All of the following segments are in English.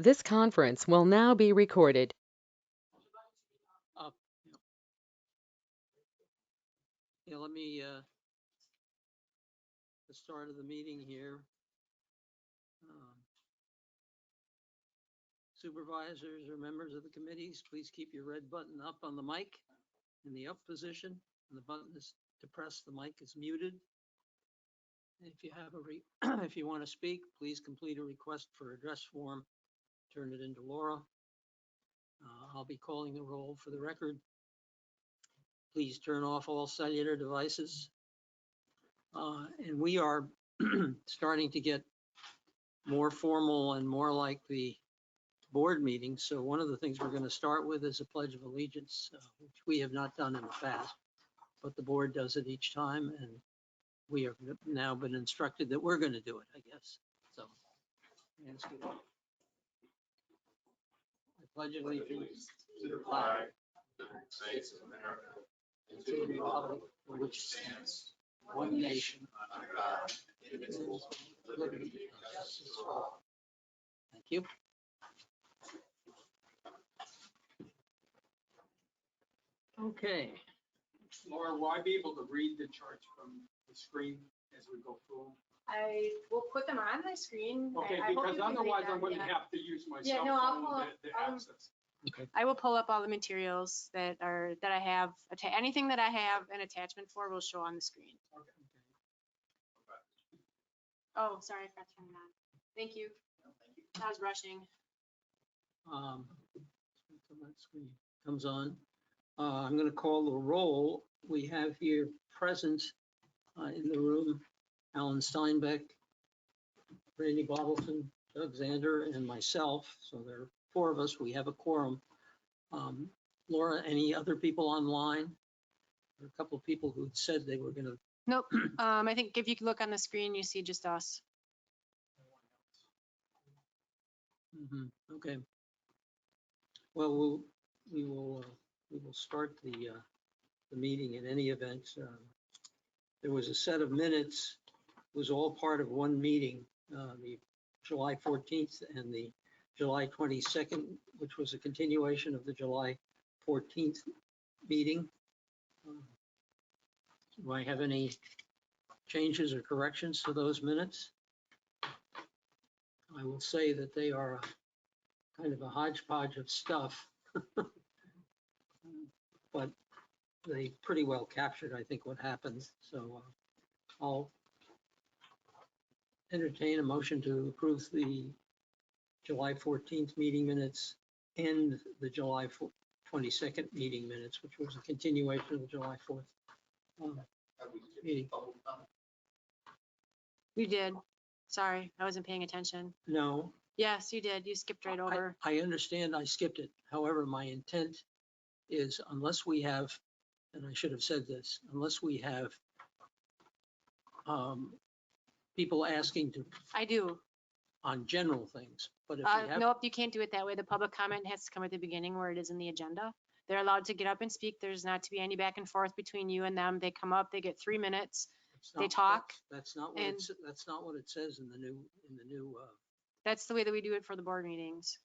This conference will now be recorded. Let me, the start of the meeting here. Supervisors or members of the committees, please keep your red button up on the mic in the up position. And the button is to press, the mic is muted. And if you have if you want to speak, please complete a request for address form. Turn it into Laura. I'll be calling the roll for the record. Please turn off all cellular devices. And we are starting to get more formal and more like the board meeting. So one of the things we're going to start with is a Pledge of Allegiance, which we have not done in the past, but the board does it each time. And we have now been instructed that we're going to do it, I guess. So ask you. I pledge allegiance to the flag of the United States of America and to the republic for which stands one nation under God, indivisible, with liberty and justice for all. Thank you. Okay. Laura, will I be able to read the charts from the screen as we go through? I will put them on the screen. Okay, I hope because you can read otherwise I'm them, going to yeah. have to use my Yeah, cell no, I'll phone pull up, to access. Okay. I will pull up all the materials that I have, anything that I have an attachment for will show on the screen. Okay. Oh, sorry, I forgot to turn it on. Thank you. No, thank you. I was rushing. That screen comes on. I'm going to call the roll. We have here present in the room Alan Steinbeck, Randy Bobbleton, Doug Zander, and myself. So there are four of us. We have a quorum. Laura, any other people online? There are a couple of people who said they were going to. Nope. I think if you can look on the screen, you see just us. Okay. Well, we will start the meeting in any event. There was a set of minutes, it was all part of one meeting, the July 14th and the July 22nd, which was a continuation of the July 14th meeting. Do I have any changes or corrections to those minutes? I will say that they are kind of a hodgepodge of stuff, but they pretty well captured, I think, what happened. So I'll entertain a motion to approve the July 14th meeting minutes and the July 22nd meeting minutes, which was a continuation of the July 4th meeting. You did. Sorry, I wasn't paying attention. No. Yes, you did. You skipped right over. I understand I skipped it. However, my intent is unless we have, and I should have said this, unless we have people asking to. I do. On general things, but if we have. Nope, you can't do it that way. The public comment has to come at the beginning where it is in the agenda. They're allowed to get up and speak. There's not to be any back and forth between you and them. They come up, they get 3 minutes. They talk. That's not what it's, that's not what it says in the new. That's the way that we do it for the board meetings.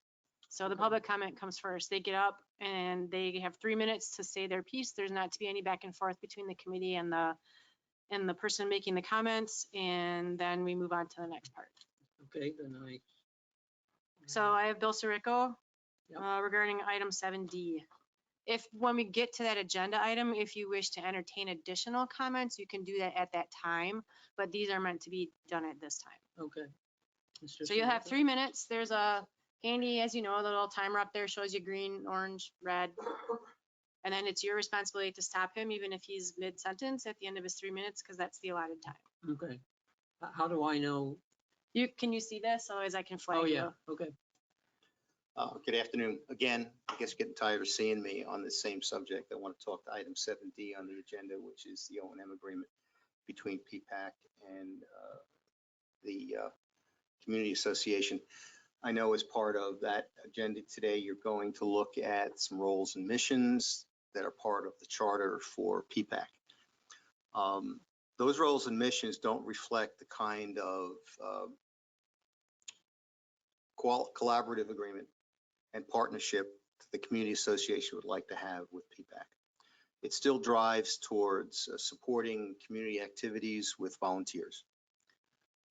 So the Okay. public comment comes first. They get up and they have 3 minutes to say their piece. There's not to be any back and forth between the committee and the person making the comments, and then we move on to the next part. Okay, then I. So I have Bill Sirico Yep. regarding item 7D. When we get to that agenda item, if you wish to entertain additional comments, you can do that at that time, but these are meant to be done at this time. Okay. So you'll have 3 minutes. There's a handy, as you know, the little timer up there shows you green, orange, red. And then it's your responsibility to stop him, even if he's mid-sentence at the end of his 3 minutes, because that's the allotted time. Okay. How do I know? Can you see this? Otherwise I can flag Oh, yeah. you. Okay. Good afternoon. Again, I guess getting tired of seeing me on the same subject. I want to talk to item 7D on the agenda, which is the O&M agreement between PPAC and the Community Association. I know as part of that agenda today, you're going to look at some roles and missions that are part of the charter for PPAC. Those roles and missions don't reflect the kind of collaborative agreement and partnership that the community association would like to have with PPAC. It still drives towards supporting community activities with volunteers.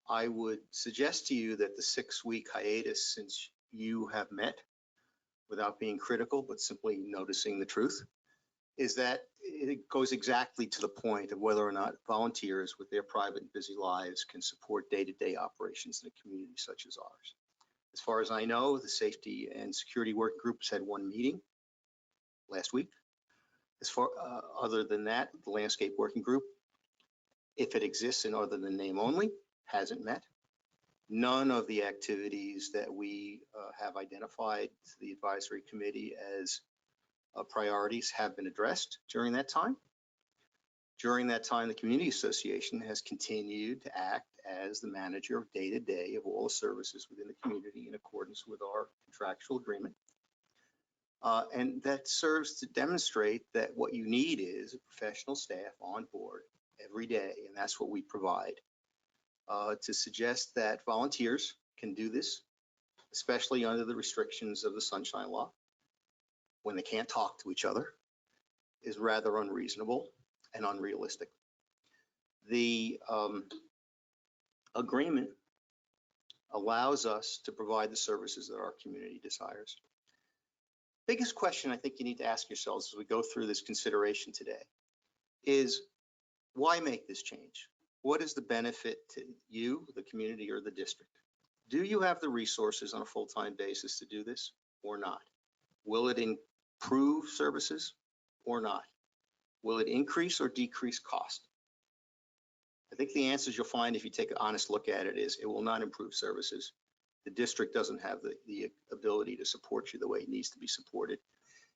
I would suggest to you that the 6-week hiatus, since you have met, without being critical, but simply noticing the truth, is that it goes exactly to the point of whether or not volunteers with their private and busy lives can support day-to-day operations in a community such as ours. As far as I know, the Safety and Security Working Group has had one meeting last week. As far other than that, the Landscape Working Group, if it exists in other than name only, hasn't met. None of the activities that we have identified to the advisory committee as priorities have been addressed during that time. During that time, the community association has continued to act as the manager of day-to-day of all the services within the community in accordance with our contractual agreement. And that serves to demonstrate that what you need is a professional staff on board every day, and that's what we provide. To suggest that volunteers can do this, especially under the restrictions of the Sunshine Law, when they can't talk to each other, is rather unreasonable and unrealistic. The agreement allows us to provide the services that our community desires. Biggest question I think you need to ask yourselves as we go through this consideration today is, why make this change? What is the benefit to you, the community, or the district? Do you have the resources on a full-time basis to do this or not? Will it improve services or not? Will it increase or decrease cost? I think the answers you'll find if you take an honest look at it is it will not improve services. The district doesn't have the ability to support you the way it needs to be supported,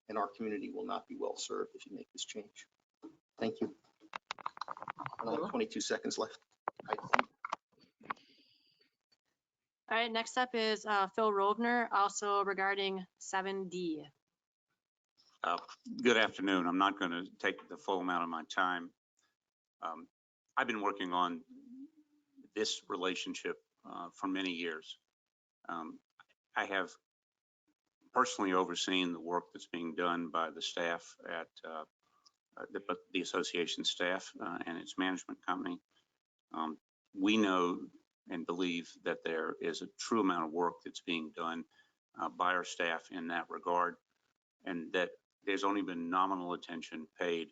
and our community will not be well served if you make this change. Thank you. I have 22 seconds left. All right, next up is Phil Rovner, also regarding 7D. Good afternoon. I'm not going to take the full amount of my time. I've been working on this relationship for many years. I have personally overseen the work that's being done by the staff at the association staff and its management company. We know and believe that there is a true amount of work that's being done by our staff in that regard, and that there's only been nominal attention paid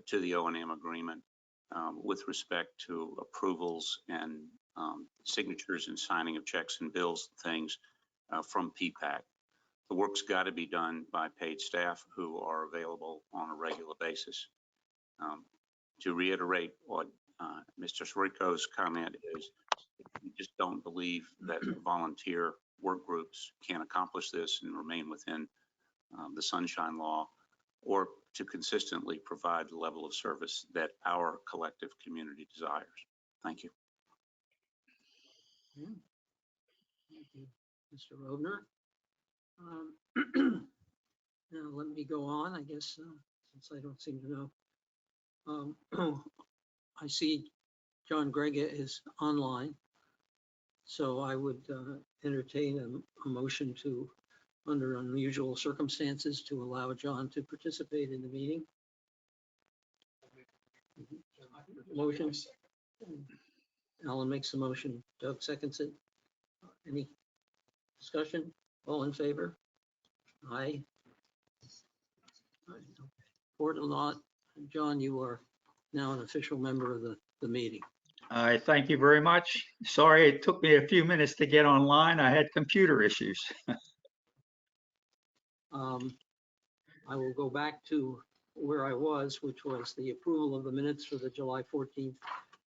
to the O&M agreement with respect to approvals and signatures and signing of checks and bills, things from PPAC. The work's got to be done by paid staff who are available on a regular basis. To reiterate what Mr. Sirico's comment is, we just don't believe that volunteer work groups can accomplish this and remain within the Sunshine Law, or to consistently provide the level of service that our collective community desires. Thank you. Yeah. Thank you, Mr. Rovner. Now let me go on, I guess, since I don't seem to know. I see John Grega is online, so I would entertain a motion to, under unusual circumstances, to allow John to participate in the meeting. Motion. Alan makes the motion. Doug seconds it. Any discussion? All in favor? Aye. Report or not. John, you are now an official member of the meeting. All right, thank you very much. Sorry, it took me a few minutes to get online. I had computer issues. I will go back to where I was, which was the approval of the minutes for the July 14th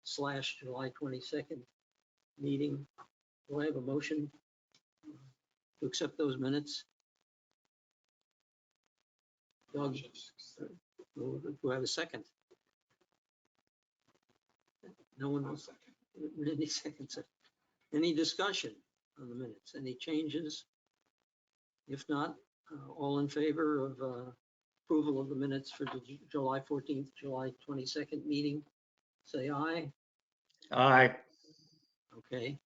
/ July 22nd meeting. Do I have a motion to accept those minutes? Doug, do I have a second? No one else? Any seconds? Any discussion on the minutes? Any changes? If not, all in favor of approval of the minutes for the July 14th, July 22nd meeting, say aye. Aye. Okay.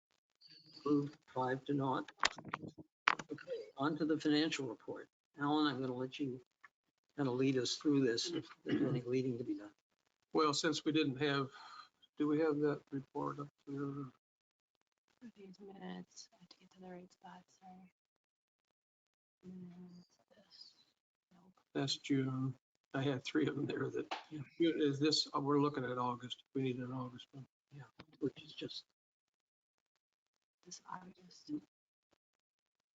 Approved 5-0. Okay, on to the financial report. Alan, I'm going to let you kind of lead us through this if there's any leading to be done. Well, since we didn't have, do we have that report up there? These minutes, I have to get to the right spot, sorry. This. Nope. That's June. I had 3 of them there that, is this, we're looking at August. We need an August one. Which is just, This August.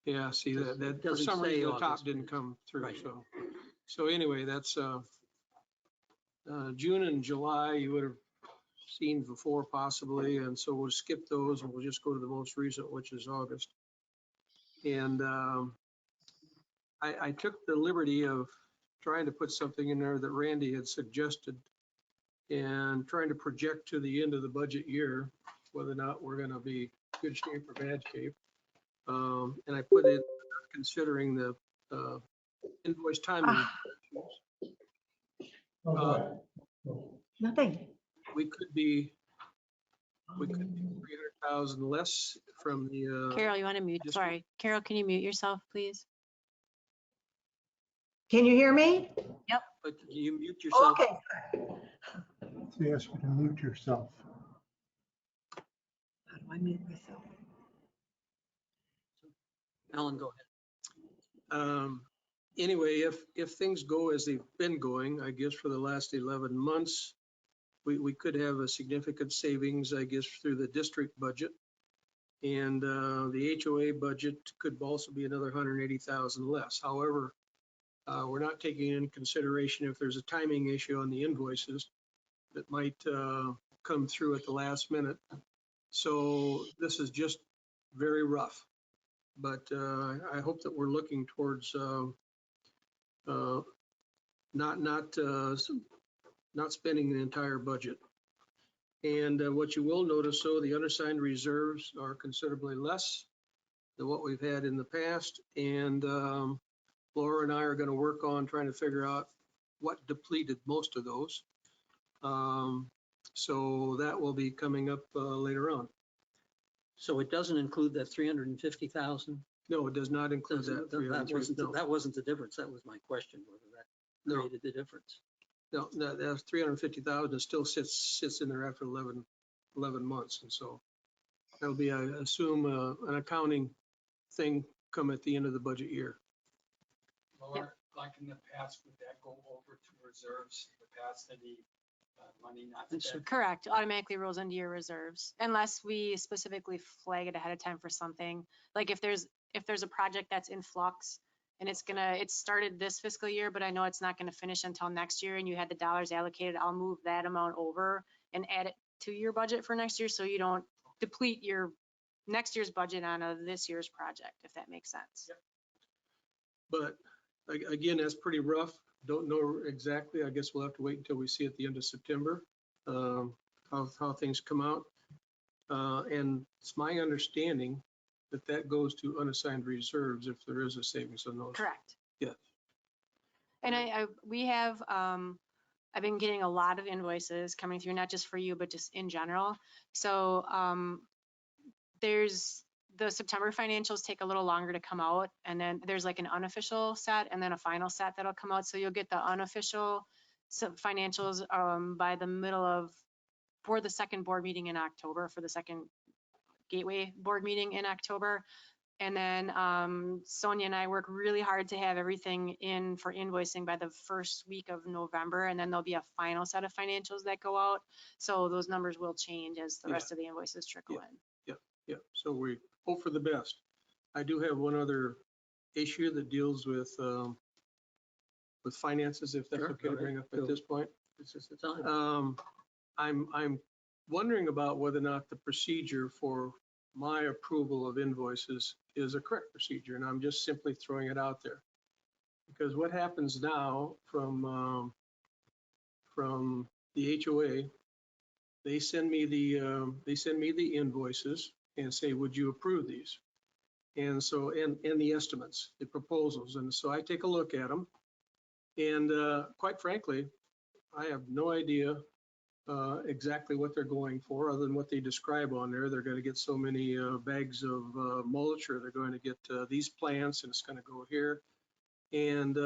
Yeah, see that, It for doesn't some say reason the top August, didn't but come through, right. so anyway, that's, June and July, you would have seen before possibly, and so we'll skip those and we'll just go to the most recent, which is August. And, I took the liberty of trying to put something in there that Randy had suggested and trying to project to the end of the budget year, whether or not we're gonna be good shape or bad shape. And I put it considering the invoice timing. Nothing. We could be 300,000 less from the, Carol, you want to mute? just- Sorry. Carol, can you mute yourself, please? Can you hear me? but you mute yourself. Okay. They ask you to mute yourself. How do I mute myself? Alan, go ahead. Anyway, if things go as they've been going, I guess for the last 11 months, we could have a significant savings, I guess, through the district budget. And the HOA budget could also be another 180,000 less. However, we're not taking in consideration if there's a timing issue on the invoices that might come through at the last minute. So this is just very rough. But I hope that we're looking towards not spending the entire budget. And what you will notice, so the unassigned reserves are considerably less than what we've had in the past. And Laura and I are going to work on trying to figure out what depleted most of those. So that will be coming up later on. So it doesn't include that 350,000? No, it does not include that. That wasn't the difference. That was my question, whether that created the difference. No, that's 350,000. It still sits in there after 11 months. And so that'll be, I assume, an accounting thing come at the end of the budget year. Laura, like in the past, would that go over to reserves in the past, any money not spent? Correct. Automatically rolls into your reserves unless we specifically flag it ahead of time for something. Like if there's a project that's in flux and it started this fiscal year, but I know it's not going to finish until next year and you had the dollars allocated, I'll move that amount over and add it to your budget for next year so you don't deplete your next year's budget on this year's project, if that makes sense. Yep. But again, that's pretty rough. Don't know exactly. I guess we'll have to wait until we see at the end of September how things come out. And it's my understanding that goes to unassigned reserves if there is a savings on those. Correct. Yes. And I've been getting a lot of invoices coming through, not just for you, but just in general. So there's the September financials take a little longer to come out. And then there's like an unofficial set and then a final set that'll come out. So you'll get the unofficial financials for the second board meeting in October, for the second Gateway board meeting in October. And then Sonia and I work really hard to have everything in for invoicing by the first week of November. And then there'll be a final set of financials that go out. So those numbers will change as the rest of the invoices trickle in. Yeah, so we hope for the best. I do have one other issue that deals with finances, if that's Sure, okay to bring up at this point. This is the time. I'm wondering about whether or not the procedure for my approval of invoices is a correct procedure, and I'm just simply throwing it out there. Because what happens now from the HOA, they send me the invoices and say, would you approve these? And so, and the estimates, the proposals. And so I take a look at them. And quite frankly, I have no idea exactly what they're going for, other than what they describe on there. They're going to get so many bags of mulch, or they're going to get these plants, and it's going to go here. And,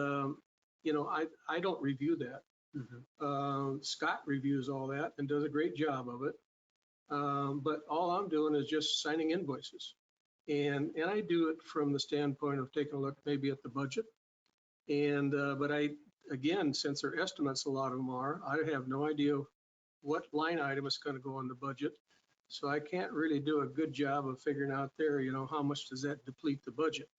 I don't review that. Scott reviews all that and does a great job of it. But all I'm doing is just signing invoices. And I do it from the standpoint of taking a look maybe at the budget. And, but again, since they're estimates, a lot of them are, I have no idea what line item is going to go on the budget. So I can't really do a good job of figuring out there, how much does that deplete the budget?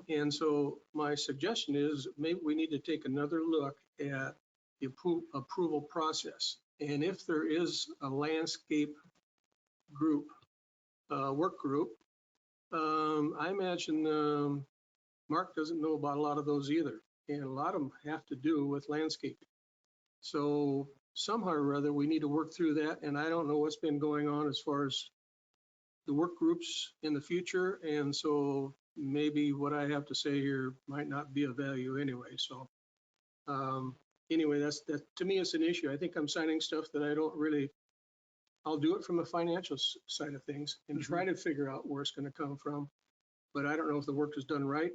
And so my suggestion is maybe we need to take another look at the approval process. And if there is a landscape group, work group, I imagine Mark doesn't know about a lot of those either. And a lot of them have to do with landscaping. So somehow or other, we need to work through that. And I don't know what's been going on as far as the work groups in the future. And so maybe what I have to say here might not be of value anyway. So anyway, that to me is an issue. I think I'm signing stuff that I don't really, I'll do it from a financial side of things and try to figure out where it's going to come from. But I don't know if the work is done right.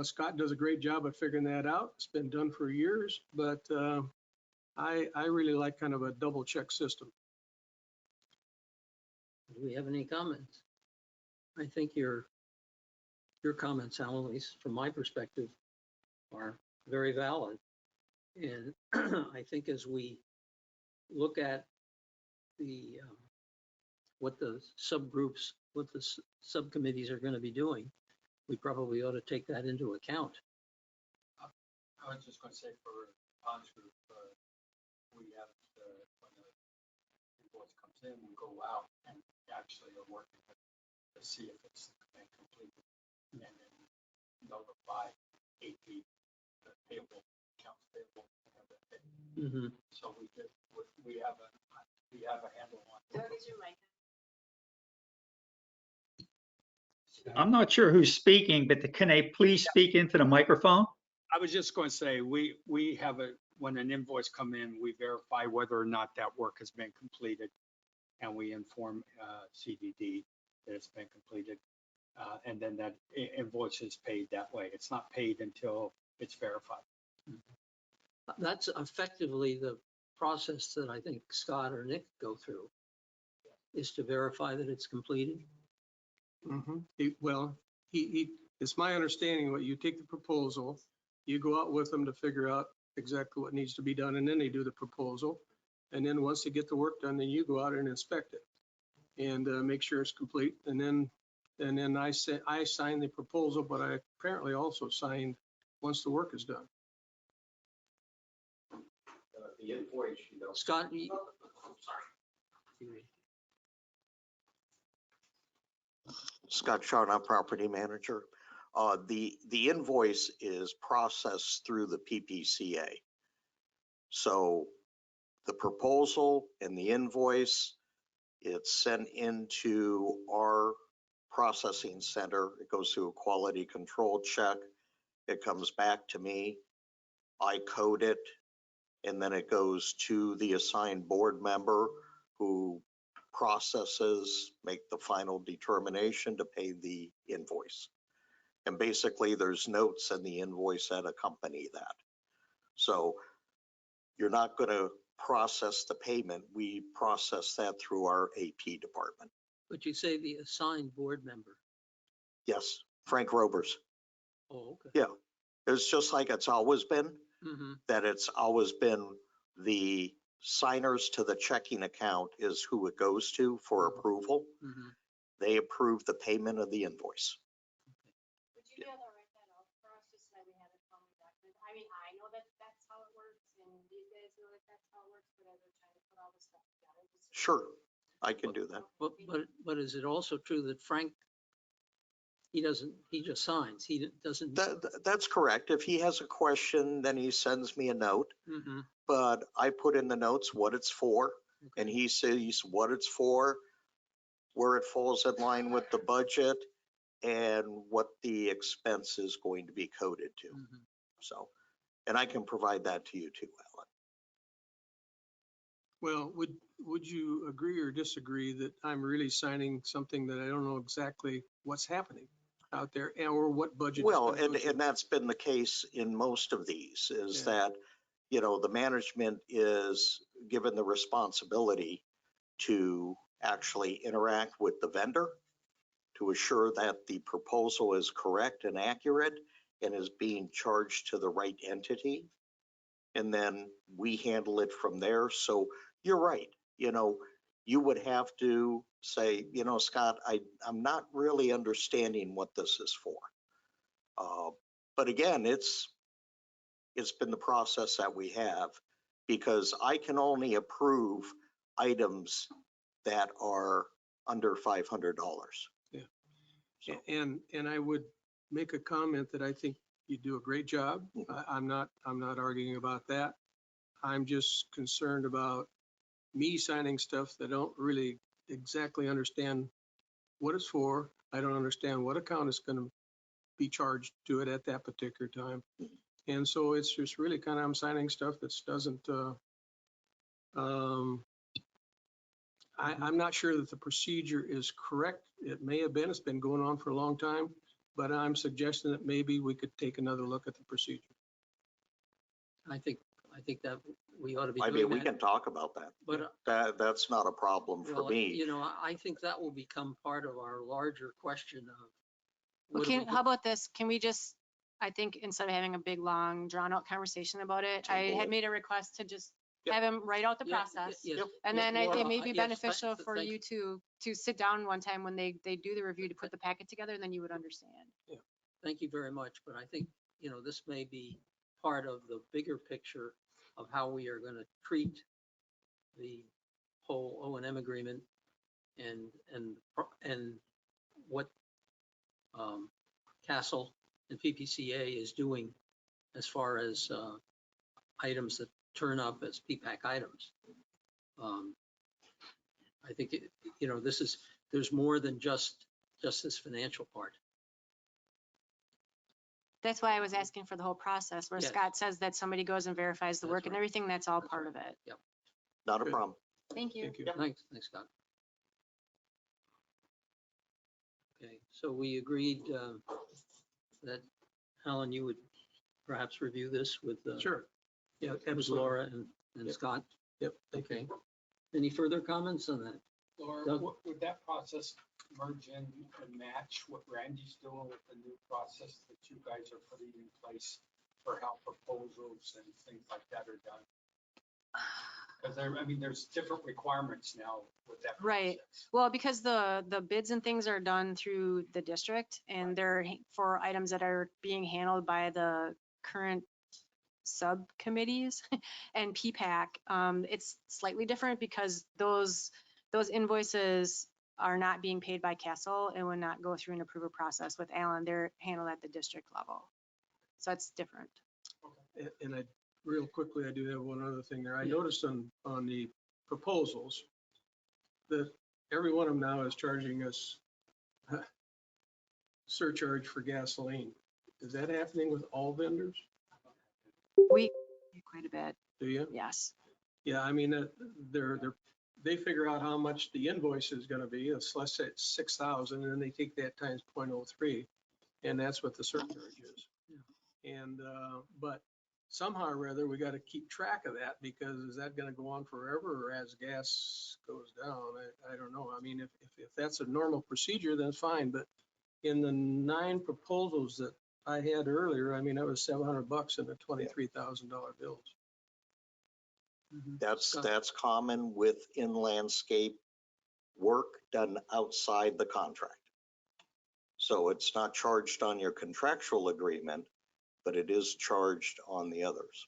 Scott does a great job of figuring that out. It's been done for years, but I really like kind of a double check system. Do we have any comments? I think your comments, Alan, at least from my perspective, are very valid. And I think as we look at the what the subgroups, what the subcommittees are going to be doing, we probably ought to take that into account. I was just going to say for Ponds Group, we have when the invoice comes in, we go out and actually are working to see if it's been completed, and then notify AP, the payable, accounts payable. So we have a handle on it. I'm not sure who's speaking, but can they please speak into the microphone? I was just going to say, we have when an invoice come in, we verify whether or not that work has been completed, and we inform CDD that it's been completed, and then that invoice is paid that way. It's not paid until it's verified. That's effectively the process that I think Scott or Nick go through, is to verify that it's completed. It's my understanding what you take the proposal, you go out with them to figure out exactly what needs to be done, and then they do the proposal. And then once they get the work done, then you go out and inspect it and make sure it's complete. And then I sign the proposal, but I apparently also signed once the work is done. The invoice, Scott, Scott Sharnoff, property manager. The invoice is processed through the PPCA. So the proposal and the invoice, it's sent into our processing center. It goes through a quality control check. It comes back to me. I code it, and then it goes to the assigned board member who processes, make the final determination to pay the invoice. And basically there's notes in the invoice that accompany that. So you're not going to process the payment. We process that through our AP department. but you say the assigned board member. Yes, Frank Robers. Oh, okay. Yeah, it's just like it's always been, that it's always been the signers to the checking account is who it goes to for approval. They approve the payment of the invoice. Would you be able to write that out for us, just so that we have it on the document? I mean, I know that that's how it works, and these guys know that that's how it works, but as we're trying to put all this stuff together. Sure, I can do that. But is it also true that Frank, he just signs, he doesn't? That's correct. If he has a question, then he sends me a note. But I put in the notes what it's for, and he says what it's for, where it falls in line with the budget, and what the expense is going to be coded to. So, and I can provide that to you too, Alan. Well, would you agree or disagree that I'm really signing something that I don't know exactly what's happening out there or what budget? it's Well, gonna go to? and that's been the case in most of these, is Yeah. that, the management is given the responsibility to actually interact with the vendor to assure that the proposal is correct and accurate and is being charged to the right entity. And then we handle it from there. So you're right. You would have to say, Scott, I'm not really understanding what this is for. But again, it's been the process that we have, because I can only approve items that are under $500. Yeah. So- And I would make a comment that I think you do a great job. I'm not arguing about that. I'm just concerned about me signing stuff that I don't really exactly understand what it's for. I don't understand what account is going to be charged to it at that particular time. And so it's just really kind of, I'm signing stuff that doesn't, I'm not sure that the procedure is correct. It may have been, it's been going on for a long time, but I'm suggesting that maybe we could take another look at the procedure. I think that we ought to be I doing mean, we that. can talk about that. But, That's not a problem for well, me. I think that will become part of our larger question of. Well, what do we do? how about this? Can we just, I think instead of having a big, long, drawn out conversation about it, I Table had it. made a request to just Yep. have him write out the Yeah, process. yes, And yeah, then Laura, it may be yes, beneficial for thank- you to sit down one time when they do the review to put the packet together, and then you would understand. Thank you very much, but I think, this may be part of the bigger picture of how we are going to treat the whole O&M agreement and what Castle and PPCA is doing as far as items that turn up as PPAC items. I think, there's more than just this financial part. That's why I was asking for the whole process, where Yes. Scott says that somebody goes and verifies the That's work and right. everything, that's all That's part right. of it. Yep. Not a Good. problem. Thank you. Thank you. Thanks, Scott. Okay, so we agreed that, Alan, you would perhaps review this with Sure. Yeah, with absolutely. Laura and Yep. Scott. Yep. Thank Okay. you. Any further comments on that? Laura, Doug? would that process merge in and match what Randy's doing with the new process that you guys are putting in place for how proposals and things like that are done? Because there's different requirements now with that Right. process. Well, because the bids and things are done through the district, and they're for items that are being handled by the current subcommittees and PPAC, it's slightly different because those invoices are not being paid by Castle and would not go through an approval process with Alan. They're handled at the district level. So it's different. And real quickly, I do have one other thing there. I Yeah. noticed on the proposals that every one of them now is charging us surcharge for gasoline. Is that happening with all vendors? We quite a bit, Do you? yes. Yeah, I mean, they figure out how much the invoice is gonna be. Let's say it's 6,000, and then they take that times 0.03, and that's what the surcharge is. And, but somehow or other, we gotta keep track of that, because is that gonna go on forever, or as gas goes down? I don't know. I mean, if that's a normal procedure, then it's fine, but in the 9 proposals that I had earlier, I mean, that was $700 in the $23,000 bills. That's common with in-landscape work done outside the contract. So it's not charged on your contractual agreement, but it is charged on the others.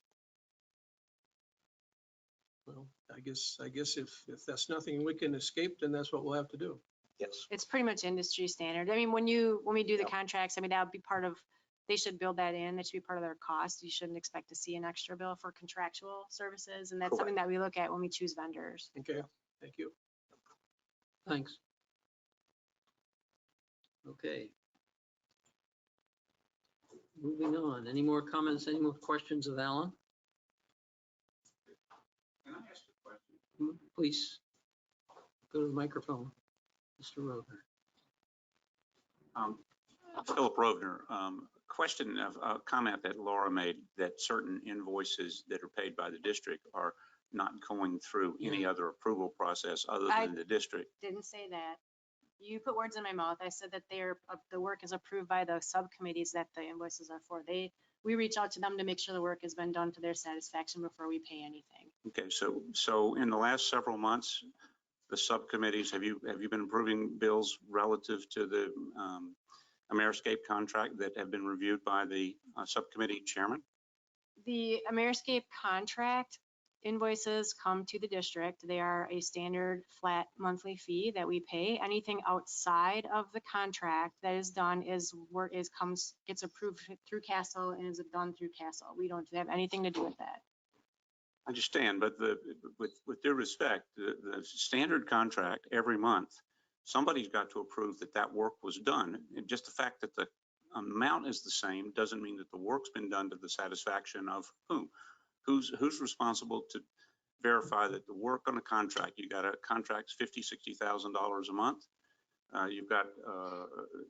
Well, I guess if that's nothing we can escape, then that's what we'll have to do. Yes. It's pretty much industry standard. I mean, when we do the Yep. contracts, I mean, that would be part of, they should build that in. That should be part of their cost. You shouldn't expect to see an extra bill for contractual services. And that's something that we look at when we choose vendors. Okay, thank you. Thanks. Okay. Moving on. Any more comments, any more questions of Alan? Can I ask a question? please go to the microphone, Mr. Roder. Philip Rovner, question of a comment that Laura made that certain invoices that are paid by the district are not going through any other approval process other than the district. Didn't say that. You put words in my mouth. I said that the work is approved by the subcommittees that the invoices are for. We reach out to them to make sure the work has been done to their satisfaction before we pay anything. Okay, so in the last several months, the subcommittees, have you been approving bills relative to the Ameriscape contract that have been reviewed by the subcommittee chairman? The Ameriscape contract invoices come to the district. They are a standard flat monthly fee that we pay. Anything outside of the contract that is done gets approved through Castle and is done through Castle. We don't have anything to do with that. I understand, but with due respect, the standard contract every month, somebody's got to approve that work was done. And just the fact that the amount is the same doesn't mean that the work's been done to the satisfaction of whom? Who's responsible to verify that the work on a contract, you got a contract's $50,000-$60,000 a month. You've got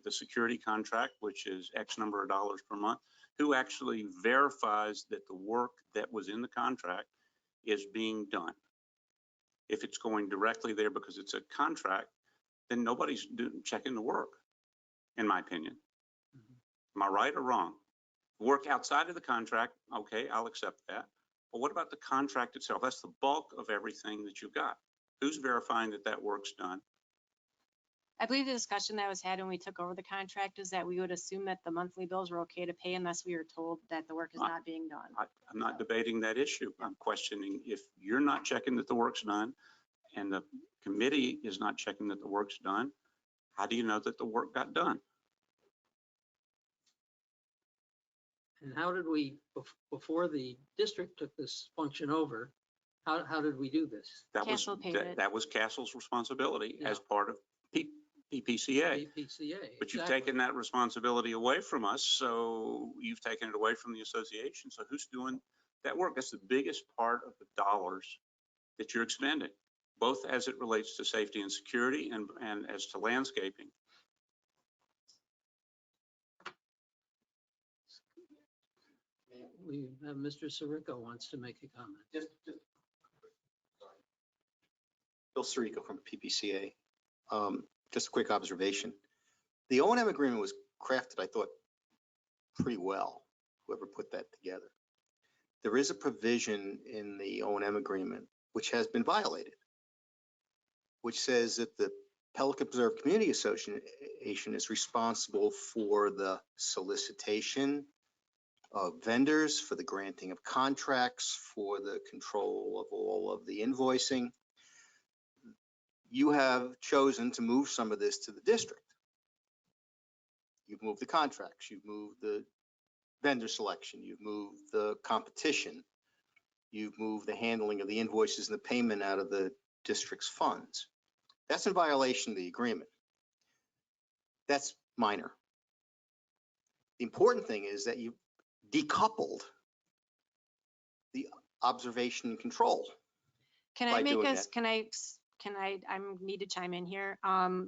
the security contract, which is X number of dollars per month. Who actually verifies that the work that was in the contract is being done? If it's going directly there because it's a contract, then nobody's checking the work, in my opinion. Am I right or wrong? Work outside of the contract, okay, I'll accept that. But what about the contract itself? That's the bulk of everything that you've got. Who's verifying that work's done? I believe the discussion that was had when we took over the contract is that we would assume that the monthly bills were okay to pay unless we were told that the work is not being done. I'm not debating that issue. I'm questioning if you're not checking that the work's done and the committee is not checking that the work's done, how do you know that the work got done? And how did we, before the district took this function over, how did we do this? Castle paid it. That was Castle's responsibility as part of PPCA. PPCA. But you've taken that responsibility away from us, so you've taken it away from the association. So who's doing that work? That's the biggest part of the dollars that you're expending, both as it relates to safety and security and as to landscaping. We have Mr. Sirico wants to make a comment. Sorry. Bill Sirico from PPCA. Just a quick observation. The O&M agreement was crafted, I thought, pretty well, whoever put that together. There is a provision in the O&M agreement which has been violated, which says that the Pelican Preserve Community Association is responsible for the solicitation of vendors, for the granting of contracts, for the control of all of the invoicing. You have chosen to move some of this to the district. You've moved the contracts, you've moved the vendor selection, you've moved the competition, you've moved the handling of the invoices and the payment out of the district's funds. That's in violation of the agreement. That's minor. The important thing is that you decoupled the observation and control. Can I need to chime in here.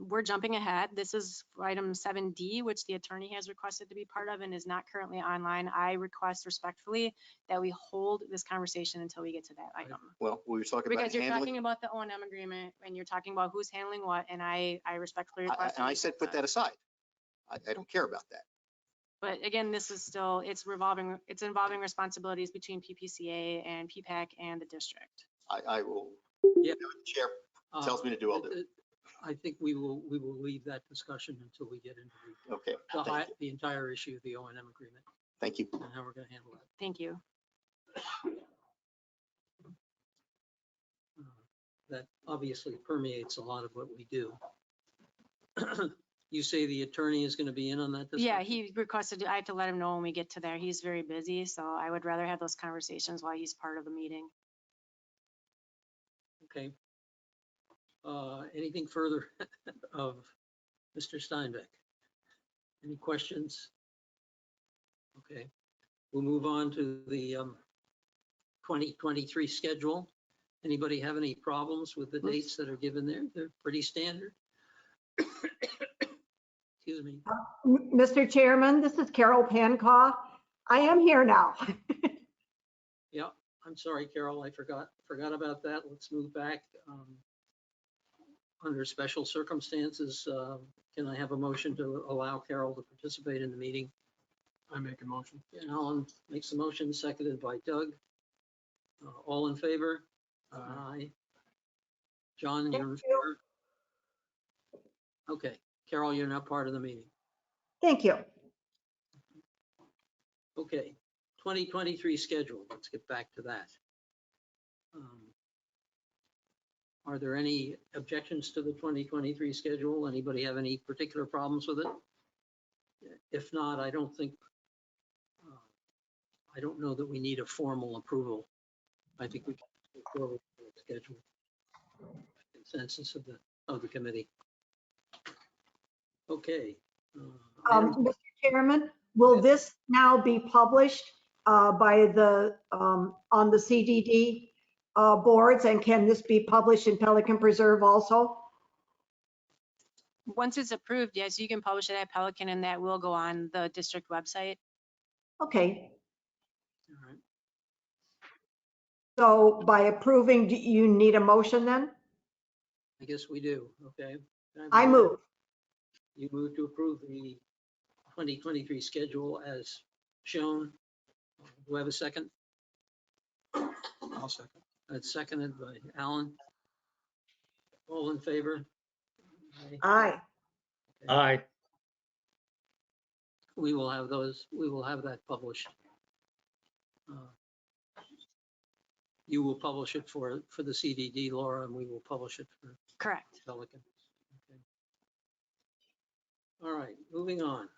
We're jumping ahead. This is item 7D, which the attorney has requested to be part of and is not currently online. I request respectfully that we hold this conversation until we get to that item. Well, we were talking about because you're talking about the O&M agreement and you're talking about who's handling what, and I respectfully request. And I said, put that aside. I don't care about that. But again, this is still, it's involving responsibilities between PPCA and PPAC and the district. I will, Yeah. the chair tells me to do, I'll do. I think we will leave that discussion until we get into Okay. the entire issue of the O&M agreement Thank you. and how we're going to handle it. Thank you. That obviously permeates a lot of what we do. You say the attorney is going to be in on that discussion? Yeah, he requested, I have to let him know when we get to there. He's very busy, so I would rather have those conversations while he's part of the meeting. Okay. Anything further of Mr. Steinbeck? Any questions? Okay, we'll move on to the 2023 schedule. Anybody have any problems with the dates that are given there? They're pretty standard. Excuse me. Mr. Chairman, this is Carol Pancaw. I am here now. Yeah, I'm sorry, Carol, I forgot about that. Let's move back. Under special circumstances, can I have a motion to allow Carol to participate in the meeting? I make a motion. And Alan makes the motion, seconded by Doug. All in favor? Aye. John, you're in Thank you. favor? Okay, Carol, you're not part of the meeting. Thank you. Okay, 2023 schedule, let's get back to that. Are there any objections to the 2023 schedule? Anybody have any particular problems with it? If not, I don't know that we need a formal approval. I think we can go forward with the schedule. Consensus of the committee. Okay. Mr. Chairman, will this now be published by the, on the CDD boards? And can this be published in Pelican Preserve also? Once it's approved, yes, you can publish it at Pelican and that will go on the district website. Okay, All right. so by approving, do you need a motion then? I guess we do. Okay. I move. You move to approve the 2023 schedule as shown. Do I have a second? I'll second. That's seconded by Alan. All in favor? Aye. Aye. We will have that published. You will publish it for the CDD, Laura, and we will publish it for Correct. Pelican. Okay. All right, moving on.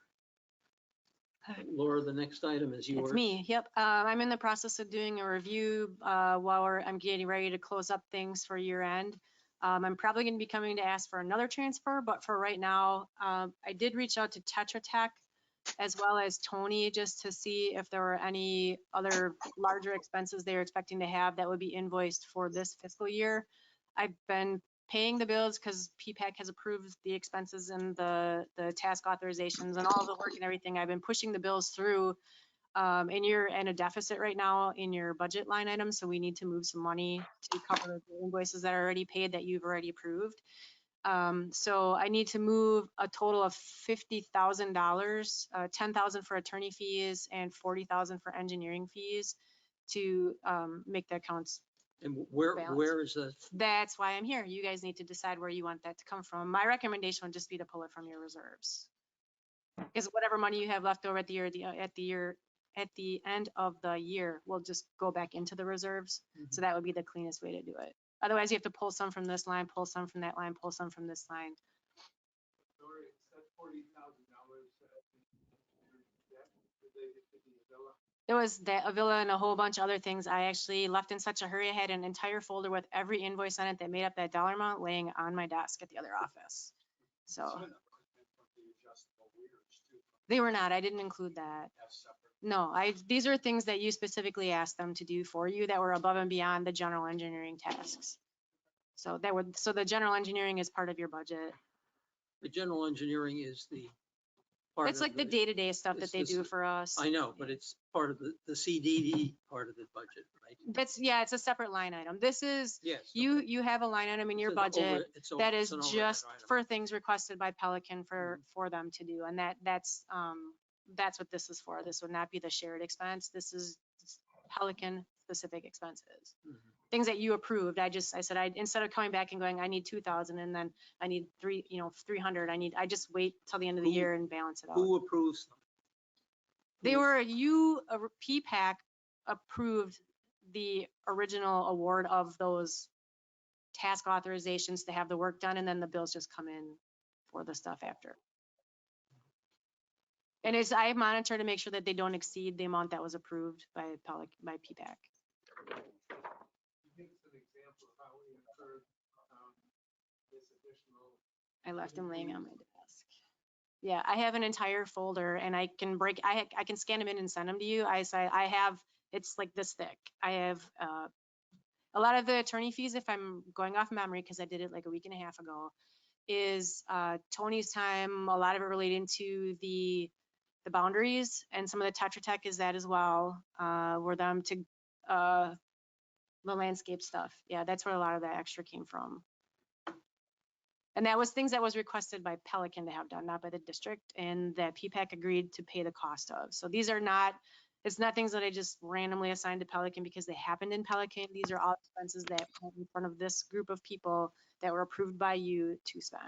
Laura, the next item is yours. It's me. Yep. I'm in the process of doing a review while I'm getting ready to close up things for year end. I'm probably going to be coming to ask for another transfer, but for right now, I did reach out to Tetra Tech as well as Tony just to see if there were any other larger expenses they were expecting to have that would be invoiced for this fiscal year. I've been paying the bills because PPAC has approved the expenses and the task authorizations and all the work and everything. I've been pushing the bills through, and you're in a deficit right now in your budget line item, so we need to move some money to cover the invoices that are already paid that you've already approved. So I need to move a total of $50,000, $10,000 for attorney fees and $40,000 for engineering fees to make the accounts. And where is that? That's why I'm here. You guys need to decide where you want that to come from. My recommendation would just be to pull it from your reserves. Because whatever money you have left over at the end of the year will just go back into the reserves. So that would be the cleanest way to do it. Otherwise, you have to pull some from this line, pull some from that line, pull some from this line. It was that a villa and a whole bunch of other things. I actually left in such a hurry. I had an entire folder with every invoice on it that made up that dollar amount laying on my desk at the other office. So they were not. I didn't include that. No, these are things that you specifically asked them to do for you that were above and beyond the general engineering tasks. So the general engineering is part of your budget. The general engineering is the It's like the day-to-day stuff that they do for us. I know, but it's part of the CDD part of the budget, right? Yeah, it's a separate line item. This is, yes. You have a line item in your budget that is just for things requested by Pelican for them to do. And that's what this is for. This would not be the shared expense. This is Pelican specific expenses. Things that you approved. I said, instead of coming back and going, I need 2,000 and then I need 300. I just wait till the end of the year and balance it out. Who approves them? PPAC approved the original award of those task authorizations to have the work done, and then the bills just come in for the stuff after. And I monitor to make sure that they don't exceed the amount that was approved by PPAC. I left them laying on my desk. Yeah, I have an entire folder and I can scan them in and send them to you. It's like this thick. I have A lot of the attorney fees, if I'm going off memory, because I did it like a week and a half ago, is Tony's time, a lot of it relating to the boundaries, and some of the Tetra Tech is that as well, were them to the landscape stuff. Yeah, that's where a lot of that extra came from. And that was things that was requested by Pelican to have done, not by the district, and that PPAC agreed to pay the cost of. So these are not, it's not things that I just randomly assigned to Pelican because they happened in Pelican. These are all expenses that went in front of this group of people that were approved by you to spend.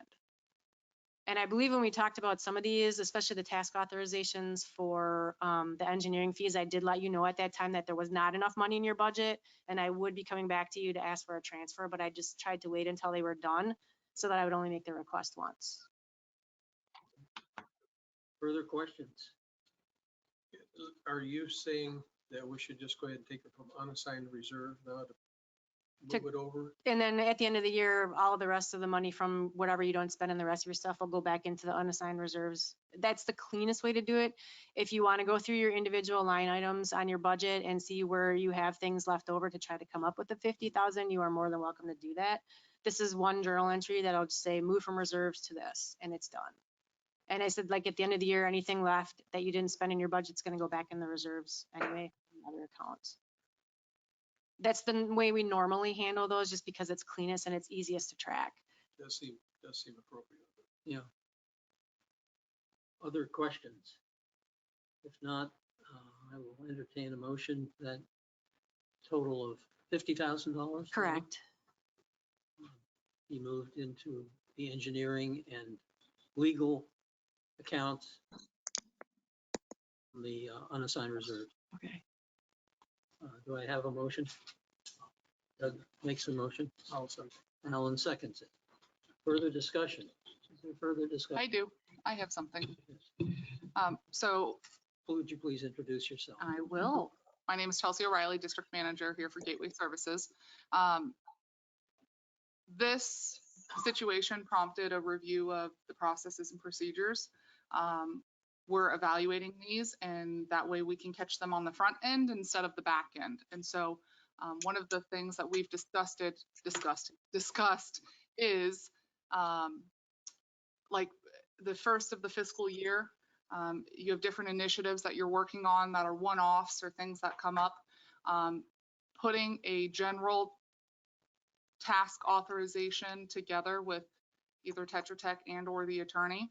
And I believe when we talked about some of these, especially the task authorizations for the engineering fees, I did let you know at that time that there was not enough money in your budget, and I would be coming back to you to ask for a transfer, but I just tried to wait until they were done so that I would only make the request once. Further questions? Are you saying that we should just go ahead and take it from unassigned reserve now to move it over? And then at the end of the year, all the rest of the money from whatever you don't spend in the rest of your stuff will go back into the unassigned reserves. That's the cleanest way to do it. If you want to go through your individual line items on your budget and see where you have things left over to try to come up with the 50,000, you are more than welcome to do that. This is one journal entry that I'll just say move from reserves to this, and it's done. And I said, like, at the end of the year, anything left that you didn't spend in your budget is going to go back in the reserves anyway, in other accounts. That's the way we normally handle those, just because it's cleanest and it's easiest to track. Does seem appropriate. Yeah. Other questions? If not, I will entertain a motion that total of $50,000. Correct. Be moved into the engineering and legal accounts, the unassigned reserve. Okay. Do I have a motion? Doug makes a motion. Alan seconds it. Further discussion? Is there further discussion? I do. I have something. Yes. So Would you please introduce yourself? I will. My name is Chelsea O'Reilly, District Manager here for Gateway Services. This situation prompted a review of the processes and procedures. We're evaluating these, and that way we can catch them on the front end instead of the back end. And so one of the things that we've discussed is like the first of the fiscal year, you have different initiatives that you're working on that are one-offs or things that come up. Putting a general task authorization together with either Tetra Tech and or the attorney.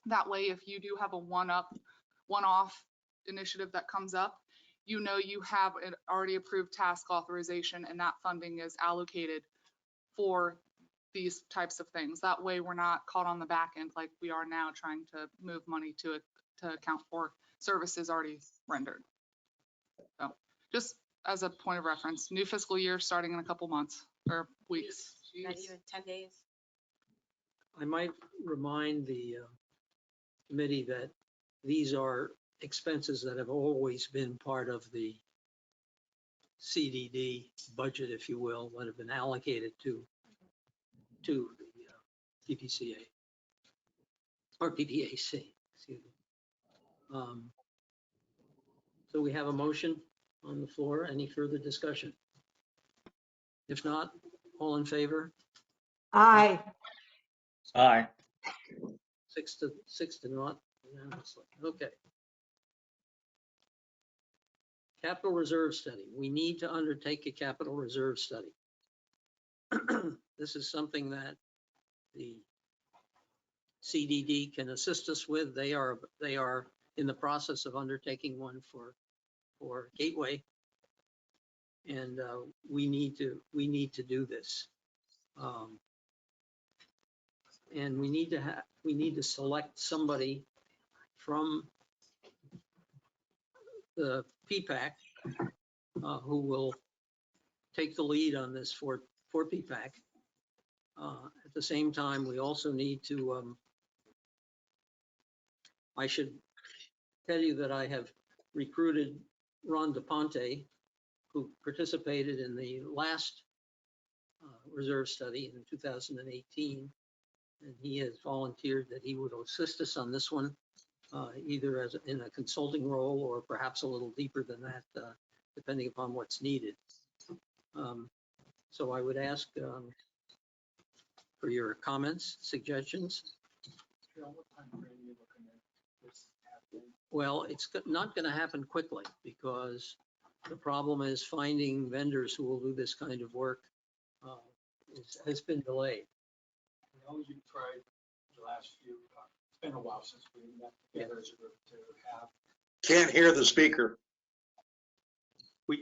That way, if you do have a one-off initiative that comes up, you know you have an already approved task authorization and that funding is allocated for these types of things. That way we're not caught on the back end like we are now trying to move money to it to account for services already rendered. So just as a point of reference, new fiscal year starting in a couple months or weeks. Not even 10 days. I might remind the committee that these are expenses that have always been part of the CDD budget, if you will, that have been allocated to the PPCA or PPAC, excuse me. So we have a motion on the floor. Any further discussion? If not, all in favor? Aye. Aye. 6 to naught unanimously. Okay. Capital reserve study. We need to undertake a capital reserve study. This is something that the CDD can assist us with. They are in the process of undertaking one for Gateway. And we need to do this. And we need to select somebody from the PPAC who will take the lead on this for PPAC. At the same time, we also need to, I should tell you that I have recruited Ron DePonte, who participated in the last reserve study in 2018. And he has volunteered that he would assist us on this one, either as in a consulting role or perhaps a little deeper than that, depending upon what's needed. So I would ask for your comments, suggestions. Cheryl, what time frame are you looking at this happening? Well, it's not going to happen quickly because the problem is finding vendors who will do this kind of work has been delayed. I know you've tried the last few, it's been a while since we met together as a group to have. Can't hear the speaker.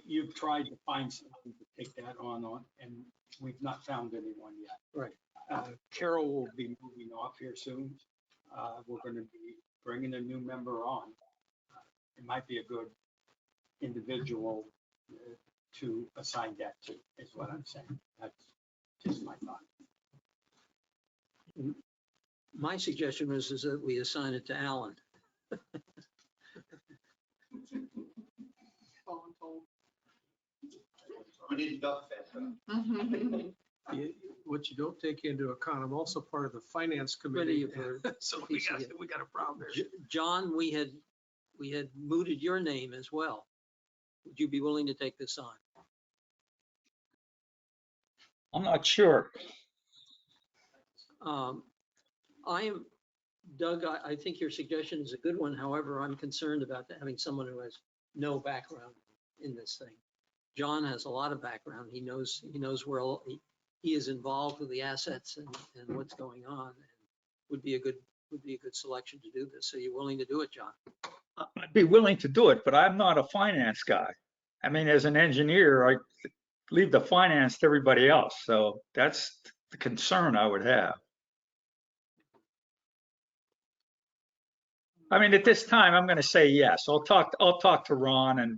You've tried to find someone to take that on, and we've not found anyone yet. Right. Carol will be moving off here soon. We're going to be bringing a new member on. It might be a good individual to assign that to, is what I'm saying. That's just my thought. My suggestion is that we assign it to Alan. We didn't duck that. What you don't take into account, I'm also part of the finance committee. So we got a problem there. John, we had mooted your name as well. Would you be willing to take this on? I'm not sure. Doug, I think your suggestion is a good one. However, I'm concerned about having someone who has no background in this thing. John has a lot of background. He knows where he is involved with the assets and what's going on, and would be a good selection to do this. So you're willing to do it, John? I'd be willing to do it, but I'm not a finance guy. I mean, as an engineer, I leave the finance to everybody else. So that's the concern I would have. I mean, at this time, I'm going to say yes. I'll talk to Ron and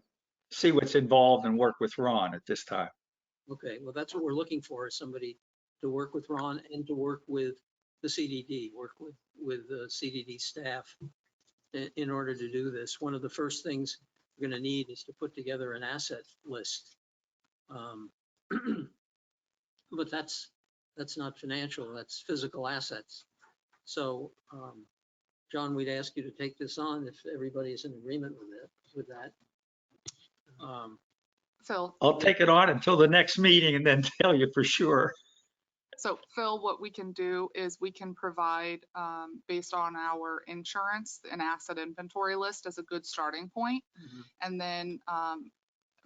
see what's involved and work with Ron at this time. Okay, well, that's what we're looking for, is somebody to work with Ron and to work with the CDD, work with the CDD staff in order to do this. One of the first things we're going to need is to put together an asset list. But that's not financial, that's physical assets. So, John, we'd ask you to take this on if everybody is in agreement with that. Phil. I'll take it on until the next meeting and then tell you for sure. So Phil, what we can do is we can provide, based on our insurance, an asset inventory list as a good starting point. And then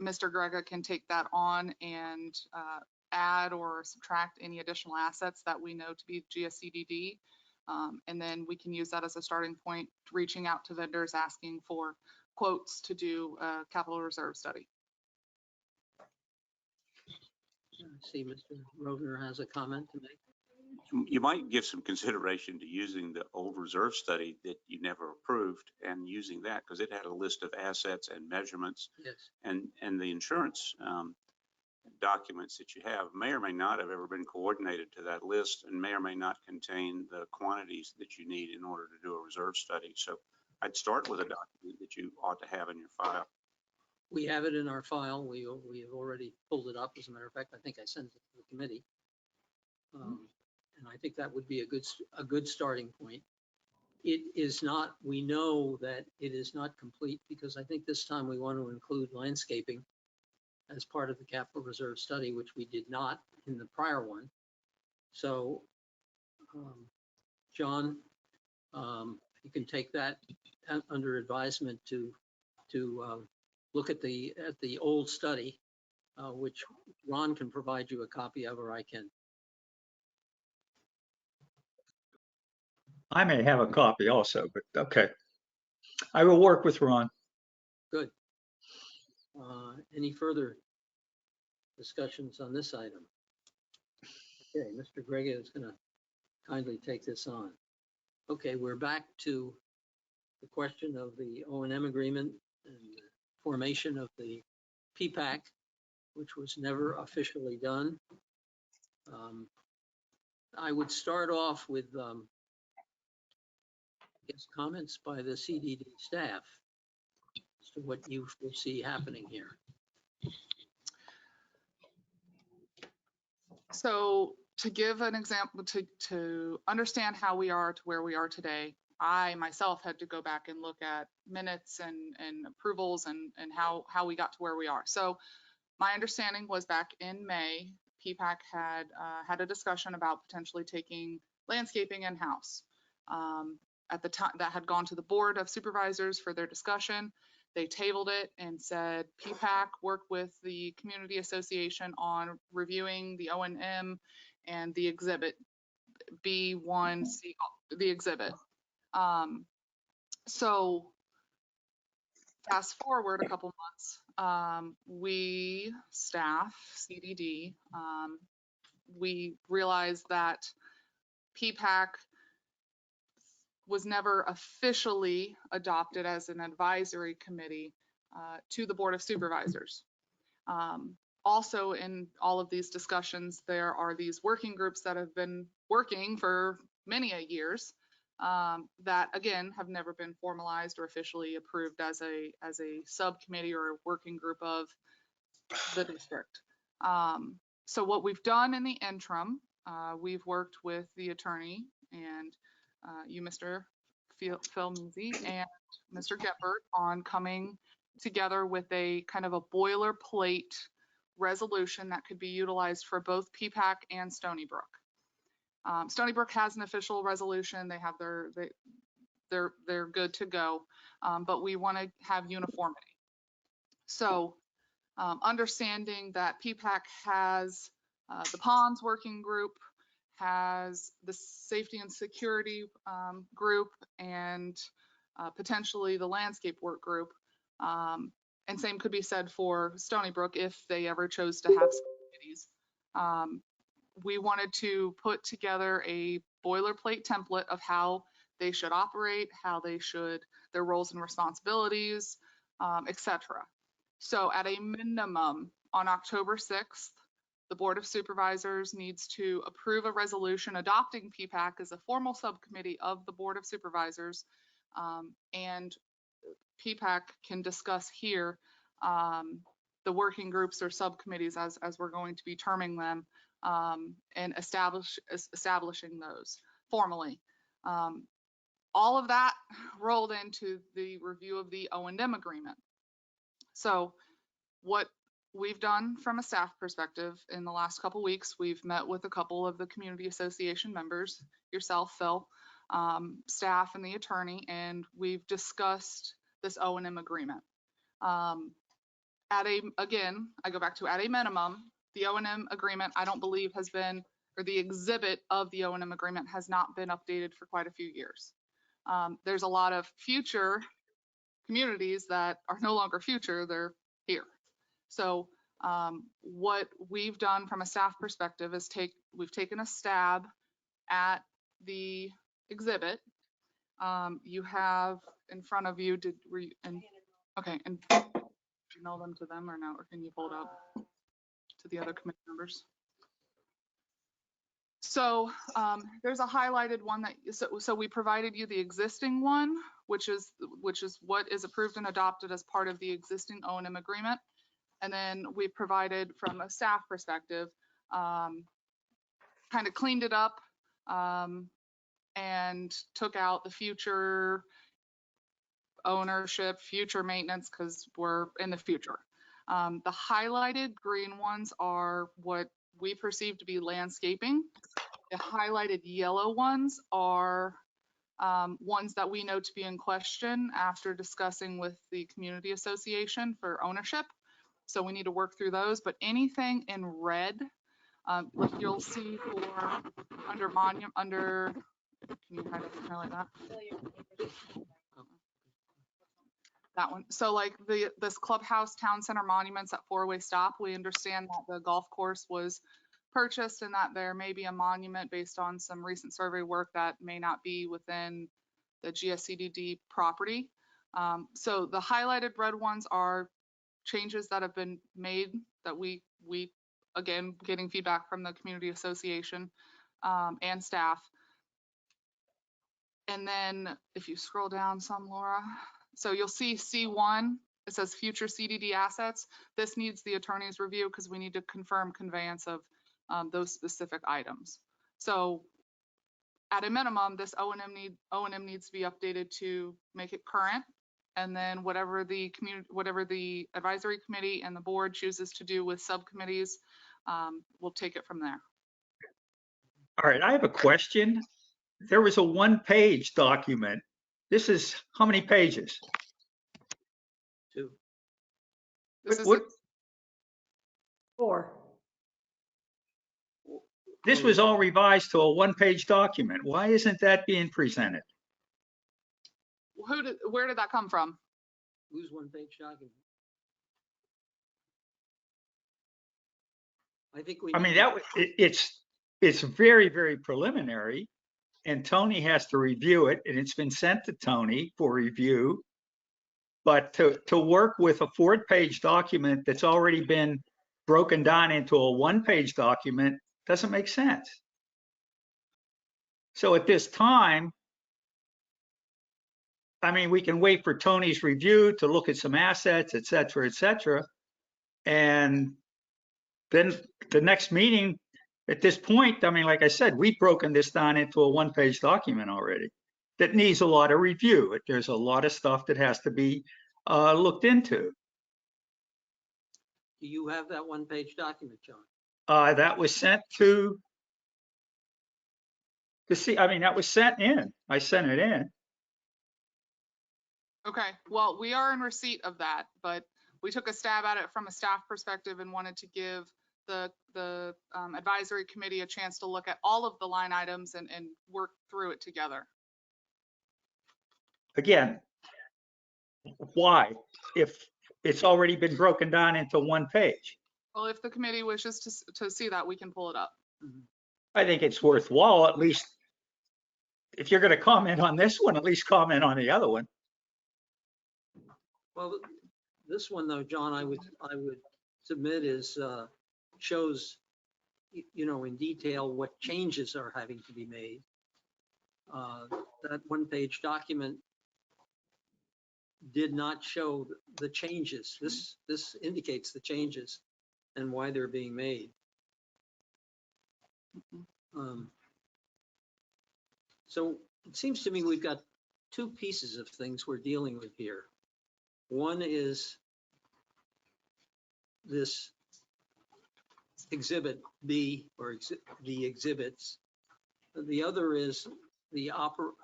Mr. Grega can take that on and add or subtract any additional assets that we know to be GSCDD. And then we can use that as a starting point, reaching out to vendors, asking for quotes to do a capital reserve study. I see Mr. Rovner has a comment to make. You might give some consideration to using the old reserve study that you never approved and using that, because it had a list of assets and measurements. Yes. And the insurance documents that you have may or may not have ever been coordinated to that list and may or may not contain the quantities that you need in order to do a reserve study. So I'd start with a document that you ought to have in your file. We have it in our file. We have already pulled it up. As a matter of fact, I think I sent it to the committee. And I think that would be a good starting point. It is not, we know that it is not complete because I think this time we want to include landscaping as part of the capital reserve study, which we did not in the prior one. So, John, you can take that under advisement to look at the old study, which Ron can provide you a copy of, or I can. I may have a copy also, but okay. I will work with Ron. Good. Any further discussions on this item? Okay, Mr. Grega is going to kindly take this on. Okay, we're back to the question of the O&M agreement and the formation of the PPAC, which was never officially done. I would start off with comments by the CDD staff as to what you foresee happening here. So to give an example, to understand how we are to where we are today, I myself had to go back and look at minutes and approvals and how we got to where we are. So my understanding was back in May, PPAC had had a discussion about potentially taking landscaping in-house. At the time, that had gone to the Board of Supervisors for their discussion. They tabled it and said PPAC work with the Community Association on reviewing the O&M and the exhibit B1C, the exhibit. So fast forward a couple months, we staff, CDD, we realized that PPAC was never officially adopted as an advisory committee to the Board of Supervisors. Also, in all of these discussions, there are these working groups that have been working for many years that, again, have never been formalized or officially approved as a subcommittee or a working group of the district. So what we've done in the interim, we've worked with the attorney and you, Mr. Phil Musi, and Mr. Geppert on coming together with a kind of a boilerplate resolution that could be utilized for both PPAC and Stony Brook. Stony Brook has an official resolution. They have they're good to go, but we want to have uniformity. So understanding that PPAC has the ponds working group, has the safety and security group, and potentially the landscape work group. And same could be said for Stony Brook if they ever chose to have committees. We wanted to put together a boilerplate template of how they should operate, how they should, their roles and responsibilities, etc. So at a minimum, on October 6th, the Board of Supervisors needs to approve a resolution adopting PPAC as a formal subcommittee of the Board of Supervisors, and PPAC can discuss here the working groups or subcommittees as we're going to be terming them, and establishing those formally. All of that rolled into the review of the O&M agreement. So what we've done from a staff perspective in the last couple weeks, we've met with a couple of the community association members, yourself, Phil, staff, and the attorney, and we've discussed this O&M agreement. Again, I go back to at a minimum, the O&M agreement, I don't believe has been, or the exhibit of the O&M agreement has not been updated for quite a few years. There's a lot of future communities that are no longer future, they're here. So what we've done from a staff perspective is we've taken a stab at the exhibit. You have in front of you, okay, and email them to them or no, or can you hold up to the other committee members? So there's a highlighted one that, so we provided you the existing one, which is what is approved and adopted as part of the existing O&M agreement. And then we provided from a staff perspective, kind of cleaned it up and took out the future ownership, future maintenance, because we're in the future. The highlighted green ones are what we perceive to be landscaping. The highlighted yellow ones are ones that we know to be in question after discussing with the community association for ownership. So we need to work through those, but anything in red, like you'll see for under monument, under, can you highlight that? That one. So like this clubhouse, town center monuments at four-way stop, we understand that the golf course was purchased and that there may be a monument based on some recent survey work that may not be within the GSCDD property. So the highlighted red ones are changes that have been made that we again, getting feedback from the community association and staff. And then if you scroll down some, Laura, so you'll see C1, it says future CDD assets. This needs the attorney's review because we need to confirm conveyance of those specific items. So at a minimum, this O&M needs to be updated to make it current. And then whatever the advisory committee and the board chooses to do with subcommittees, we'll take it from there. All right, I have a question. There was a one-page document. This is how many pages? Two. This is, What- Four. This was all revised to a one-page document. Why isn't that being presented? where did that come from? Who's one-page document? I think we. I mean, it's very, very preliminary, and Tony has to review it, and it's been sent to Tony for review. But to work with a four-page document that's already been broken down into a one-page document doesn't make sense. So at this time, I mean, we can wait for Tony's review to look at some assets, et cetera, et cetera. And then the next meeting, at this point, I mean, like I said, we've broken this down into a one-page document already that needs a lot of review. There's a lot of stuff that has to be looked into. Do you have that one-page document, John? That was sent to see, I mean, that was sent in. I sent it in. Okay, well, we are in receipt of that, but we took a stab at it from a staff perspective and wanted to give the advisory committee a chance to look at all of the line items and work through it together. Again, why? If it's already been broken down into one page. Well, if the committee wishes to see that, we can pull it up. I think it's worthwhile, at least, if you're going to comment on this one, at least comment on the other one. Well, this one though, John, I would submit is, shows, you know, in detail what changes are having to be made. That one-page document did not show the changes. This indicates the changes and why they're being made. So it seems to me we've got two pieces of things we're dealing with here. One is this exhibit B, or the exhibits. The other is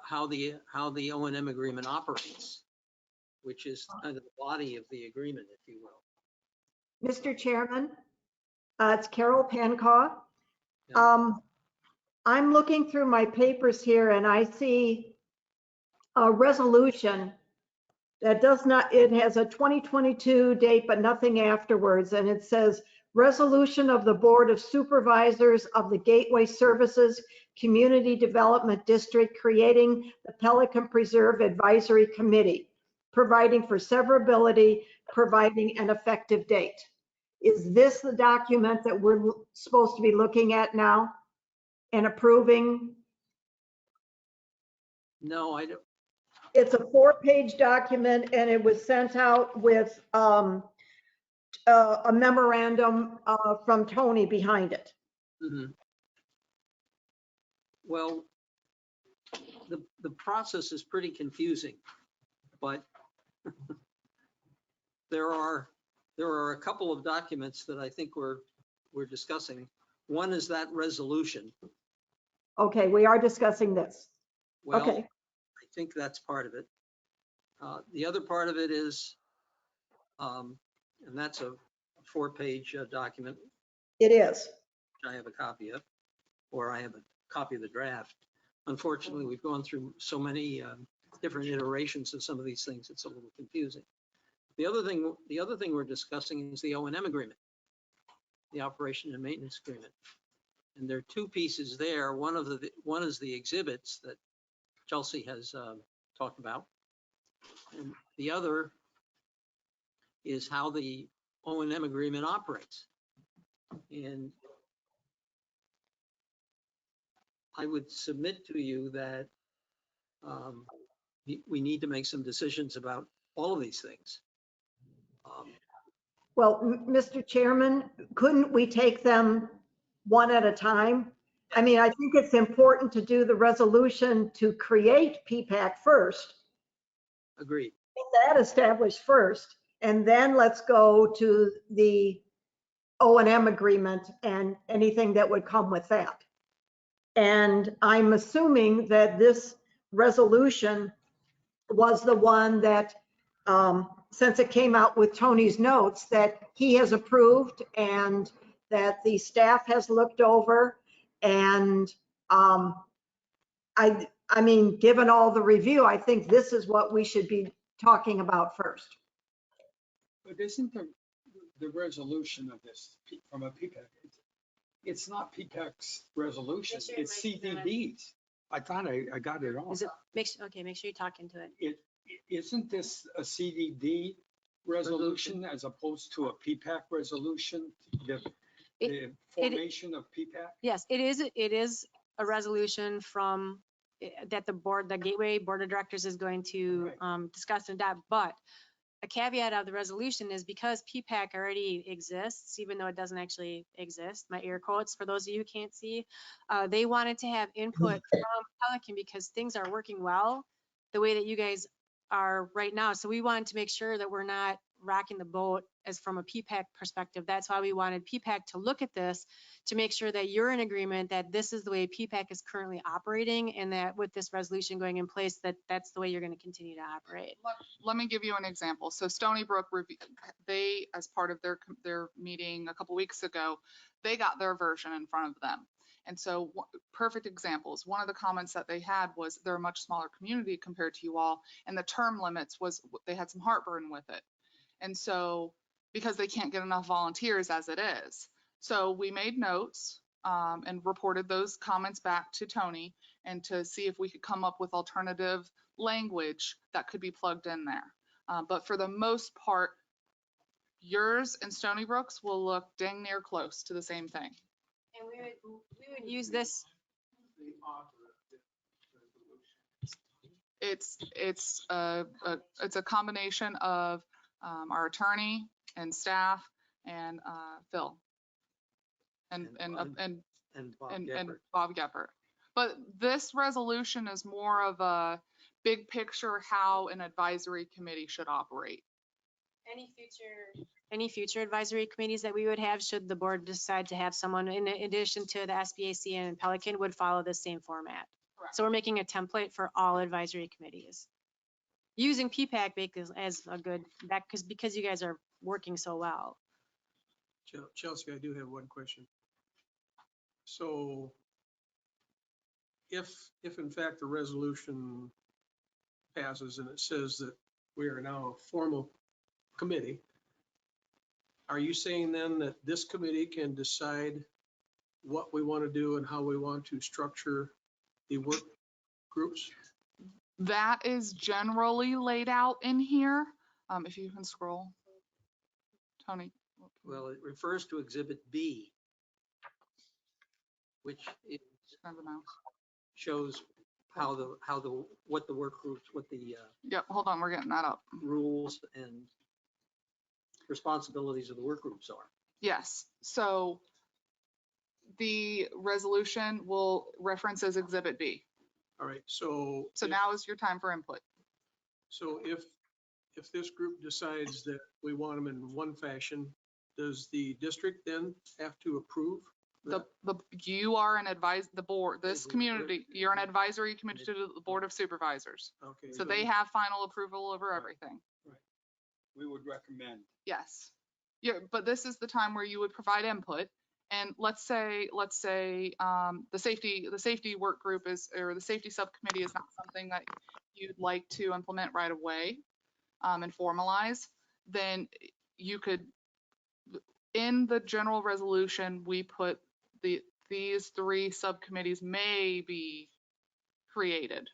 how the O&M agreement operates, which is kind of the body of the agreement, if you will. Mr. Chairman, it's Carol Pancaw. Yeah. I'm looking through my papers here and I see a resolution that does not, it has a 2022 date, but nothing afterwards. And it says, resolution of the Board of Supervisors of the Gateway Services Community Development District creating the Pelican Preserve Advisory Committee, providing for severability, providing an effective date. Is this the document that we're supposed to be looking at now and approving? No, I don't. It's a 4-page document and it was sent out with a memorandum from Tony behind it. Mhm. Well, the process is pretty confusing, but there are a couple of documents that I think we're discussing. One is that resolution. Okay, we are discussing this. Well, Okay. I think that's part of it. The other part of it is, and that's a 4-page document. It is. I have a copy of, or I have a copy of the draft. Unfortunately, we've gone through so many different iterations of some of these things, it's a little confusing. The other thing we're discussing is the O&M agreement, the operation and maintenance agreement. And there are two pieces there. One is the exhibits that Chelsea has talked about. And the other is how the O&M agreement operates. And I would submit to you that we need to make some decisions about all of these things. Well, Mr. Chairman, couldn't we take them one at a time? I mean, I think it's important to do the resolution to create PPAC first. Agreed. Get that established first, and then let's go to the O&M agreement and anything that would come with that. And I'm assuming that this resolution was the one that, since it came out with Tony's notes, that he has approved and that the staff has looked over. And I mean, given all the review, I think this is what we should be talking about first. But isn't the resolution of this from a PPAC, it's not PPAC's resolution, Make sure your it's mic's on. CDD's. I thought I got it all. Is it, make sure you talk into it. Isn't this a CDD resolution as opposed to a PPAC resolution? The formation of PPAC? Yes, it is a resolution from, that the Gateway Board of Directors is going to discuss and adopt, but a caveat of the resolution is because PPAC already exists, even though it doesn't actually exist, my air quotes for those of you who can't see, they wanted to have input from Pelican because things are working well the way that you guys are right now. So we wanted to make sure that we're not rocking the boat as from a PPAC perspective. That's why we wanted PPAC to look at this to make sure that you're in agreement that this is the way PPAC is currently operating and that with this resolution going in place, that's the way you're going to continue to operate. Let me give you an example. So Stony Brook, they, as part of their meeting a couple weeks ago, they got their version in front of them. And so perfect examples. One of the comments that they had was they're a much smaller community compared to you all. And the term limits was, they had some heartburn with it. And so, because they can't get enough volunteers as it is. So we made notes and reported those comments back to Tony and to see if we could come up with alternative language that could be plugged in there. But for the most part, yours and Stony Brook's will look dang near close to the same thing. And we would use this. It's a combination of our attorney and staff and Phil and Bob Geppert. But this resolution is more of a big picture how an advisory committee should operate. Any future advisory committees that we would have, should the board decide to have someone in addition to the SBAC and Pelican, would follow the same format. Correct. So we're making a template for all advisory committees. Using PPAC as a good, because you guys are working so well. Chelsea, I do have one question. So if in fact the resolution passes and it says that we are now a formal committee, are you saying then that this committee can decide what we want to do and how we want to structure the work groups? That is generally laid out in here. If you can scroll, Tony. Well, it refers to Exhibit B, which shows what the work groups, what the Yep, hold on, we're getting that up. rules and responsibilities of the work groups are. Yes, so the resolution will reference as Exhibit B. All right, so Now is your time for input. So if this group decides that we want them in one fashion, does the district then have to approve? You are the board, this community, you're an advisory committee to the Board of Supervisors. Okay. So they have final approval over everything. We would recommend. Yes. Yeah, but this is the time where you would provide input. And let's say the safety work group or the safety subcommittee is not something that you'd like to implement right away and formalize, then you could, in the general resolution, we put these three subcommittees may be created.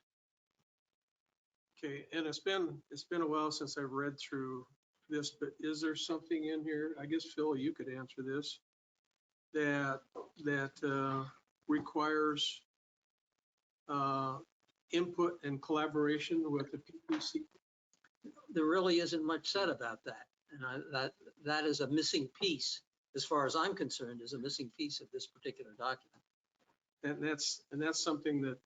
Okay, and it's been a while since I've read through this, but is there something in here, I guess Phil, you could answer this, that requires input and collaboration with the PPC? There really isn't much said about that. And that is a missing piece, as far as I'm concerned, is a missing piece of this particular document. And that's something that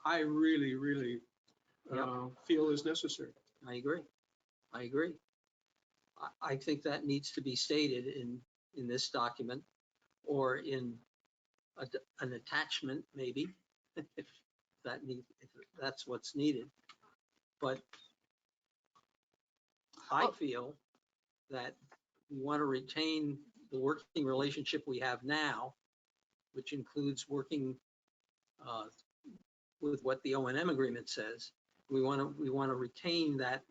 I really feel is necessary. I agree. I think that needs to be stated in in this document or in an attachment, maybe, if that's what's needed. But I feel that we want to retain the working relationship we have now, which includes working with what the O&M agreement says. We want to retain that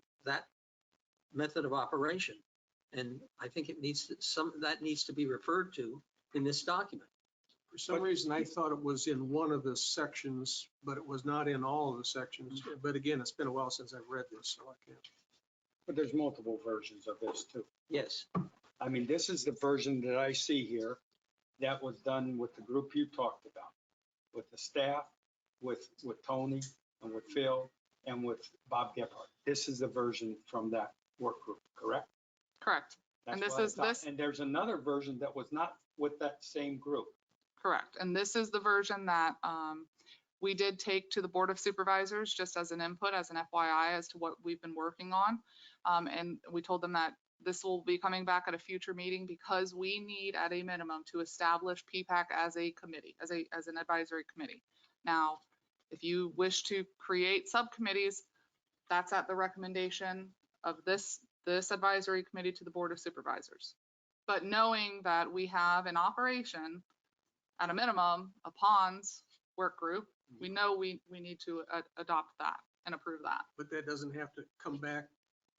method of operation. And I think it needs that needs to be referred to in this document. For some reason, I thought it was in one of the sections, but it was not in all of the sections. But again, it's been a while since I've read this, so I can't. But there's multiple versions of this too. Yes. I mean, this is the version that I see here that was done with the group you talked about, with the staff, with Tony and with Phil and with Bob Gephardt. This is the version from that work group, correct? Correct. That's And this what I is thought. this, And there's another version that was not with that same group. correct. And this is the version that we did take to the Board of Supervisors just as an input, as an FYI, as to what we've been working on. And we told them that this will be coming back at a future meeting because we need at a minimum to establish PPAC as a committee, as an advisory committee. Now, if you wish to create subcommittees, that's at the recommendation of this advisory committee to the Board of Supervisors. But knowing that we have in operation, at a minimum, a ponds work group, we know we need to adopt that and approve that. But that doesn't have to come back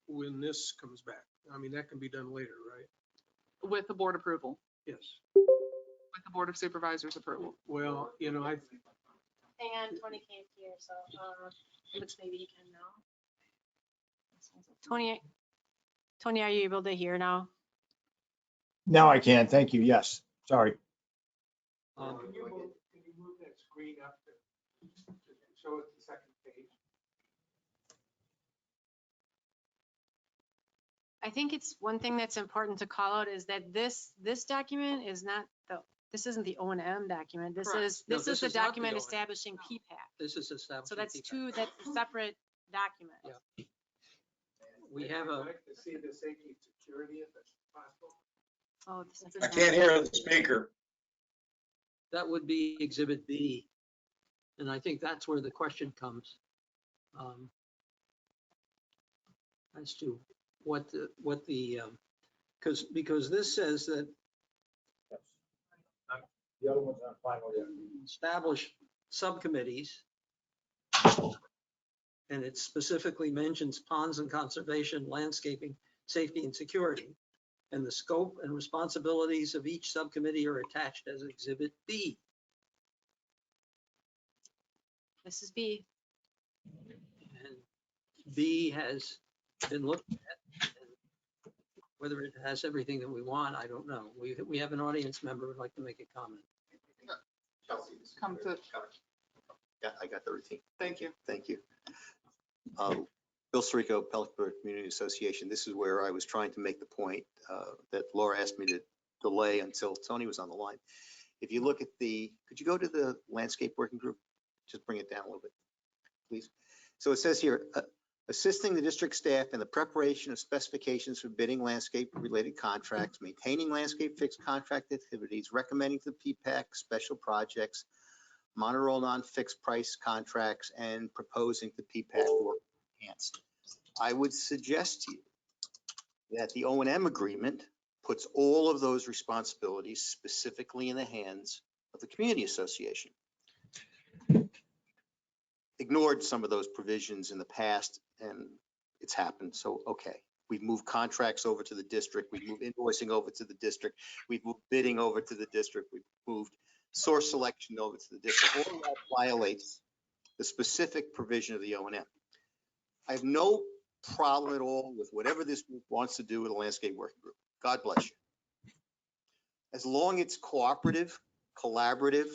when this comes back. I mean, that can be done later, right? With the board approval, Yes. with the Board of Supervisors approval. Well, you know, Hang on, Tony can't hear, so, which maybe he can now. Tony, are you able to hear now? Now I can. Thank you. Yes. Sorry. Can you move that screen up to show us the second page? I think it's one thing that's important to call out is that this document is not this isn't the O&M document. This Correct. is No, this this is the is not the document O&M. establishing PPAC. This is established. So that's that's a separate document. Yeah. We have a, I'd like to see the safety and security if that's possible. Oh, this is I can't hear the speaker. that would be Exhibit B. And I think that's where the question comes. As to because this says that The other one's not final yet. establish subcommittees. And it specifically mentions ponds and conservation, landscaping, safety and security. And the scope and responsibilities of each subcommittee are attached as Exhibit B. This is B. And B has been looked at. And whether it has everything that we want, I don't know. We have an audience member who'd like to make a comment. Chelsea, this is Come to- Yeah, I got the routine. Thank you. Thank you. Bill Sirico, Pelican Community Association. This is where I was trying to make the point that Laura asked me to delay until Tony was on the line. If you look at could you go to the landscape working group? Just bring it down a little bit, please. So it says here, assisting the district staff in the preparation of specifications for bidding landscape-related contracts, maintaining landscape fixed contract activities, recommending to the PPAC special projects, monitor all non-fixed price contracts, and proposing to PPAC work enhanced. I would suggest to you that the O&M agreement puts all of those responsibilities specifically in the hands of the community association. Ignored some of those provisions in the past, and it's happened. So, okay, we've moved contracts over to the district. We've moved invoicing over to the district. We've moved bidding over to the district. We've moved source selection over to the district. All of that violates the specific provision of the O&M. I have no problem at all with whatever this group wants to do with a landscape working group. God bless you. As long as it's cooperative, collaborative,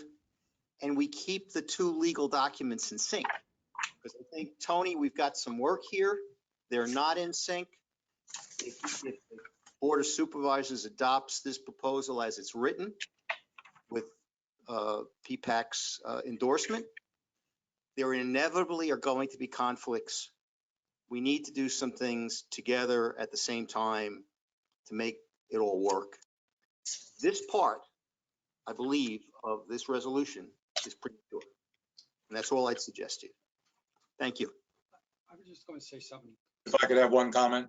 and we keep the two legal documents in sync. Because I think, Tony, we've got some work here. They're not in sync. If the Board of Supervisors adopts this proposal as it's written with PPAC's endorsement, there inevitably are going to be conflicts. We need to do some things together at the same time to make it all work. this part, I believe, of this resolution is premature. And that's all I'd suggest to you. Thank you. I was just going to say something. If I could have one comment?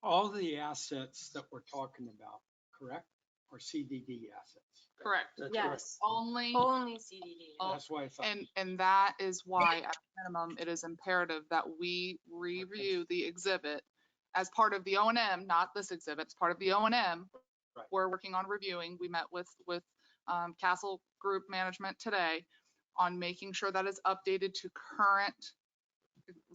All the assets that we're talking about, correct, are CDD assets. Correct. That's correct. Yes, Only, only CDD. Oh, That's why I thought. and that is why at minimum, it is imperative that we review the exhibit as part of the O&M, not this exhibit, it's part of the O&M. Right. We're working on reviewing. We met with Castle Group Management today on making sure that is updated to current,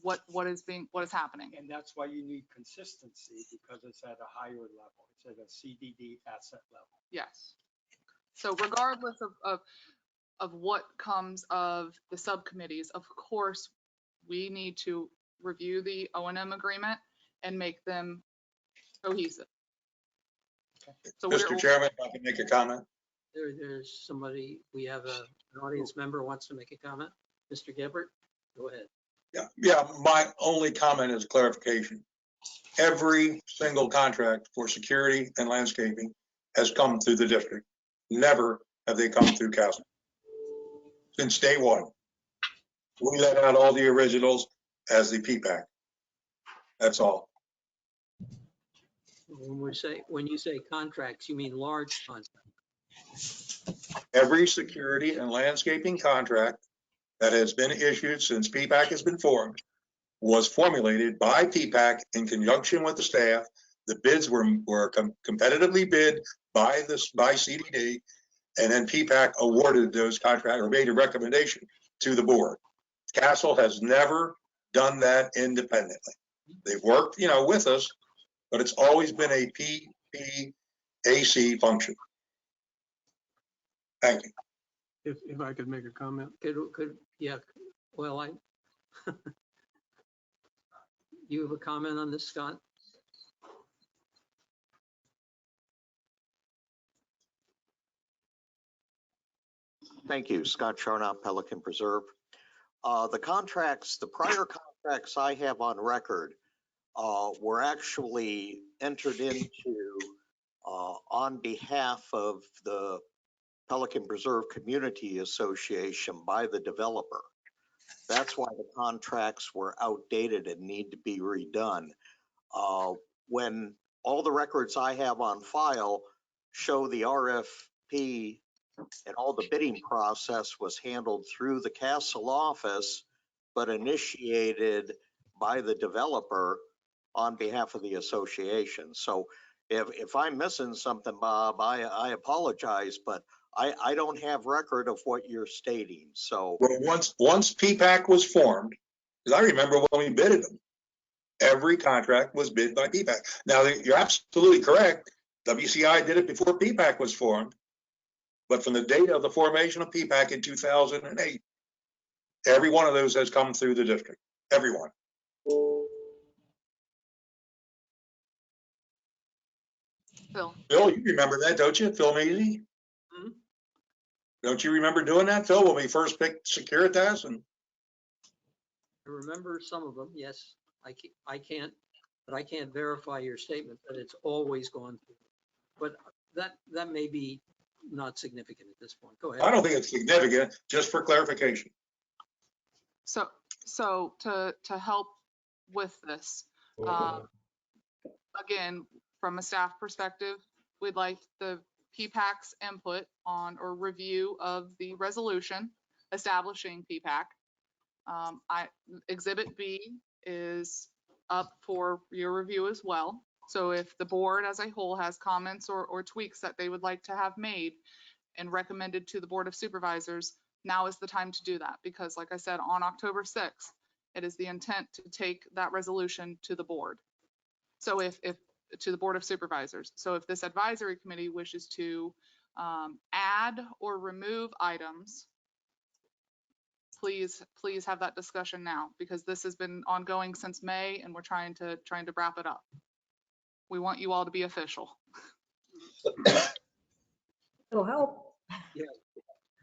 what is happening. And that's why you need consistency, because it's at a higher level. It's at a CDD asset level. Yes. So regardless of what comes of the subcommittees, of course, we need to review the O&M agreement and make them cohesive. So Mr. Chairman, if I can make a comment? There's somebody, we have an audience member who wants to make a comment. Mr. Gebbert, go ahead. Yeah, my only comment is clarification. Every single contract for security and landscaping has come through the district. Never have they come through Castle. Since day one. We let out all the originals as the P-PAC. That's all. When you say contracts, you mean large contracts? Every security and landscaping contract that has been issued since P-PAC has been formed was formulated by P-PAC in conjunction with the staff. The bids were competitively bid by CDD, and then P-PAC awarded those contracts or made a recommendation to the board. Castle has never done that independently. They've worked, with us, but it's always been a PPAC function. Thank you. If I could make a comment. Yeah, well, you have a comment on this, Scott? Thank you. Scott Charnock, Pelican Preserve. The prior contracts I have on record were actually entered into on behalf of the Pelican Preserve Community Association by the developer. That's why the contracts were outdated and need to be redone. When all the records I have on file show the RFP and all the bidding process was handled through the Castle office, but initiated by the developer on behalf of the association. So if I'm missing something, Bob, I apologize, but I don't have record of what you're stating. So Well, once P-PAC was formed, because I remember when we bidded them, every contract was bid by P-PAC. Now, you're absolutely correct. WCI did it before P-PAC was formed. But from the date of the formation of P-PAC in 2008, every one of those has come through the district. Every one. Phil. Phil, you remember that, don't you? Phil Maisy? Hmm? Don't you remember doing that, Phil, when we first picked Securitas? And I remember some of them, yes. I can't verify your statement that it's always gone through. But that may be not significant at this point. Go ahead. I don't think it's significant, just for clarification. So to help with this, again, from a staff perspective, we'd like the P-PAC's input on or review of the resolution establishing P-PAC. Exhibit B is up for your review as well. So if the board as a whole has comments or tweaks that they would like to have made and recommended to the Board of Supervisors, now is the time to do that. Because like I said, on October 6th, it is the intent to take that resolution to the board. So if to the Board of Supervisors. So if this advisory committee wishes to add or remove items, please have that discussion now, because this has been ongoing since May and we're trying to wrap it up. We want you all to be official. It'll help. Yeah.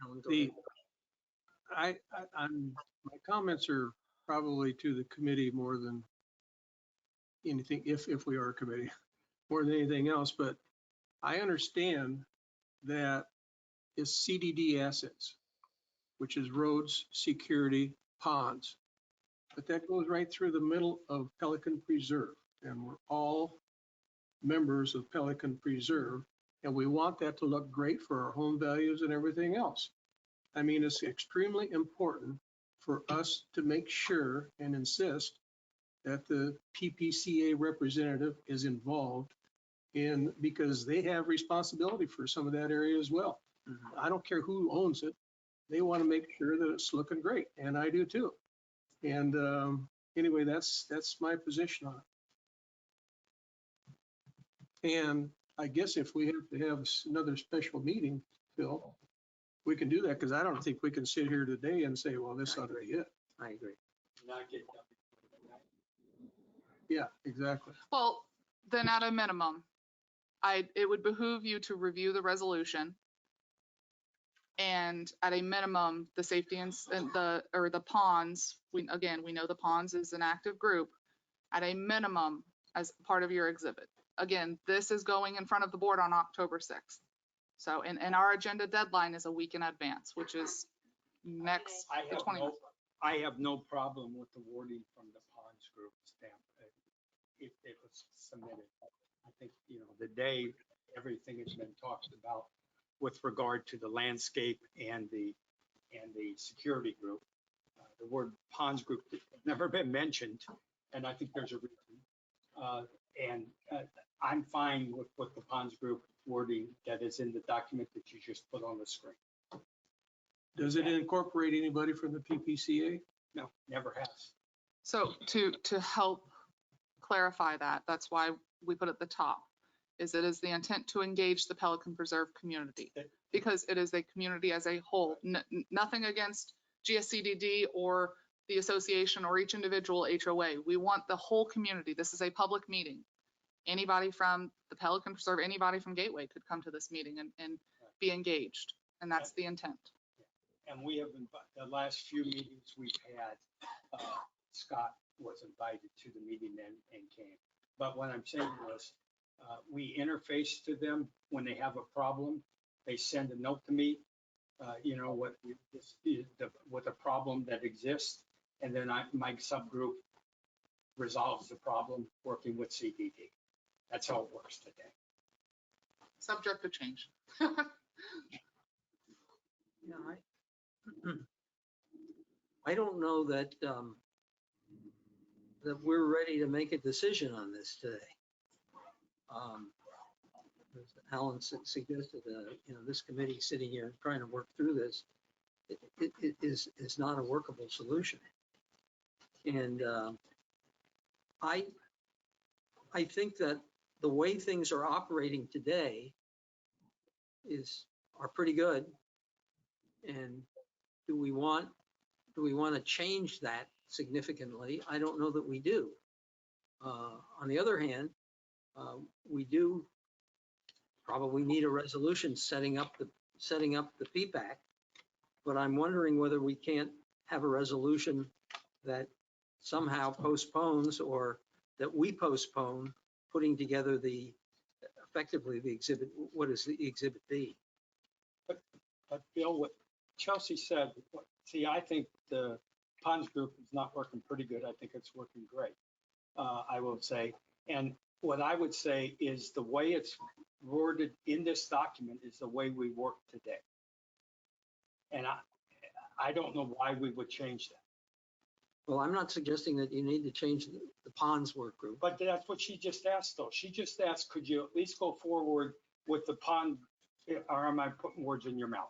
Alan, go ahead. My comments are probably to the committee more than anything, if we are a committee, more than anything else. But I understand that is CDD assets, which is roads, security, ponds. But that goes right through the middle of Pelican Preserve, and we're all members of Pelican Preserve, and we want that to look great for our home values and everything else. I mean, it's extremely important for us to make sure and insist that the PPCA representative is involved in, because they have responsibility for some of that area as well. I don't care who owns it. They want to make sure that it's looking great, and I do too. And anyway, that's my position on it. And I guess if we have to have another special meeting, Phil, we can do that, because I don't think we can sit here today and say, well, this ought to be it. I agree. Not get done. Yeah, exactly. Well, then at a minimum, it would behoove you to review the resolution. And at a minimum, the safety and the ponds, we know the ponds is an active group. At a minimum, as part of your exhibit. Again, this is going in front of the board on October 6th. So, and our agenda deadline is a week in advance, which is next, the 20th. I have no problem with the wording from the ponds group stamp. If it was submitted, I think, the day everything has been talked about with regard to the landscape and the security group. The word ponds group has never been mentioned, and I think there's a reason. I'm fine with the ponds group wording that is in the document that you just put on the screen. Does it incorporate anybody from the PPCA? No, never has. So to help clarify that, that's why we put at the top, is it is the intent to engage the Pelican Preserve community, because it is a community as a whole. Nothing against GSCDD or the association or each individual HOA. We want the whole community. This is a public meeting. Anybody from the Pelican Preserve, anybody from Gateway could come to this meeting and be engaged. And that's the intent. And we have, the last few meetings we've had, Scott was invited to the meeting and came. But what I'm saying was, we interface to them when they have a problem. They send a note to me, with a problem that exists. And then my subgroup resolves the problem working with CDD. That's how it works today. Subject to change. I don't know that that we're ready to make a decision on this today. As Alan suggested, this committee sitting here trying to work through this, it is not a workable solution. And I think that the way things are operating today are pretty good. And do we want to change that significantly? I don't know that we do. On the other hand, we do probably need a resolution setting up the PPAC, but I'm wondering whether we can't have a resolution that somehow postpones, or that we postpone putting together effectively the exhibit. What is the exhibit B? But Bill, what Chelsea said, I think the ponds group is not working pretty good. I think it's working great, I will say. And what I would say is the way it's worded in this document is the way we work today. And I don't know why we would change that. Well, I'm not suggesting that you need to change the ponds work group. But that's what she just asked, though. She just asked, could you at least go forward with the pond, or am I putting words in your mouth?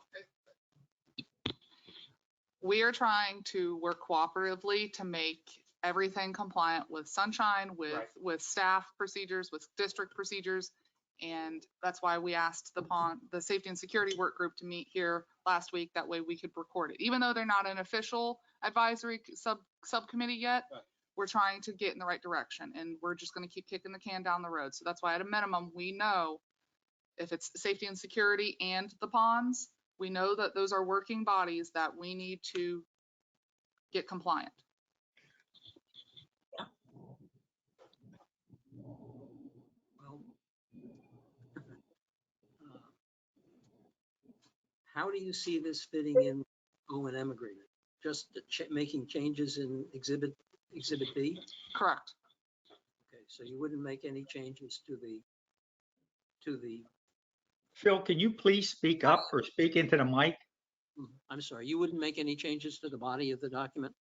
We are trying to work cooperatively to make everything compliant with sunshine, with staff procedures, with district procedures. And that's why we asked the safety and security work group to meet here last week. That way we could record it. Even though they're not an official advisory subcommittee yet, we're trying to get in the right direction, and we're just going to keep kicking the can down the road. So that's why at a minimum, we know if it's safety and security and the ponds, we know that those are working bodies that we need to get compliant. Well, how do you see this fitting in O&M agreement? Just making changes in Exhibit B? Correct. Okay, so you wouldn't make any changes to the Phil, can you please speak up or speak into the mic? I'm sorry, you wouldn't make any changes to the body of the document?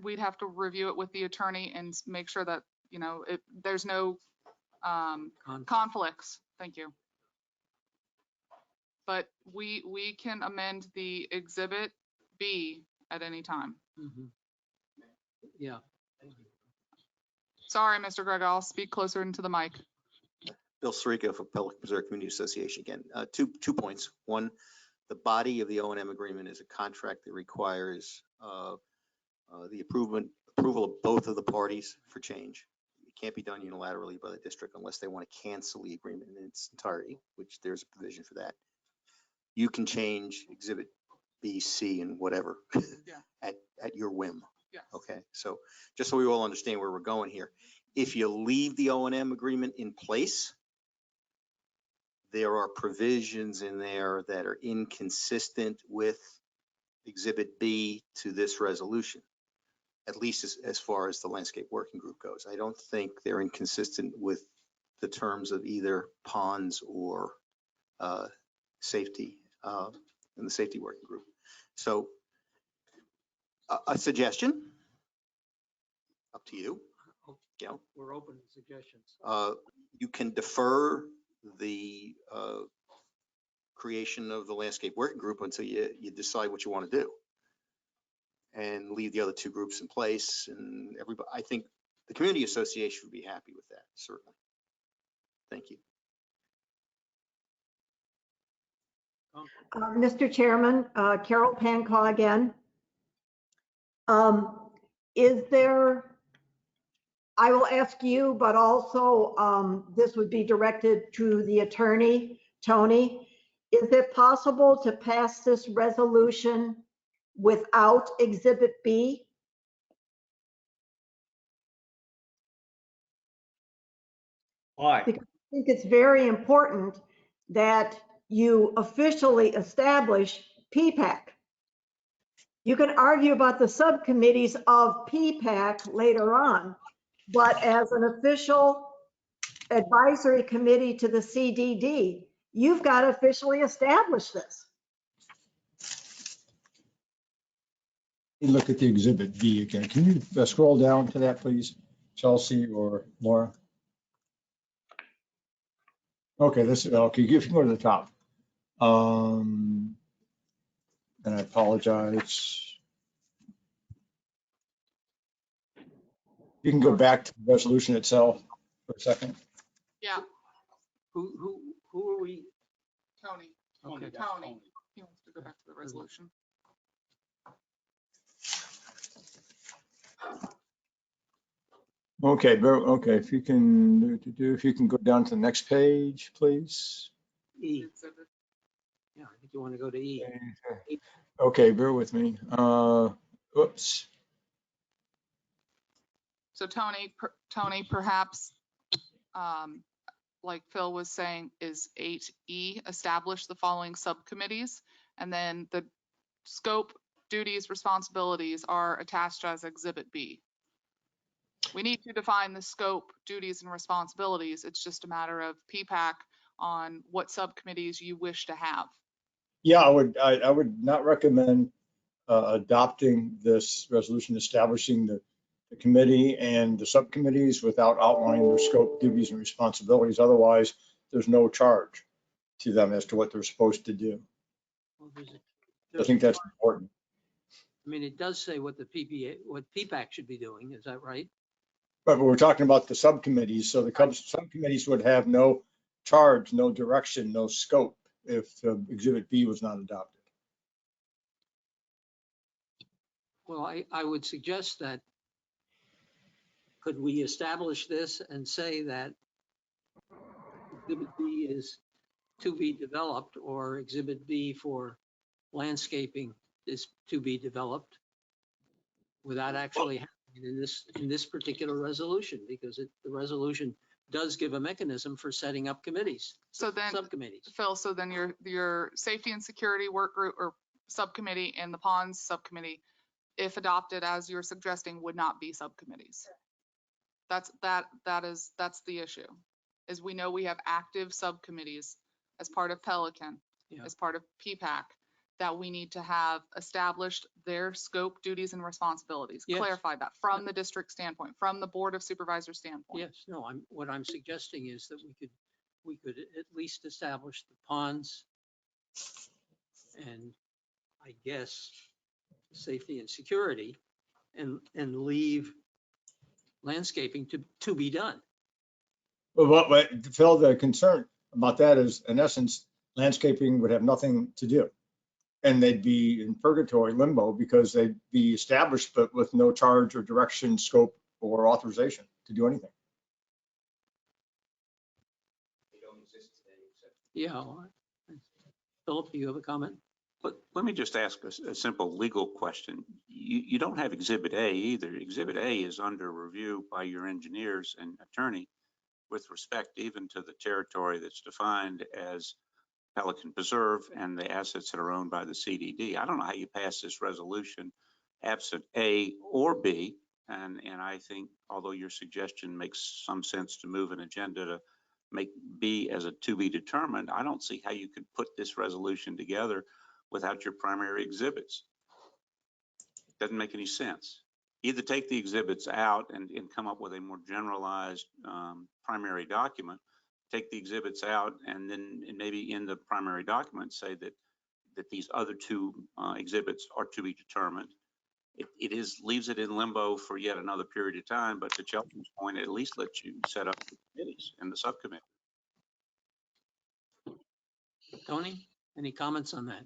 We'd have to review it with the attorney and make sure that, you know, there's no conflicts. Thank you. But we can amend the Exhibit B at any time. Yeah. Sorry, Mr. Gregg, I'll speak closer into the mic. Bill Sirica for Pelican Preserve Community Association again. Two points. One, the body of the O&M agreement is a contract that requires the approval of both of the parties for change. It can't be done unilaterally by the district unless they want to cancel the agreement in its entirety, which there's a provision for that. You can change Exhibit B, C, and whatever at your whim. Yes. Okay, so just so we all understand where we're going here, if you leave the O&M agreement in place, there are provisions in there that are inconsistent with Exhibit B to this resolution, at least as far as the landscape working group goes. I don't think they're inconsistent with the terms of either ponds or safety in the safety working group. So a suggestion, up to you. You know, We're open to suggestions. you can defer the creation of the landscape working group until you decide what you want to do, and leave the other two groups in place. And everybody, I think the community association would be happy with that, certainly. Thank you. Mr. Chairman, Carol Pancaw again. Is there, I will ask you, but also this would be directed to the attorney, Tony. Is it possible to pass this resolution without Exhibit B? Why? Because I think it's very important that you officially establish PPAC. You can argue about the subcommittees of PPAC later on, but as an official advisory committee to the CDD, you've got to officially establish this. Look at the Exhibit B again. Can you scroll down to that, please, Chelsea or Laura? Okay, okay, if you can go to the top. And I apologize. You can go back to the resolution itself for a second. Yeah, Who are we? Tony. Okay. Tony. He wants to go back to the resolution. Okay, okay, if you can go down to the next page, please. E. Yeah, I think you want to go to E. Okay, bear with me. Oops. So Tony, perhaps, like Phil was saying, is 8E, establish the following subcommittees, and then the scope, duties, responsibilities are attached as Exhibit B. We need to define the scope, duties, and responsibilities. It's just a matter of PPAC on what subcommittees you wish to have. Yeah, I would not recommend adopting this resolution establishing the committee and the subcommittees without outlining their scope, duties, and responsibilities. Otherwise, there's no charge to them as to what they're supposed to do. Well, I think that's important. I mean, it does say what what PPAC should be doing. Is that right? But we're talking about the subcommittees, so the subcommittees would have no charge, no direction, no scope if Exhibit B was not adopted. Well, I would suggest that could we establish this and say that Exhibit B is to be developed, or Exhibit B for landscaping is to be developed, without actually having it in this particular resolution, because the resolution does give a mechanism for setting up committees, So then, subcommittees. Phil, so then your safety and security work group or subcommittee and the ponds subcommittee, if adopted as you're suggesting, would not be subcommittees. That's the issue, is we know we have active subcommittees as part of Pelican, Yeah. as part of PPAC, that we need to have established their scope, duties, and responsibilities. Yes. Clarify that from the district standpoint, from the Board of Supervisors standpoint. Yes, no, what I'm suggesting is that we could at least establish the ponds and I guess safety and security and leave landscaping to be done. Well, what, Phil, the concern about that is, in essence, landscaping would have nothing to do. And they'd be in purgatory limbo because they'd be established, but with no charge or direction, scope, or authorization to do anything. Yeah. Philip, do you have a comment? But let me just ask a simple legal question. You don't have Exhibit A either. Exhibit A is under review by your engineers and attorney with respect even to the territory that's defined as Pelican Preserve and the assets that are owned by the CDD. I don't know how you pass this resolution absent A or B. And I think, although your suggestion makes some sense to move an agenda to make B as a to be determined, I don't see how you could put this resolution together without your primary exhibits. Doesn't make any sense. Either take the exhibits out and come up with a more generalized primary document, take the exhibits out, and then maybe in the primary document say that these other two exhibits are to be determined. It leaves it in limbo for yet another period of time, but to Chelsea's point, it at least lets you set up the committees and the subcommittee. Tony, any comments on that?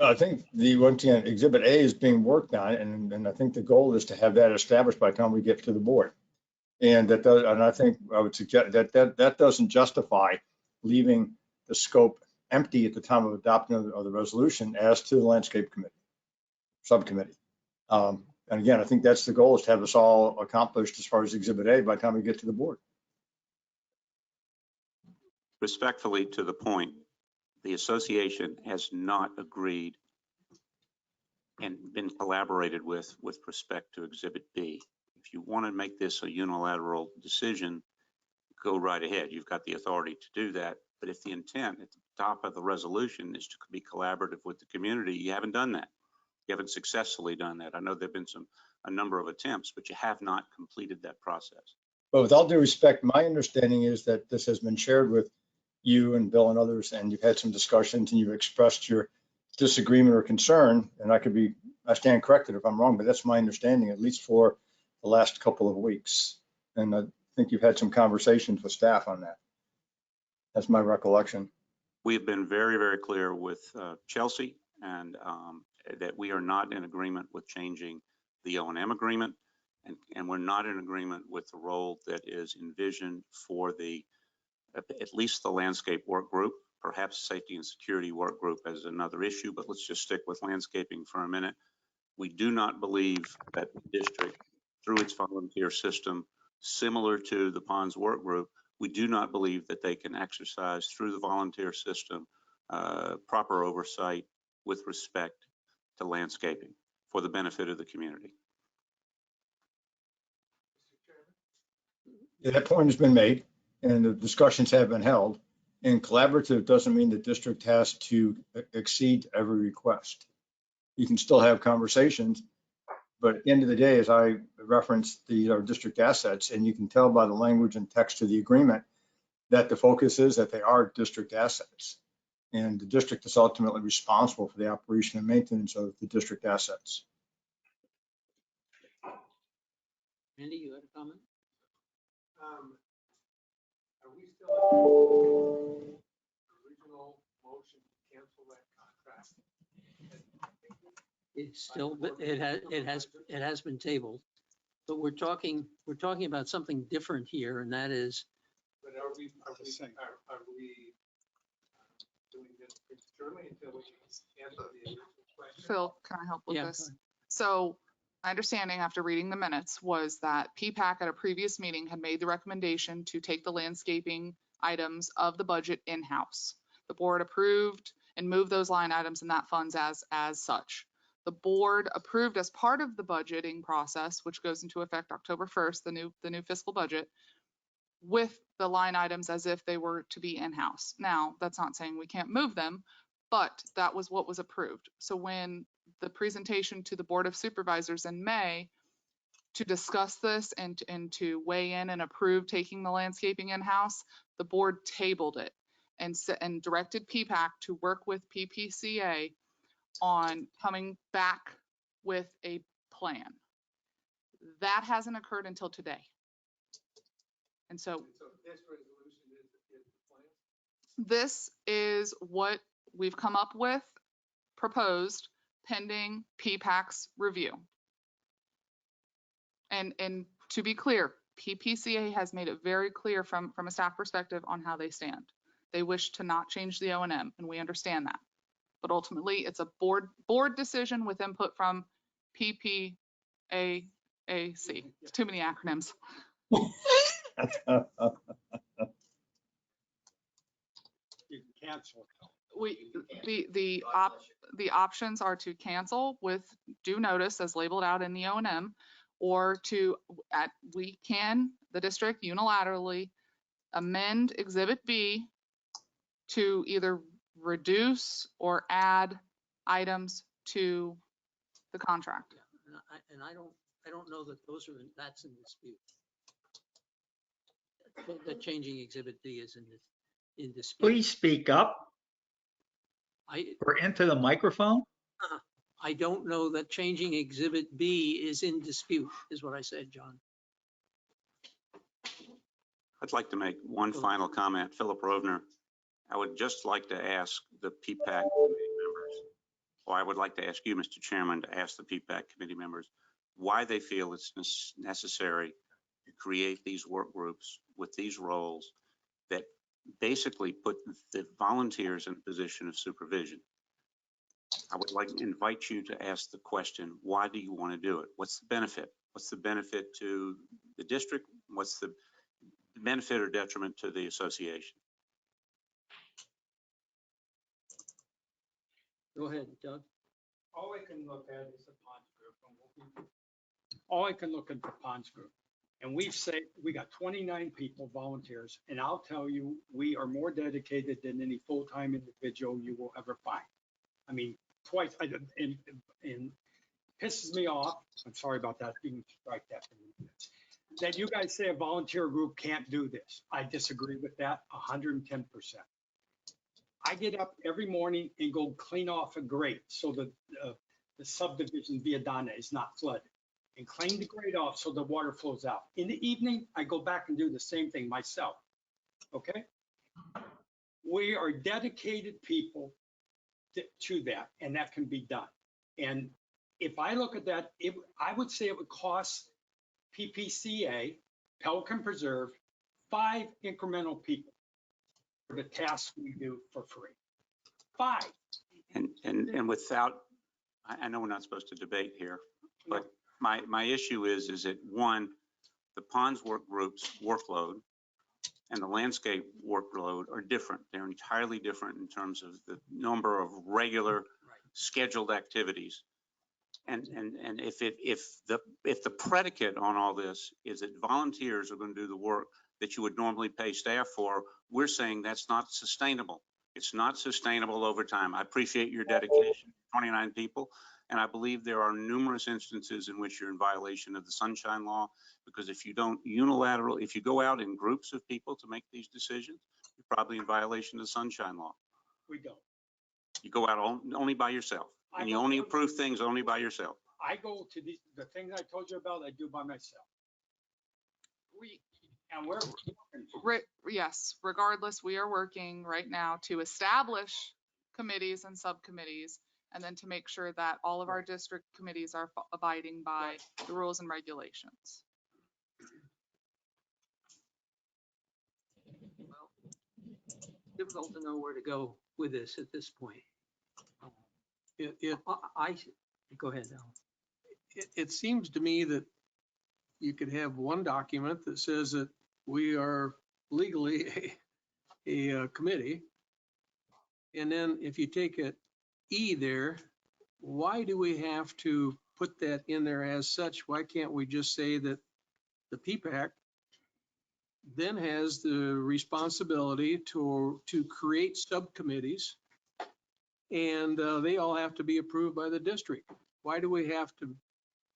I think once again, Exhibit A is being worked on, and I think the goal is to have that established by the time we get to the board. And I think I would suggest that doesn't justify leaving the scope empty at the time of adoption of the resolution as to the landscape committee, subcommittee. And again, I think that's the goal, is to have this all accomplished as far as Exhibit A by the time we get to the board. Respectfully to the point, the association has not agreed and been collaborated with respect to Exhibit B. If you want to make this a unilateral decision, go right ahead. You've got the authority to do that. But if the intent at the top of the resolution is to be collaborative with the community, you haven't done that. You haven't successfully done that. I know there've been a number of attempts, but you have not completed that process. But with all due respect, my understanding is that this has been shared with you and Bill and others, and you've had some discussions and you've expressed your disagreement or concern, and I stand corrected if I'm wrong, but that's my understanding, at least for the last couple of weeks. And I think you've had some conversations with staff on that. That's my recollection. We have been very, very clear with Chelsea and that we are not in agreement with changing the O&M agreement, and we're not in agreement with the role that is envisioned for at least the landscape work group. Perhaps safety and security work group as another issue, but let's just stick with landscaping for a minute. We do not believe that the district, through its volunteer system, similar to the ponds work group, we do not believe that they can exercise through the volunteer system proper oversight with respect to landscaping for the benefit of the community. Yeah, that point has been made and the discussions have been held. And collaborative doesn't mean the district has to exceed every request. You can still have conversations, but at the end of the day, as I referenced our district assets, and you can tell by the language and text of the agreement that the focus is that they are district assets. And the district is ultimately responsible for the operation and maintenance of the district assets. Randy, you had a comment? Are we still at the original motion to cancel that contract? It's still, it has been tabled, but we're talking about something different here, and that is, But are we doing this prematurely until we answer the original question? Phil, can I help with Yeah, this? go ahead. So My understanding after reading the minutes was that PPAC at a previous meeting had made the recommendation to take the landscaping items of the budget in-house. The board approved and moved those line items in that funds as such. The board approved as part of the budgeting process, which goes into effect October 1st, the new fiscal budget, with the line items as if they were to be in-house. Now, that's not saying we can't move them, but that was what was approved. So when the presentation to the Board of Supervisors in May to discuss this and to weigh in and approve taking the landscaping in-house, the board tabled it and directed PPAC to work with PPCA on coming back with a plan. That hasn't occurred until today. And so this resolution is the plan? this is what we've come up with, proposed, pending PPAC's review. And to be clear, PPCA has made it very clear from a staff perspective on how they stand. They wish to not change the O&M, and we understand that. But ultimately, it's a board decision with input from PPAAC. It's too many acronyms. You can cancel it. The options are to cancel with due notice as labeled out in the O&M, or the district unilaterally amend Exhibit B to either reduce or add items to the contract. And I don't know that that's in dispute. That changing Exhibit D is in dispute. Please speak up or into the microphone. I don't know that changing Exhibit B is in dispute, is what I said, John. I'd like to make one final comment. Philip Rovner, I would just like to ask the PPAC committee members, or I would like to ask you, Mr. Chairman, to ask the PPAC committee members why they feel it's necessary to create these work groups with these roles that basically put the volunteers in a position of supervision. I would like to invite you to ask the question, why do you want to do it? What's the benefit? What's the benefit to the district? What's the benefit or detriment to the association? Go ahead, Doug. All I can look at is the Ponds Group. All I can look at the Ponds Group. And we've said, we got 29 people, volunteers, and I'll tell you, we are more dedicated than any full-time individual you will ever find. I mean, twice, and pisses me off. I'm sorry about that. You can strike that from the minutes. That you guys say a volunteer group can't do this. I disagree with that 110%. I get up every morning and go clean off a grate so that the subdivision via Donna is not flooded, and clean the grate off so the water flows out. In the evening, I go back and do the same thing myself. Okay? We are dedicated people to that, and that can be done. And if I look at that, I would say it would cost PPCA, Pelican Preserve, 5 incremental people for the tasks we do for free. 5. And without, I know we're not supposed to debate here, but my issue is that one, the ponds work group's workload and the landscape workload are different. They're entirely different in terms of the number of regular scheduled activities. And if the predicate on all this is that volunteers are going to do the work that you would normally pay staff for, we're saying that's not sustainable. It's not sustainable over time. I appreciate your dedication, 29 people, and I believe there are numerous instances in which you're in violation of the Sunshine Law, because if you don't unilaterally, if you go out in groups of people to make these decisions, you're probably in violation of the Sunshine Law. We don't. You go out only by yourself, and you only approve things only by yourself. I go to the things I told you about, I do by myself. And Yes, regardless, we are working right now to establish committees and subcommittees, and then to make sure that all of our district committees are abiding by the rules and regulations. Well, difficult to know where to go with this at this point. Go ahead, Alan. it seems to me that you could have one document that says that we are legally a committee. And then if you take it E there, why do we have to put that in there as such? Why can't we just say that the PPAC then has the responsibility to create subcommittees, and they all have to be approved by the district? Why do we have to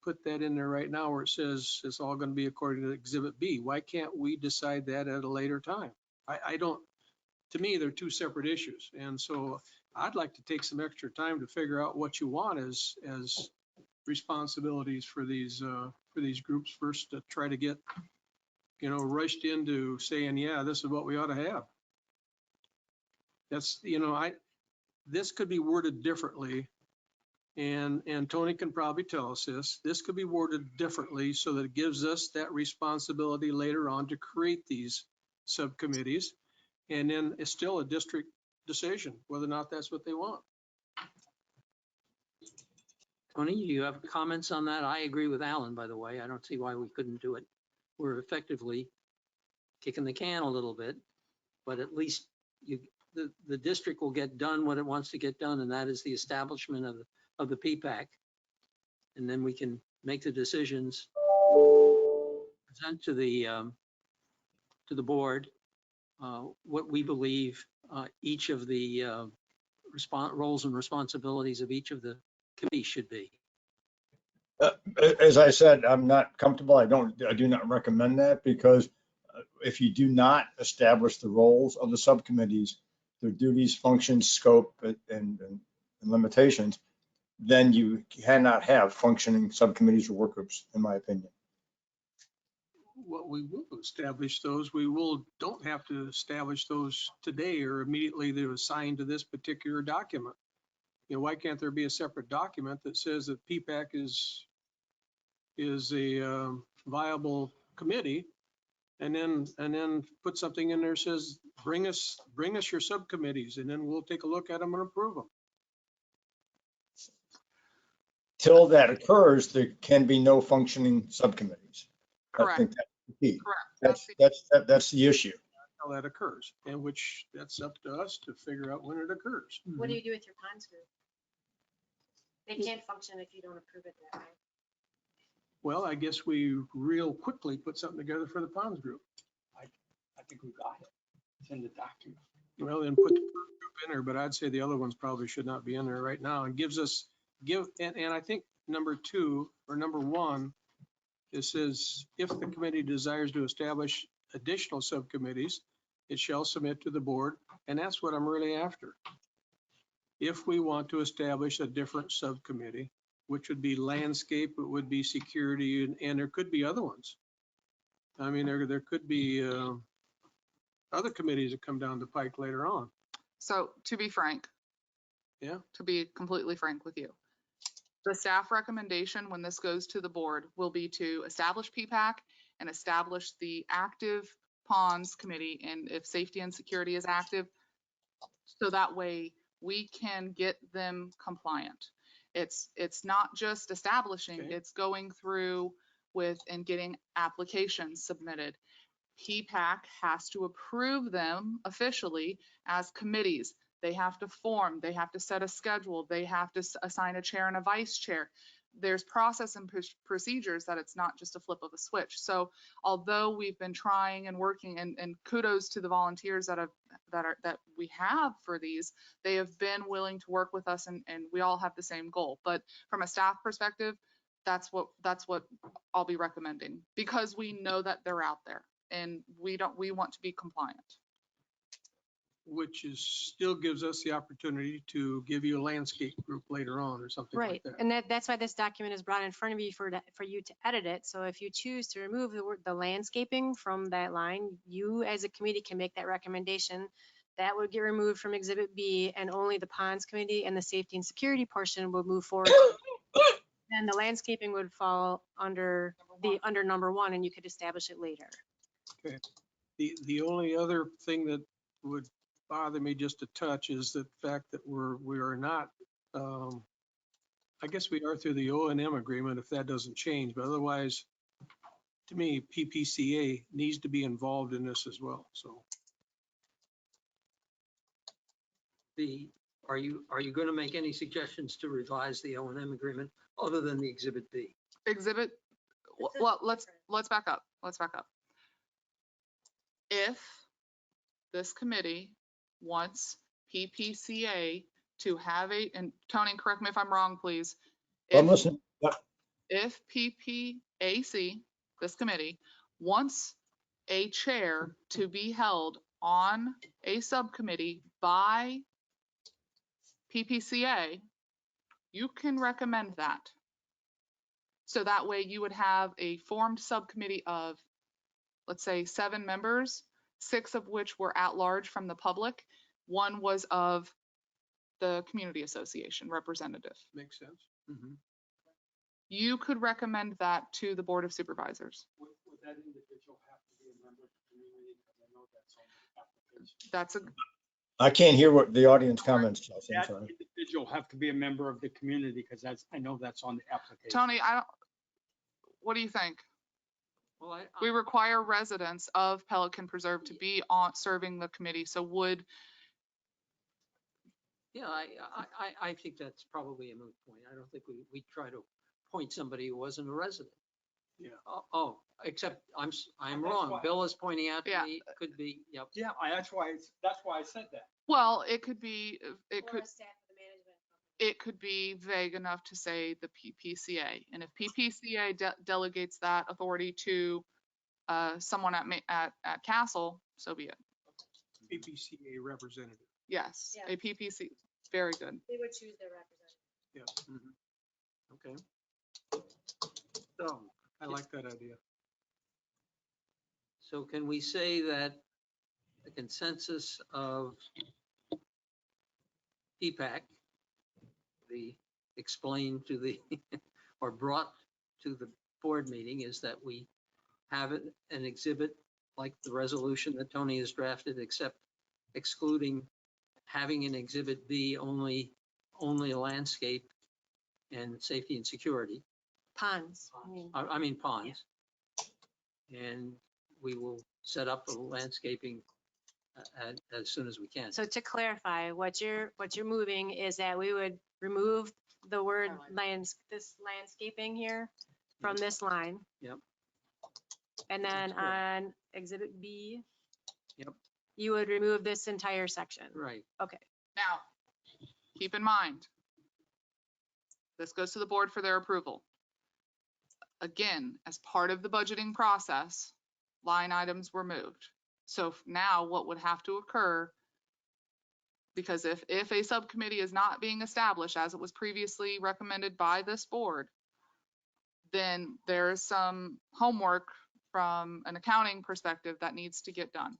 put that in there right now where it says it's all going to be according to Exhibit B? Why can't we decide that at a later time? I don't, to me, they're two separate issues. And so I'd like to take some extra time to figure out what you want as responsibilities for these groups first, to try to get, rushed into saying, yeah, this is what we ought to have. That's, this could be worded differently. And Tony can probably tell us this. This could be worded differently so that it gives us that responsibility later on to create these subcommittees. And then it's still a district decision whether or not that's what they want. Tony, you have comments on that? I agree with Alan, by the way. I don't see why we couldn't do it. We're effectively kicking the can a little bit, but at least the district will get done what it wants to get done, and that is the establishment of the PPAC. And then we can make the decisions, present to the board what we believe each of the roles and responsibilities of each of the committees should be. As I said, I'm not comfortable. I do not recommend that, because if you do not establish the roles of the subcommittees, their duties, functions, scope, and limitations, then you cannot have functioning subcommittees or work groups, in my opinion. Well, we will establish those. Don't have to establish those today or immediately. They're assigned to this particular document. Why can't there be a separate document that says that PPAC is a viable committee, and then put something in there that says, bring us your subcommittees, and then we'll take a look at them and approve them. Till that occurs, there can be no functioning subcommittees. Correct. I think that's the key. Correct. That's the issue. How that occurs, and which that's up to us to figure out when it occurs. What do you do with your ponds group? They can't function if you don't approve it that way. Well, I guess we real quickly put something together for the ponds group. I think we got it. It's in the document. Well, then put the ponds group in there, but I'd say the other ones probably should not be in there right now, and and I think number 2 or number 1, it says, if the committee desires to establish additional subcommittees, it shall submit to the board. And that's what I'm really after. If we want to establish a different subcommittee, which would be landscape, it would be security, and there could be other ones. I mean, there could be other committees that come down the pike later on. So to be frank, to be completely frank with you, the staff recommendation when this goes to the board will be to establish PPAC and establish the active ponds committee, and if safety and security is active, so that way we can get them compliant. It's not just establishing, it's going through with and getting applications submitted. PPAC has to approve them officially as committees. They have to form, they have to set a schedule, they have to assign a chair and a vice chair. There's process and procedures that it's not just a flip of a switch. So although we've been trying and working, and kudos to the volunteers that we have for these, they have been willing to work with us, and we all have the same goal. But from a staff perspective, that's what I'll be recommending, because we know that they're out there and we want to be compliant. Which still gives us the opportunity to give you a landscape group later on or something like Right, that. and that's why this document is brought in front of you for you to edit it. So if you choose to remove the landscaping from that line, you as a committee can make that recommendation. That would get removed from Exhibit B, and only the ponds committee and the safety and security portion would move forward. Then the landscaping would fall under number 1, and you could establish it later. Okay. The only other thing that would bother me just a touch is the fact that we are not I guess we are through the O&M agreement if that doesn't change, but otherwise, to me, PPCA needs to be involved in this as well, so. Are you going to make any suggestions to revise the O&M agreement other than the Exhibit B? Exhibit, well, let's back up. Let's back up. If this committee wants PPCA to have and Tony, correct me if I'm wrong, please. I'm listening. Yep. If PPAC, this committee, wants a chair to be held on a subcommittee by PPCA, you can recommend that. So that way you would have a formed subcommittee of, let's say, 7 members, 6 of which were at large from the public. 1 was of the community association representative. Makes sense. Mhm. You could recommend that to the Board of Supervisors. Would that individual have to be a member of the community? Because I know that's on the application. That's a, I can't hear what the audience comments, Chelsea. I'm That sorry. individual have to be a member of the community because I know that's on the application. Tony, what do you think? Well, We require residents of Pelican Preserve to be on serving the committee. So would, yeah, I think that's probably a moot point. I don't think we try to appoint somebody who wasn't a resident. Yeah. Oh, except I'm That's wrong. why- Bill is pointing out to Yeah. me, it could be, yep. Yeah, that's why I said that. well, it could be, it Or could, a staff of the management company. it could be vague enough to say the PPCA. And if PPCA delegates that authority to someone at Castle, so be it. PPCA representative. Yes, Yeah. a PPC, very good. They would choose their representative. Yeah. Mhm. Okay. So, I like that idea. so can we say that the consensus of PPAC, the explained to the, or brought to the board meeting, is that we have an exhibit like the resolution that Tony has drafted, except excluding having an exhibit B only landscape and safety and security. Ponds. I mean ponds. And we will set up the landscaping as soon as we can. So to clarify, what you're moving is that we would remove the word this landscaping here from this line. Yep. And then That's correct. on exhibit B. Yep. You would remove this entire section. Right. Okay. Now, keep in mind, this goes to the board for their approval. Again, as part of the budgeting process, line items were moved. So now what would have to occur, because if a subcommittee is not being established as it was previously recommended by this board, then there is some homework from an accounting perspective that needs to get done.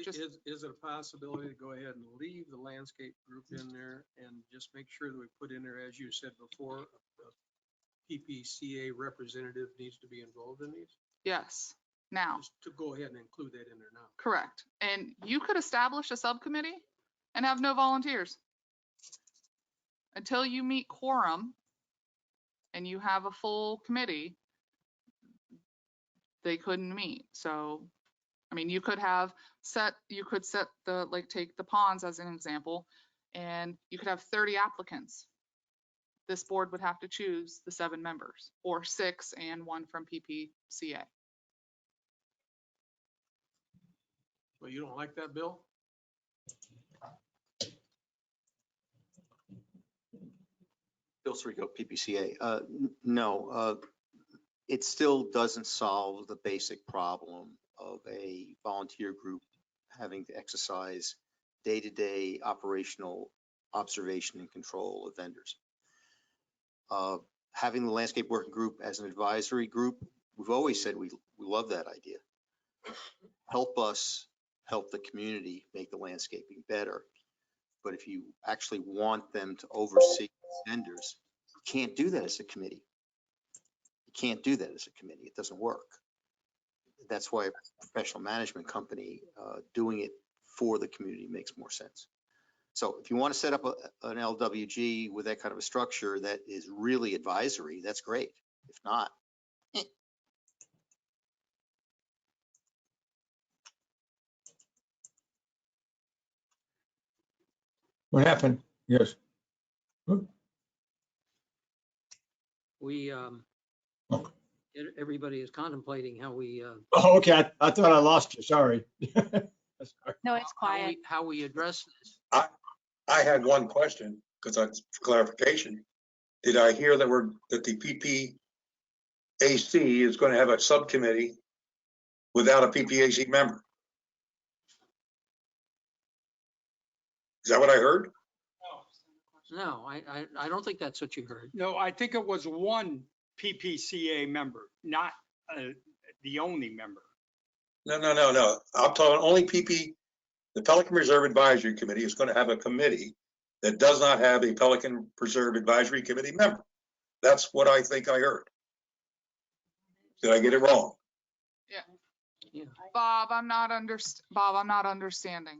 Just- Is it a possibility to go ahead and leave the landscape group in there and just make sure that we put in there, as you said before, a PPCA representative needs to be involved in these? Yes. Now, Just to go ahead and include that in there now. correct. And you could establish a subcommittee and have no volunteers. Until you meet quorum and you have a full committee, they couldn't meet. So, I mean, you could set the, like, take the ponds as an example, and you could have 30 applicants. This board would have to choose the 7 members, or 6 and 1 from PPCA. Well, you don't like that, Bill? Bill Sirico, PPCA. No, it still doesn't solve the basic problem of a volunteer group having to exercise day-to-day operational observation and control of vendors. Having the landscape working group as an advisory group, we've always said we love that idea. Help us help the community make the landscaping better. But if you actually want them to oversee vendors, you can't do that as a committee. You can't do that as a committee. It doesn't work. That's why a professional management company doing it for the community makes more sense. So if you want to set up an LWG with that kind of a structure that is really advisory, that's great. If not, What happened? Yes. We, Oh, everybody is contemplating how we, Oh, okay. I thought I lost you. Sorry. Sorry. No, it's quiet. how we address this. I had one question, because that's for clarification. Did I hear that the PPAC is going to have a subcommittee without a PPAC member? Is that what I heard? No, I don't think that's what you heard. No, I think it was one PPCA member, not the only member. No. I'm talking only the Pelican Reserve Advisory Committee is going to have a committee that does not have a Pelican Preserve Advisory Committee member. That's what I think I heard. Did I get it wrong? Bob, I'm not understanding.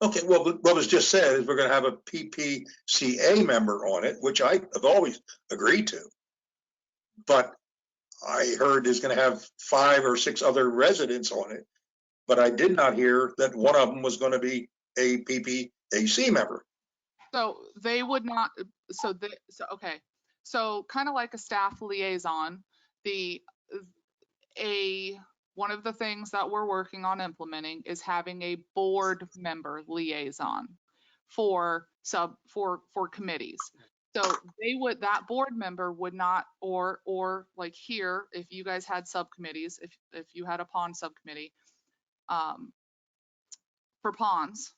Okay, well, what was just said is we're going to have a PPCA member on it, which I have always agreed to. But I heard there's going to have 5 or 6 other residents on it. But I did not hear that one of them was going to be a PPAC member. So they would not, okay. So kind of like a staff liaison, one of the things that we're working on implementing is having a board member liaison for committees. So that board member would not, or like here, if you guys had subcommittees, if you had a pond subcommittee, for ponds,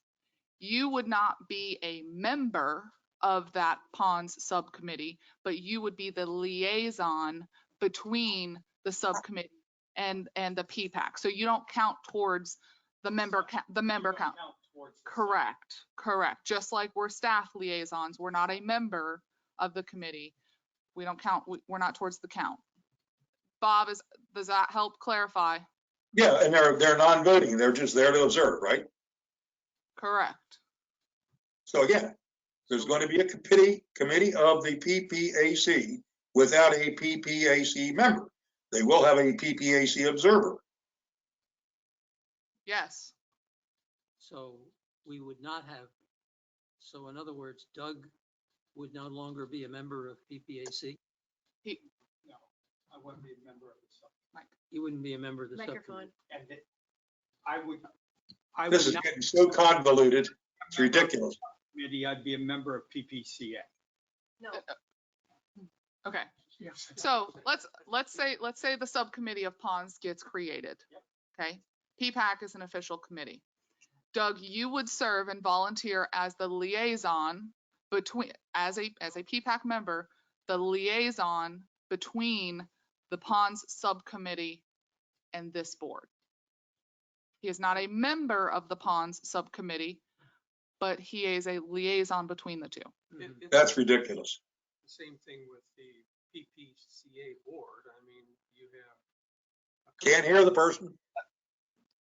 you would not be a member of that ponds subcommittee, but you would be the liaison between the subcommittee and the PPAC. So you don't count towards the member count. Correct. Just like we're staff liaisons, we're not a member of the committee. We don't count. We're not towards the count. Bob, does that help clarify? Yeah, and they're non-voting. They're just there to observe, right? Correct. So again, there's going to be a committee of the PPAC without a PPAC member. They will have a PPAC observer. Yes. So we would not have, so in other words, Doug would no longer be a member of PPAC? No, I wouldn't be a member of the subcommittee. He wouldn't be a member of the Microphone. subcommittee. And I would This is not getting so convoluted. It's ridiculous. committee, I'd be a member of PPCA. No. Okay. So let's say the subcommittee of ponds gets created. Okay. PPAC is an official committee. Doug, you would serve and volunteer as the liaison between, as a PPAC member, the liaison between the ponds subcommittee and this board. He is not a member of the ponds subcommittee, but he is a liaison between the two. Mhm. That's ridiculous. Same thing with the PPCA board. I mean, you have. Can't hear the person.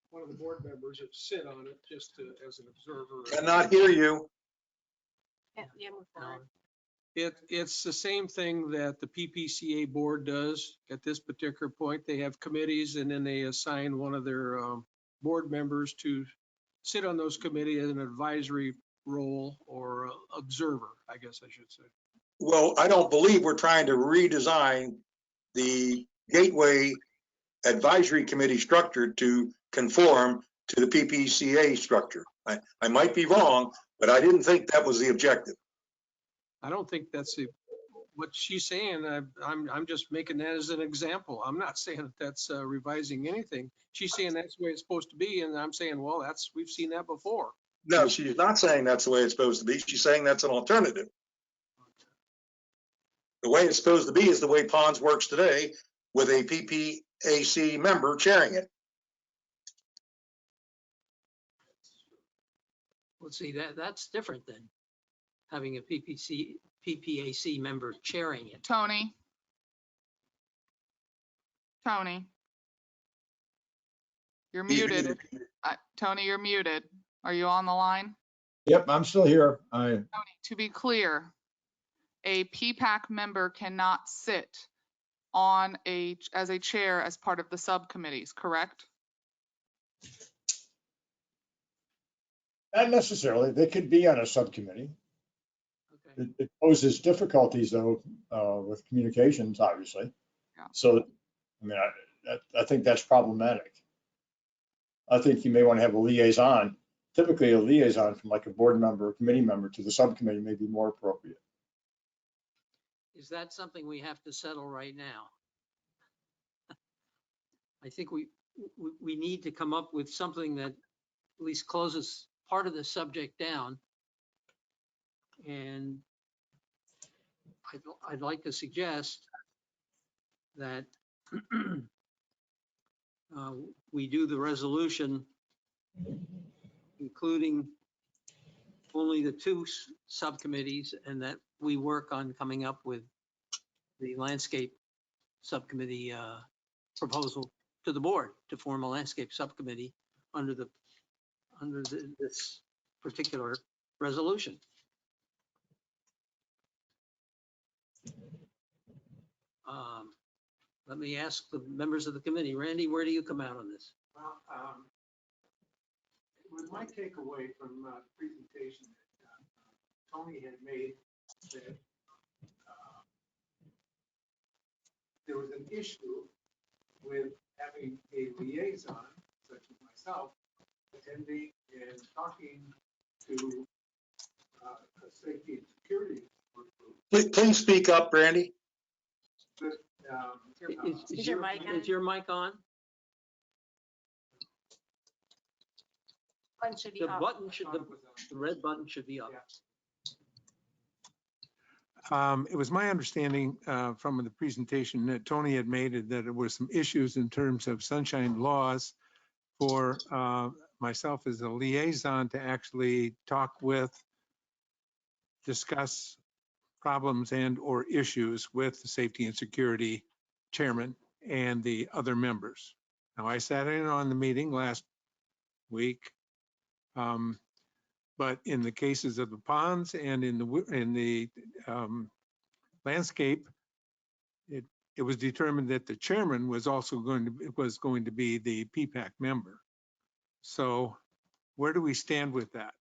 One of the board members that sit on it just as an observer. Cannot hear you. Yeah, move forward. It's the same thing that the PPCA board does at this particular point. They have committees and then they assign one of their board members to sit on those committees in an advisory role or observer, I guess I should say. Well, I don't believe we're trying to redesign the Gateway Advisory Committee structure to conform to the PPCA structure. I might be wrong, but I didn't think that was the objective. I don't think that's what she's saying. I'm just making that as an example. I'm not saying that that's revising anything. She's saying that's the way it's supposed to be, and I'm saying, well, we've seen that before. No, she's not saying that's the way it's supposed to be. She's saying that's an alternative. The way it's supposed to be is the way Ponds works today, with a PPAC member chairing it. Let's see, that's different than having a PPAC member chairing it. Tony. You're muted. Tony, you're muted. Are you on the line? Yep, I'm still here. Tony, to be clear, a PPAC member cannot sit on as a chair as part of the subcommittees, correct? Not necessarily. They could be on a subcommittee. Okay. It poses difficulties though, with communications, obviously. Yeah. So, I mean, I think that's problematic. I think you may want to have a liaison. Typically a liaison from like a board member or committee member to the subcommittee may be more appropriate. Is that something we have to settle right now? I think we need to come up with something that at least closes part of the subject down. And I'd like to suggest that we do the resolution, including only the two subcommittees, and that we work on coming up with the landscape subcommittee proposal to the board to form a landscape subcommittee under this particular resolution. Let me ask the members of the committee. Randy, where do you come out on this? Well, with my takeaway from the presentation that Tony had made, that there was an issue with having a liaison, such as myself, attending and talking to a safety and security group. Please speak up, Randy. But, Is your mic on? Button should be The up. button should, the red button should be up. It was my understanding from the presentation that Tony had made that there were some issues in terms of sunshine laws for myself as a liaison to actually talk with, discuss problems and or issues with the safety and security chairman and the other members. Now, I sat in on the meeting last week. But in the cases of the ponds and in the landscape, it was determined that the chairman was also going to be the PPAC member. So where do we stand with that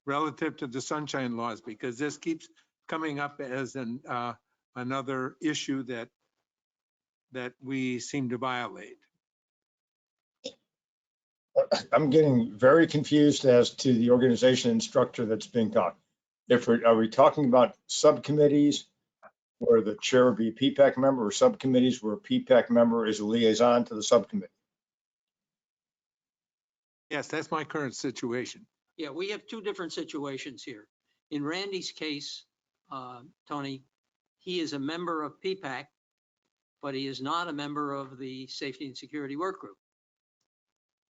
relative to the sunshine laws? Because this keeps coming up as another issue that we seem to violate. I'm getting very confused as to the organization and structure that's being taught. Are we talking about subcommittees where the chair would be a PPAC member, or subcommittees where a PPAC member is a liaison to the subcommittee? Yes, that's my current situation. Yeah, we have two different situations here. In Randy's case, Tony, he is a member of PPAC, but he is not a member of the Safety and Security Work Group.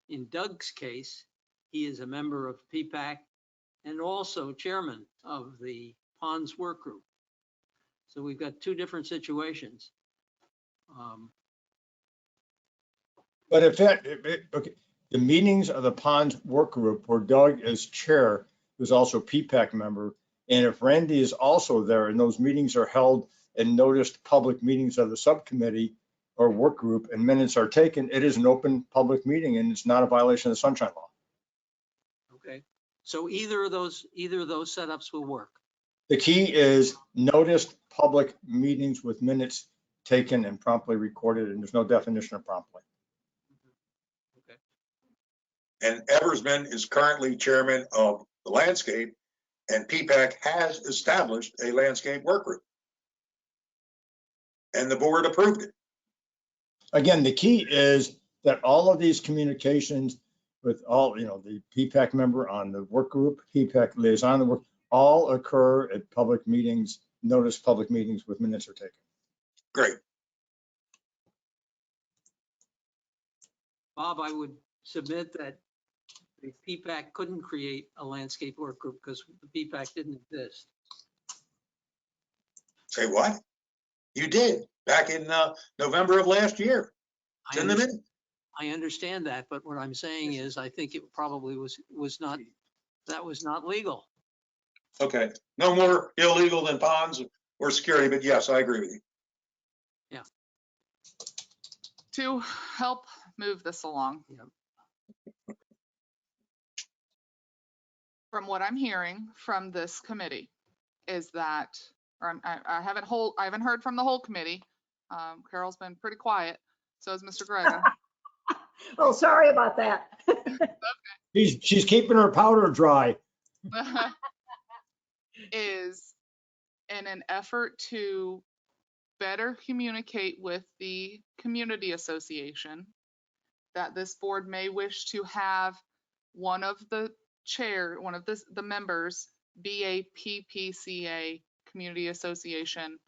In Doug's case, he is a member of PPAC and also chairman of the Ponds Work Group. So we've got two different situations. But if okay, the meetings of the Ponds Work Group where Doug is chair, who's also a PPAC member, and if Randy is also there and those meetings are held and noticed public meetings of the subcommittee or work group and minutes are taken, it is an open public meeting and it's not a violation of the sunshine law. Okay, so either of those setups will work. The key is noticed public meetings with minutes taken and promptly recorded, and there's no definition of promptly. Okay. And Eversman is currently chairman of the landscape, and PPAC has established a landscape work group. And the board approved it. Again, the key is that all of these communications with all, the PPAC member on the work group, PPAC liaison on the work, all occur at public meetings, noticed public meetings with minutes are taken. Great. Bob, I would submit that the PPAC couldn't create a landscape work group because the PPAC didn't exist. Say what? You did back in November of last year. It's in the minute. I understand that, but what I'm saying is I think it probably was not legal. Okay, no more illegal than ponds or security, but yes, I agree with you. To help move this along. Yep. From what I'm hearing from this committee is that, or I haven't heard from the whole committee. Carol's been pretty quiet. So is Mr. Grega. Oh, sorry about that. She's keeping her powder dry. Is in an effort to better communicate with the community association that this board may wish to have one of the members be a PPCA community association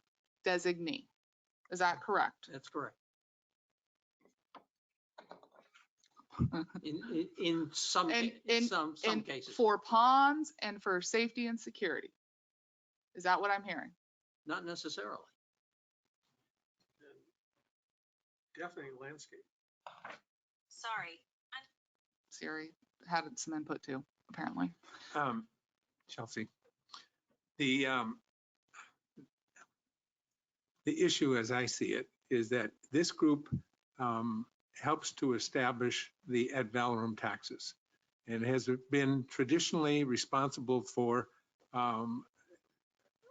designee. Is that correct? That's correct. In some cases. For ponds and for safety and security. Is that what I'm hearing? Not necessarily. Definitely landscape. Sorry. Siri had some input too, apparently. Chelsea, the issue as I see it is that this group helps to establish the ad valorem taxes and has been traditionally responsible for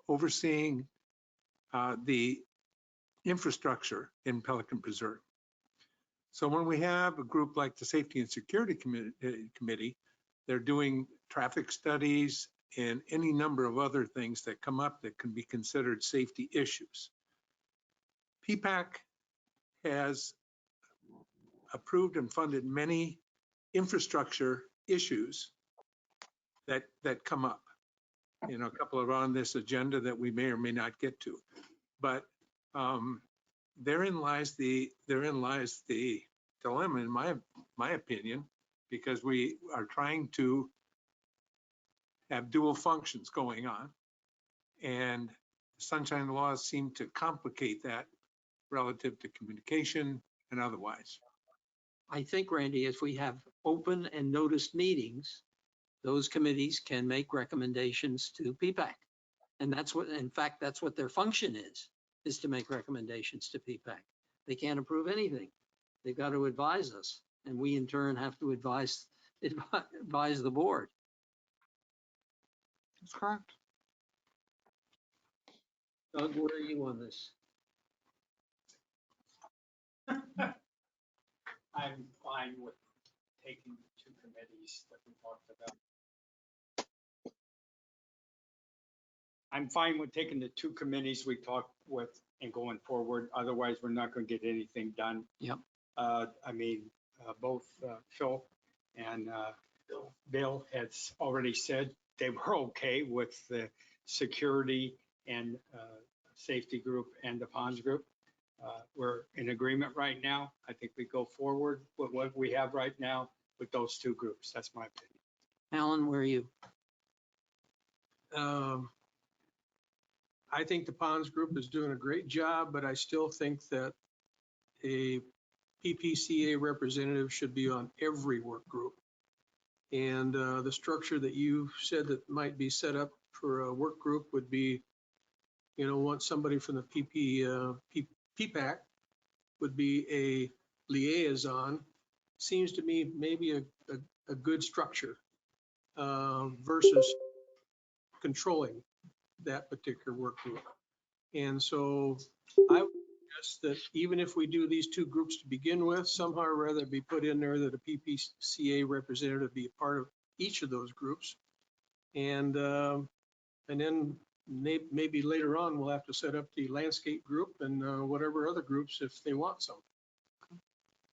overseeing the infrastructure in Pelican Preserve. So when we have a group like the Safety and Security Committee, they're doing traffic studies and any number of other things that come up that can be considered safety issues. PPAC has approved and funded many infrastructure issues that come up. You know, a couple are on this agenda that we may or may not get to, but therein lies the dilemma, in my opinion, because we are trying to have dual functions going on, and sunshine laws seem to complicate that relative to communication and otherwise. I think, Randy, if we have open and noticed meetings, those committees can make recommendations to PPAC. And that's what, in fact, that's what their function is to make recommendations to PPAC. They can't approve anything. They've got to advise us, and we in turn have to advise the board. That's correct. Doug, where are you on this? I'm fine with taking the two committees that we talked about. I'm fine with taking the two committees we talked with and going forward. Otherwise, we're not going to get anything done. Yep. I mean, both Phil and Bill had already said they were okay with the security and safety group and the ponds group. We're in agreement right now. I think we go forward with what we have right now with those two groups. That's my opinion. Alan, where are you? I think the ponds group is doing a great job, but I still think that a PPCA representative should be on every work group. And the structure that you said that might be set up for a work group would be, you know, want somebody from the PPAC would be a liaison. Seems to me maybe a good structure versus controlling that particular work group. And so I would suggest that even if we do these two groups to begin with, somehow or rather be put in there that a PPCA representative be a part of each of those groups. And then maybe later on, we'll have to set up the landscape group and whatever other groups if they want some.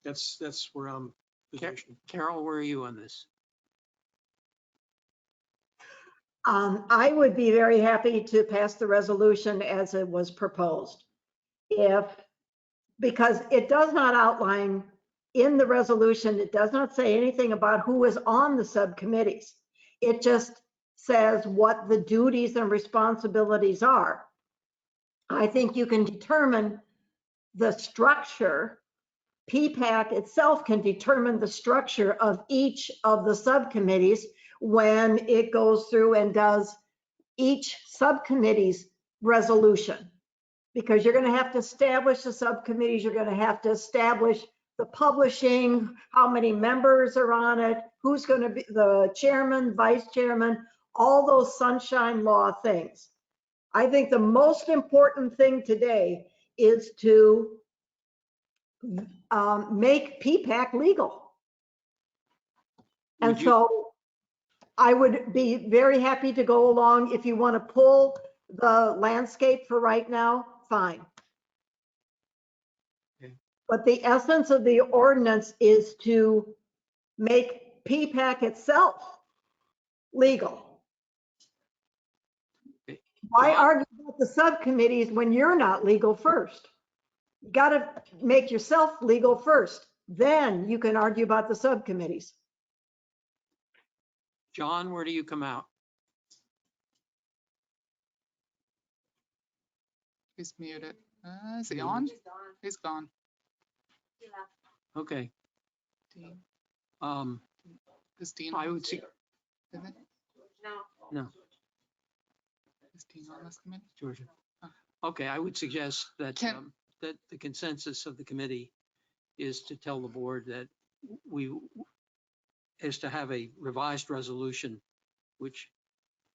That's where I'm positioned. Carol, where are you on this? I would be very happy to pass the resolution as it was proposed. Because it does not outline in the resolution, it does not say anything about who is on the subcommittees. It just says what the duties and responsibilities are. I think you can determine the structure PPAC itself can determine the structure of each of the subcommittees when it goes through and does each subcommittee's resolution. Because you're going to have to establish the subcommittees, you're going to have to establish the publishing, how many members are on it, who's going to be the chairman, vice chairman, all those sunshine law things. I think the most important thing today is to make PPAC legal. And so I would be very happy to go along. If you want to pull the landscape for right now, fine. Okay. But the essence of the ordinance is to make PPAC itself legal. Okay. Why argue about the subcommittees when you're not legal first? You got to make yourself legal first. Then you can argue about the subcommittees. John, where do you come out? He's muted. Is he on? He's gone. Okay. Dean. Is Dean? I would see, Is it? no, Is Dean on this committee? Georgia. Okay, I would suggest that, Can- that the consensus of the committee is to tell the board that is to have a revised resolution which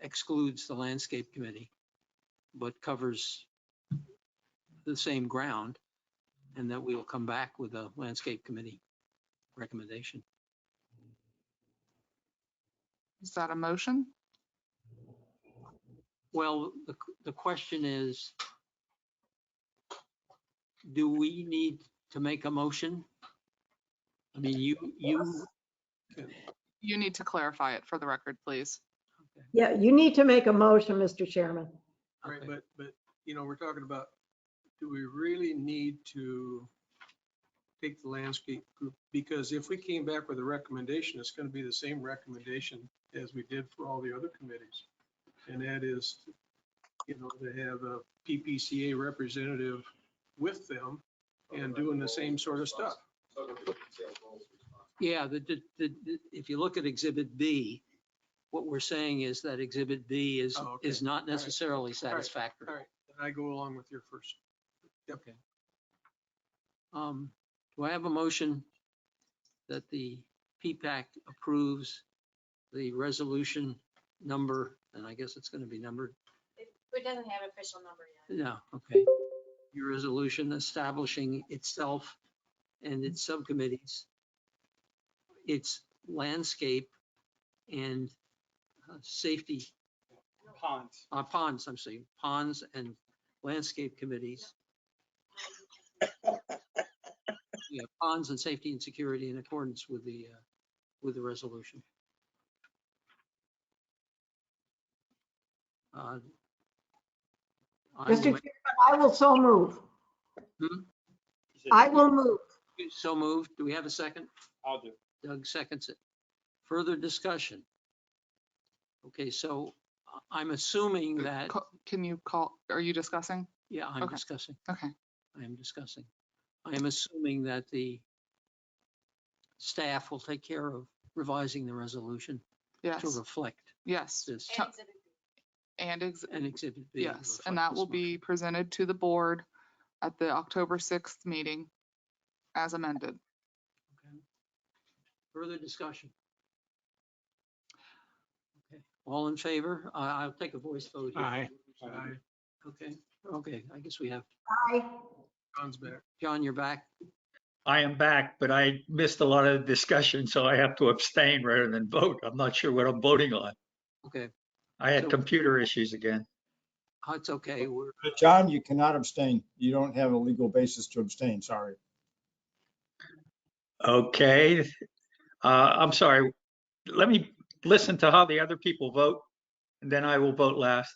excludes the landscape committee, but covers the same ground, and that we will come back with a landscape committee recommendation. Is that a motion? Well, the question is, do we need to make a motion? I mean, you, You need to clarify it for the record, please. Yeah, you need to make a motion, Mr. Chairman. Right, okay. but, you know, we're talking about, do we really need to take the landscape group? Because if we came back with a recommendation, it's going to be the same recommendation as we did for all the other committees. And that is, you know, to have a PPCA representative with them and doing the same sort of stuff. Yeah, if you look at Exhibit B, what we're saying is that Exhibit B is, Oh, okay. is not All right. necessarily All satisfactory. right, then I go along with your first. Okay. Do I have a motion that the PPAC approves the resolution number, and I guess it's going to be numbered? It doesn't have official number yet. No, okay. Your resolution establishing itself and its subcommittees, its landscape and safety. Ponds, I'm saying, ponds and landscape committees. Yeah, ponds and safety and security in accordance with the resolution. Mr. Chairman, I will so move. Hmm? I will move. So moved. Do we have a second? I'll do. Doug seconds it. Further discussion? Okay, so I'm assuming that, Can you call, are you discussing? yeah, I'm Okay. discussing. Okay. I am discussing. I am assuming that the staff will take care of revising the resolution to Yes, reflect yes. this And and Exhibit B. to yes, reflect and that this will be motion. presented to the board at the October 6th meeting as amended. Okay. Further discussion? Okay, all in favor? I'll take a voice vote here. Aye. Okay, I guess we have, Aye. John's back. John, you're back. I am back, but I missed a lot of the discussion, so I have to abstain rather than vote. I'm not sure what I'm voting on. Okay, I had So- computer issues again. it's okay. We're, John, you cannot abstain. You don't have a legal basis to abstain, sorry. Okay. I'm sorry. Let me listen to how the other people vote, and then I will vote last.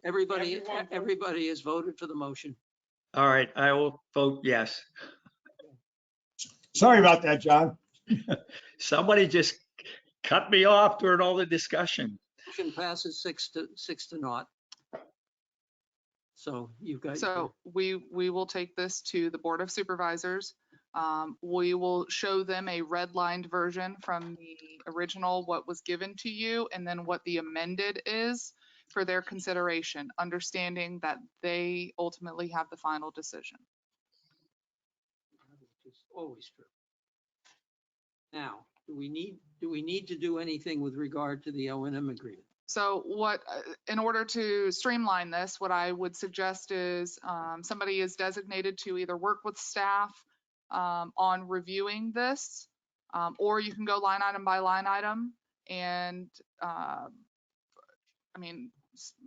everybody has voted for the motion. All right, I will vote yes. Sorry about that, John. Somebody just cut me off during all the discussion. Motion passes 6-0. So you've got. So we will take this to the Board of Supervisors We will show them a redlined version from the original, what was given to you, and then what the amended is for their consideration, understanding that they ultimately have the final decision. Which is always true. Now, do we need to do anything with regard to the O&M agreement? So what, in order to streamline this, what I would suggest is somebody is designated to either work with staff on reviewing this, or you can go line item by line item. And I mean,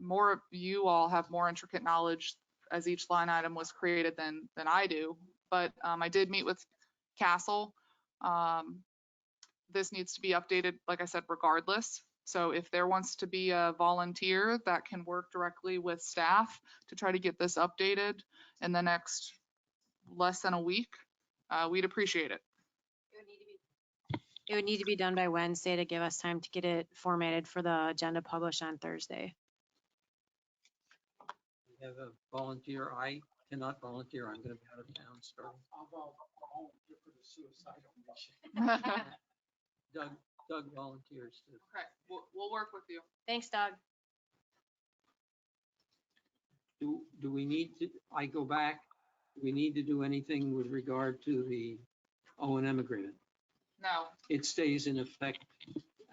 more of you all have more intricate knowledge as each line item was created than I do. But I did meet with Castle. This needs to be updated, like I said, regardless. So if there wants to be a volunteer that can work directly with staff to try to get this updated in the next less than a week, we'd appreciate it. It would need to be done by Wednesday to give us time to get it formatted for the agenda published on Thursday. We have a volunteer. I cannot volunteer. I'm going to be out of town starting. I'll volunteer for the suicidal mission. Doug volunteers too. Okay, we'll work with you. Thanks, Doug. Do we need to, I go back, do we need to do anything with regard to the O&M agreement? No. It stays in effect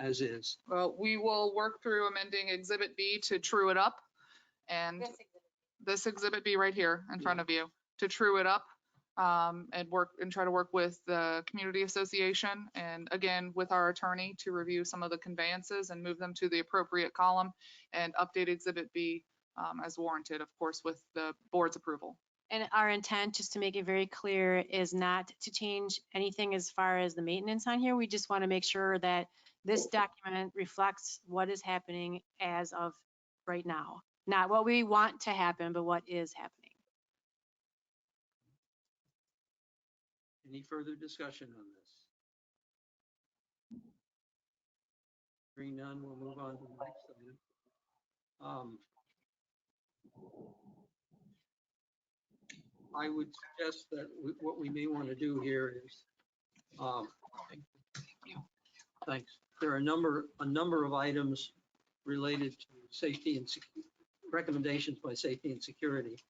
as is. Well, we will work through amending Exhibit B to true it up. And this Exhibit B right here in front of you to true it up. And try to work with the community association and again with our attorney to review some of the conveyances and move them to the appropriate column and update Exhibit B as warranted, of course, with the board's approval. And our intent, just to make it very clear, is not to change anything as far as the maintenance on here. We just want to make sure that this document reflects what is happening as of right now. Not what we want to happen, but what is happening. Any further discussion on this? Hearing none, we'll move on to the next item. I would suggest that what we may want to do here is, thanks. There are a number of items related to safety and recommendations by safety and security.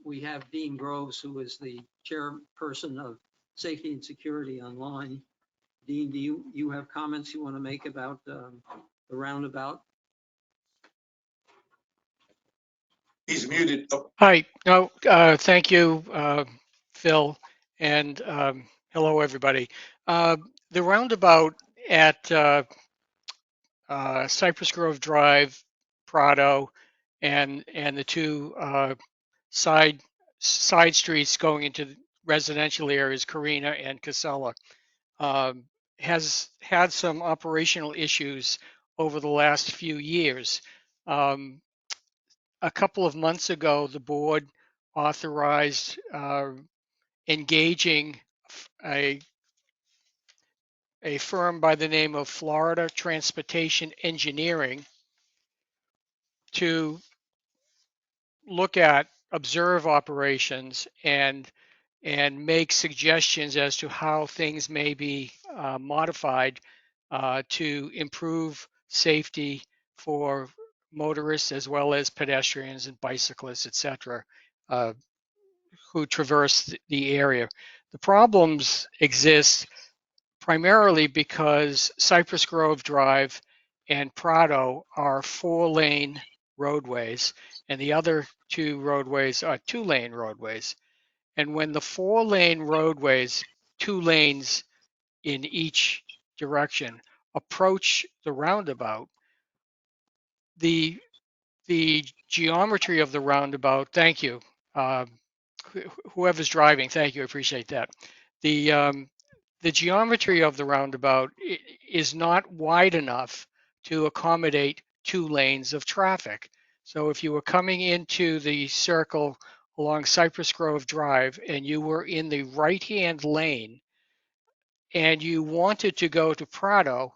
We have Dean Groves, who is the chairperson of Safety and Security Online. Dean, do you have comments you want to make about the roundabout? He's muted. Oh, Hi, no, thank you, Phil, and hello, everybody. The roundabout at Cypress Grove Drive, Prado, and the two side streets going into the residential areas, Carina and Casella, has had some operational issues over the last few years. A couple of months ago, the board authorized engaging a firm by the name of Florida Transportation Engineering to look at, observe operations and make suggestions as to how things may be modified to improve safety for motorists as well as pedestrians and bicyclists, etc., who traverse the area. The problems exist primarily because Cypress Grove Drive and Prado are 4-lane roadways, and the other two roadways are 2-lane roadways. And when the 4-lane roadways, 2 lanes in each direction, approach the roundabout, the geometry of the roundabout, thank you, whoever's driving, thank you, I appreciate that. The geometry of the roundabout is not wide enough to accommodate 2 lanes of traffic. So if you were coming into the circle along Cypress Grove Drive and you were in the right-hand lane and you wanted to go to Prado,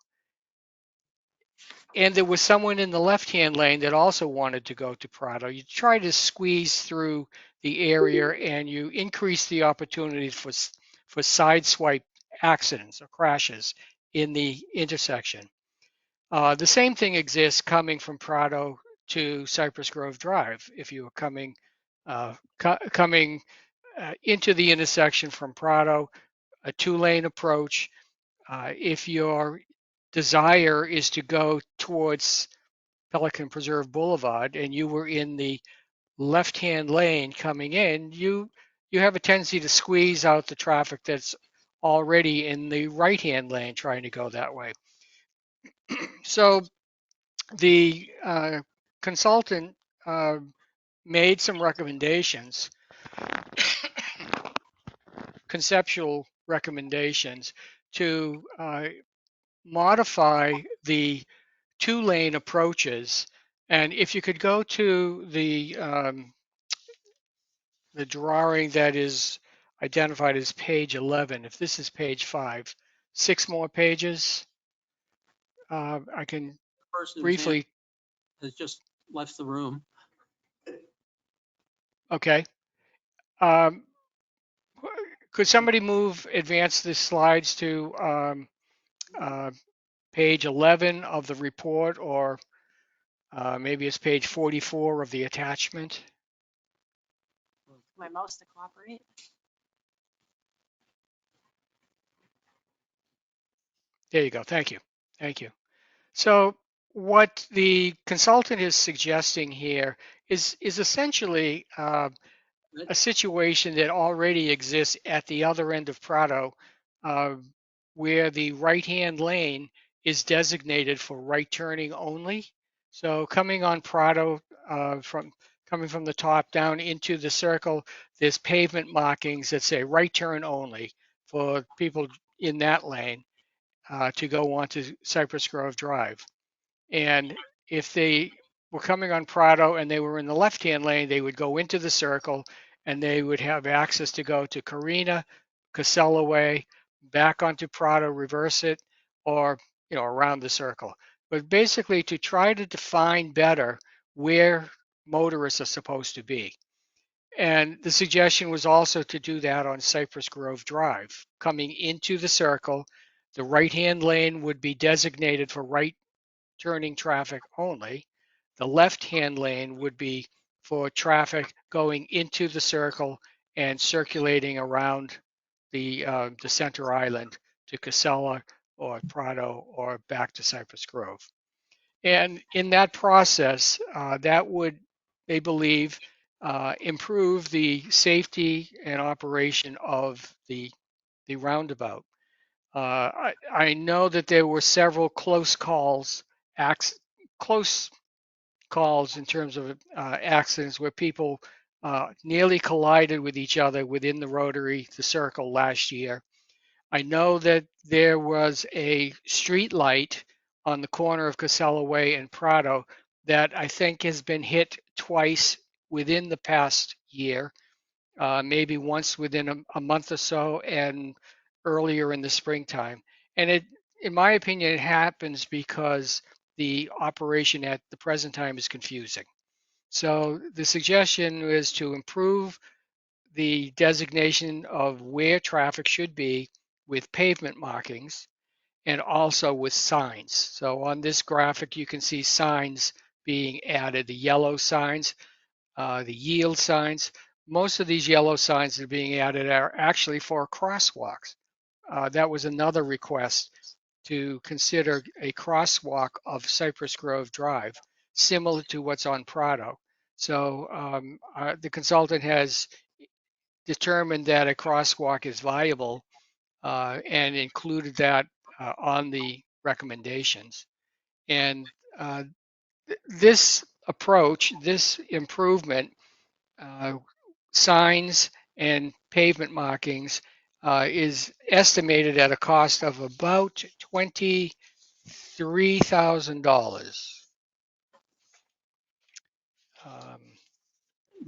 and there was someone in the left-hand lane that also wanted to go to Prado. You try to squeeze through the area and you increase the opportunities for side swipe accidents or crashes in the intersection. The same thing exists coming from Prado to Cypress Grove Drive. If you are coming into the intersection from Prado, a two-lane approach. If your desire is to go towards Pelican Preserve Boulevard and you were in the left-hand lane coming in, you have a tendency to squeeze out the traffic that's already in the right-hand lane trying to go that way. So the consultant made some recommendations, conceptual recommendations to modify the two-lane approaches. And if you could go to the drawing that is identified as page 11, if this is page 5, 6 more pages, I can Person who's briefly, has just left the room. okay. Could somebody advance the slides to page 11 of the report, or maybe it's page 44 of the attachment? My mouse to cooperate. There you go. Thank you. Thank you. So what the consultant is suggesting here is essentially a situation that already exists at the other end of Prado, where the right-hand lane is designated for right turning only. So coming on Prado, coming from the top down into the circle, there's pavement markings that say right turn only for people in that lane to go onto Cypress Grove Drive. And if they were coming on Prado and they were in the left-hand lane, they would go into the circle and they would have access to go to Carina, Casella Way, back onto Prado, reverse it, or around the circle. But basically to try to define better where motorists are supposed to be. And the suggestion was also to do that on Cypress Grove Drive. Coming into the circle, the right-hand lane would be designated for right turning traffic only. The left-hand lane would be for traffic going into the circle and circulating around the center island to Casella or Prado or back to Cypress Grove. And in that process, that would, they believe, improve the safety and operation of the roundabout. I know that there were several close calls in terms of accidents where people nearly collided with each other within the circle last year. I know that there was a street light on the corner of Casella Way and Prado that I think has been hit twice within the past year, maybe once within a month or so and earlier in the springtime. And in my opinion, it happens because the operation at the present time is confusing. So the suggestion is to improve the designation of where traffic should be with pavement markings and also with signs. So on this graphic, you can see signs being added, the yellow signs, the yield signs. Most of these yellow signs that are being added are actually for crosswalks. That was another request to consider a crosswalk of Cypress Grove Drive, similar to what's on Prado. So the consultant has determined that a crosswalk is viable and included that on the recommendations. And this approach, this improvement, signs and pavement markings, is estimated at a cost of about $23,000.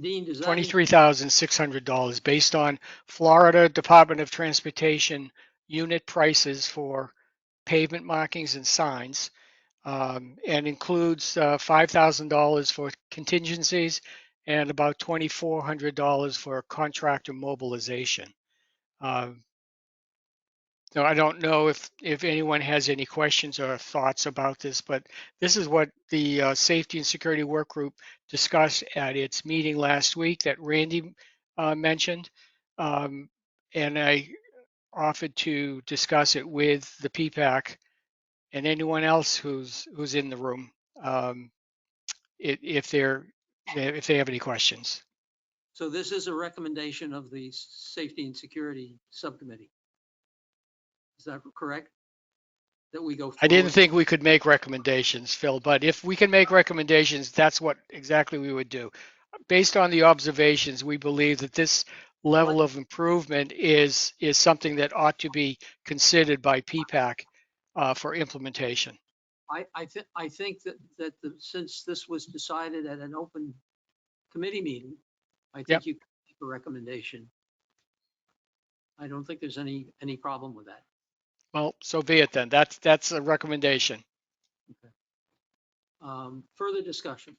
Dean, does that $23,600 based on Florida Department of Transportation unit prices for pavement markings and signs. and includes $5,000 for contingencies and about $2,400 for contractor mobilization. So I don't know if anyone has any questions or thoughts about this, but this is what the Safety and Security Work Group discussed at its meeting last week that Randy mentioned. And I offered to discuss it with the PPAC and anyone else who's in the room, if they have any questions. So this is a recommendation of the Safety and Security Subcommittee. Is that correct? That we go I didn't forward? think we could make recommendations, Phil, but if we can make recommendations, that's what exactly we would do. Based on the observations, we believe that this level of improvement is something that ought to be considered by PPAC for implementation. I think that since this was decided at an open committee meeting, I Yep. think you can make a recommendation. I don't think there's any problem with that. Well, so be it then. That's a recommendation. Further discussion.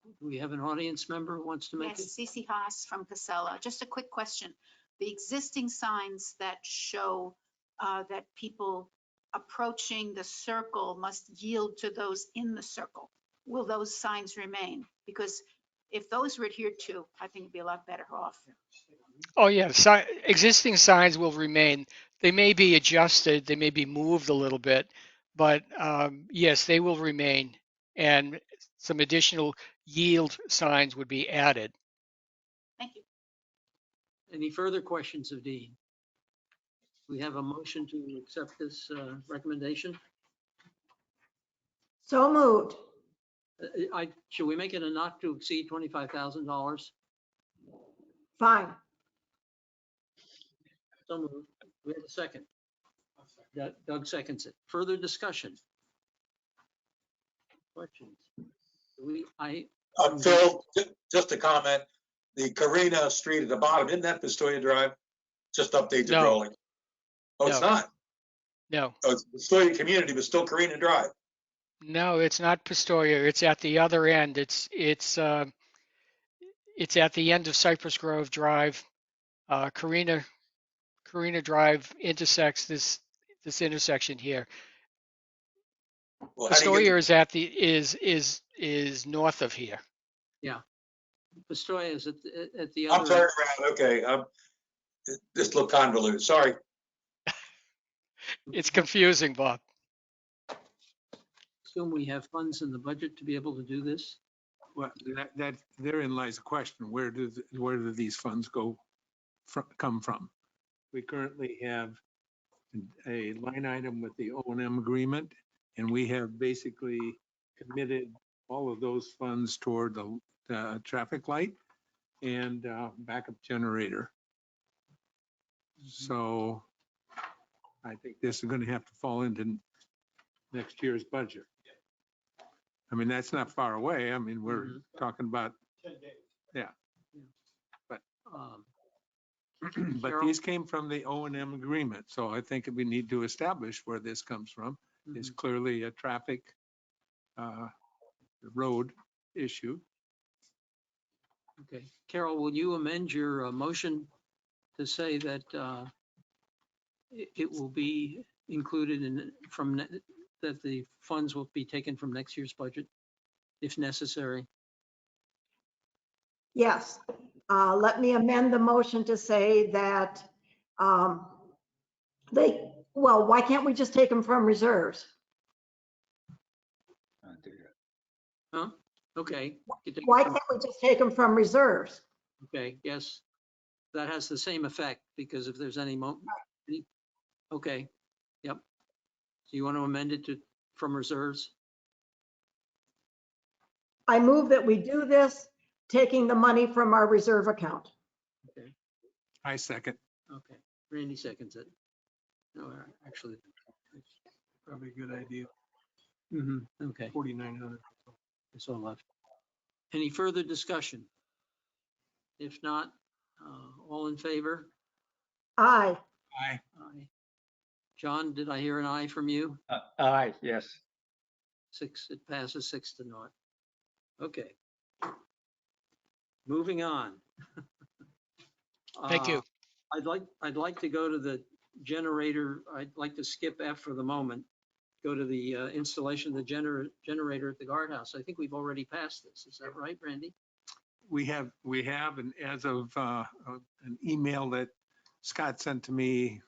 Do we have an audience member who wants to make it? Yes, Cece Haas from Casella. Just a quick question. The existing signs that show that people approaching the circle must yield to those in the circle, will those signs remain? Because if those were adhered to, I think it'd be a lot better off. Oh yeah, existing signs will remain. They may be adjusted, they may be moved a little bit, but yes, they will remain, and some additional yield signs would be added. Thank you. Any further questions of Dean? We have a motion to accept this recommendation. So moved. Should we make it a not to exceed $25,000? Fine. So moved. We have a second. Doug seconds it. Further discussion? Questions? Phil, just a comment. The Carina Street at the bottom, isn't that Pistoia Drive? Just update the No. drawing. Oh, it's No. not? No, Oh, it's Pistoia Community, but still Carina Drive. no, it's not Pistoia. It's at the other end. It's at the end of Cypress Grove Drive. Carina Drive intersects this intersection here. Well, how do you get Pistoia is north of here. Yeah. Pistoia is at the I'm other. turning around, okay. This looked convoluted, sorry. It's confusing, Bob. Assume we have funds in the budget to be able to do this. Well, therein lies the question, where do these funds come from? We currently have a line item with the O&M agreement, and we have basically committed all of those funds toward the traffic light and backup generator. So I think this is going to have to fall into next year's budget. I mean, that's not far away. I mean, we're talking about 10 days. Yeah. But but these came from the O&M agreement. So I think we need to establish where this comes from. It's clearly a traffic road issue. Okay. Carol, will you amend your motion to say that it will be included in that the funds will be taken from next year's budget if necessary? Yes. Let me amend the motion to say that why can't we just take them from reserves? Huh? Okay. Why can't we just take them from reserves? Okay, yes. That has the same effect because if there's any okay, yep. So you want to amend it from reserves? I move that we do this, taking the money from our reserve account. Okay. I second. Okay. Randy seconds it. No, actually, it's probably a good idea. Okay. 4,900. That's all left. Any further discussion? If not, all in favor? Aye. Aye. Aye. John, did I hear an aye from you? Aye, yes. It passes 6-0. Okay. Moving on. Thank you. I'd like to go to the generator. I'd like to skip F for the moment. Go to the installation of the generator at the guardhouse. I think we've already passed this. Is that right, Randy? We have, and as of an email that Scott sent to me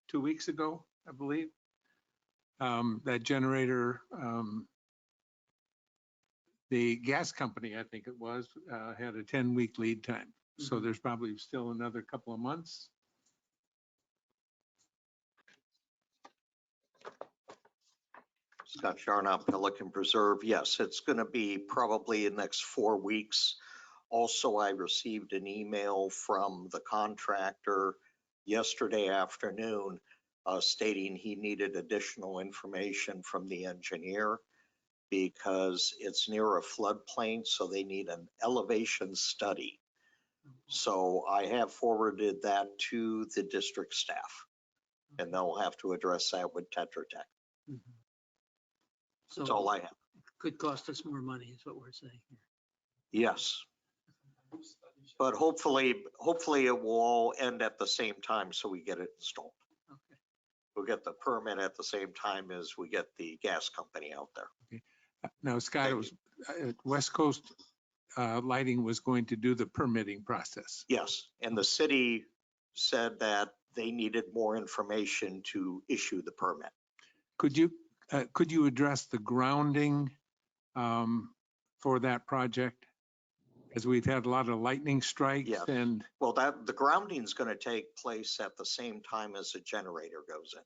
2 weeks ago, I believe, that generator, the gas company, I think it was, had a 10-week lead time. So there's probably still another couple of months. Scott Charnock, Pelican Preserve. Yes, it's going to be probably the next 4 weeks. Also, I received an email from the contractor yesterday afternoon stating he needed additional information from the engineer because it's near a floodplain, so they need an elevation study. So I have forwarded that to the district staff, and they'll have to address that with Tetra Tech. That's all I have. Could cost us more money is what we're saying here. Yes. But hopefully it will all end at the same time so we get it installed. Okay. We'll get the permit at the same time as we get the gas company out there. Okay. Now, Scott, it was West Coast Lighting was going to do the permitting process. Yes, and the city said that they needed more information to issue the permit. Could you address the grounding for that project? As we've had a lot of lightning strikes. Yes. And well, the grounding is going to take place at the same time as the generator goes in.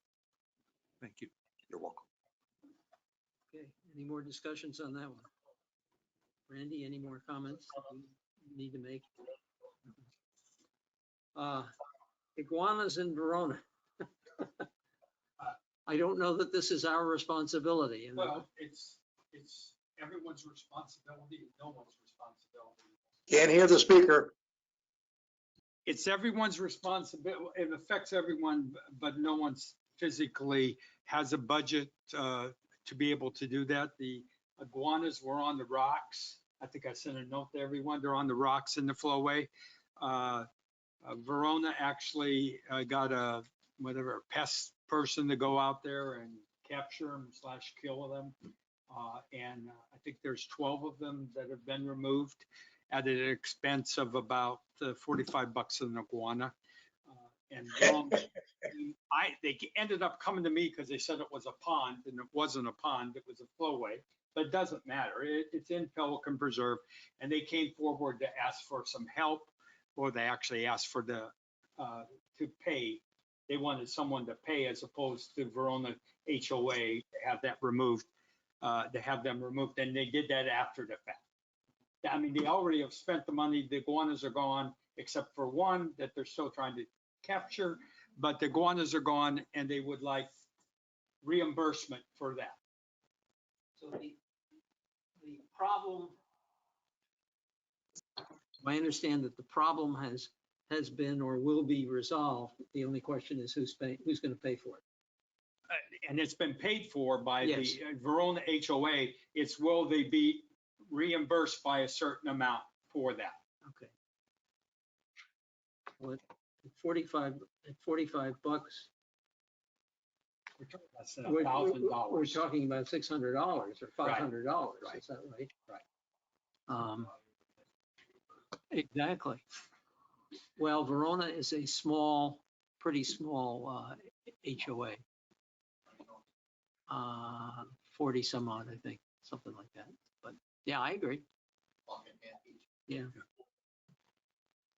Thank you. You're welcome. Okay, any more discussions on that one? Randy, any more comments you need to make? Iguanas in Verona. I don't know that this is our responsibility. Well, it's everyone's responsibility, no one's responsibility. Can't hear the speaker. It's everyone's responsibility. It affects everyone, but no one's physically has a budget to be able to do that. The iguanas were on the rocks. I think I sent a note to everyone. They're on the rocks in the flowway. Verona actually got a pest person to go out there and capture them / kill them. And I think there's 12 of them that have been removed at an expense of about $45 an iguana. And they ended up coming to me because they said it was a pond, and it wasn't a pond, it was a flowway. But it doesn't matter. It's in Pelican Preserve, and they came forward to ask for some help, or they actually asked for to pay. They wanted someone to pay as opposed to Verona HOA to have that removed, to have them removed, and they did that after the fact. I mean, they already have spent the money. The iguanas are gone, except for one that they're still trying to capture, but the iguanas are gone, and they would like reimbursement for that. So the problem, I understand that the problem has been or will be resolved. The only question is who's going to pay for it. And it's been paid for by Yes. the Verona HOA. It's will they be reimbursed by a certain amount for that? Okay. Well, at 45 bucks, That's $1,000. we're talking about $600 or $500. Right. Is that right? Right. Exactly. Well, Verona is a pretty small HOA. 40 some odd, I think, something like that. But yeah, I agree. Yeah.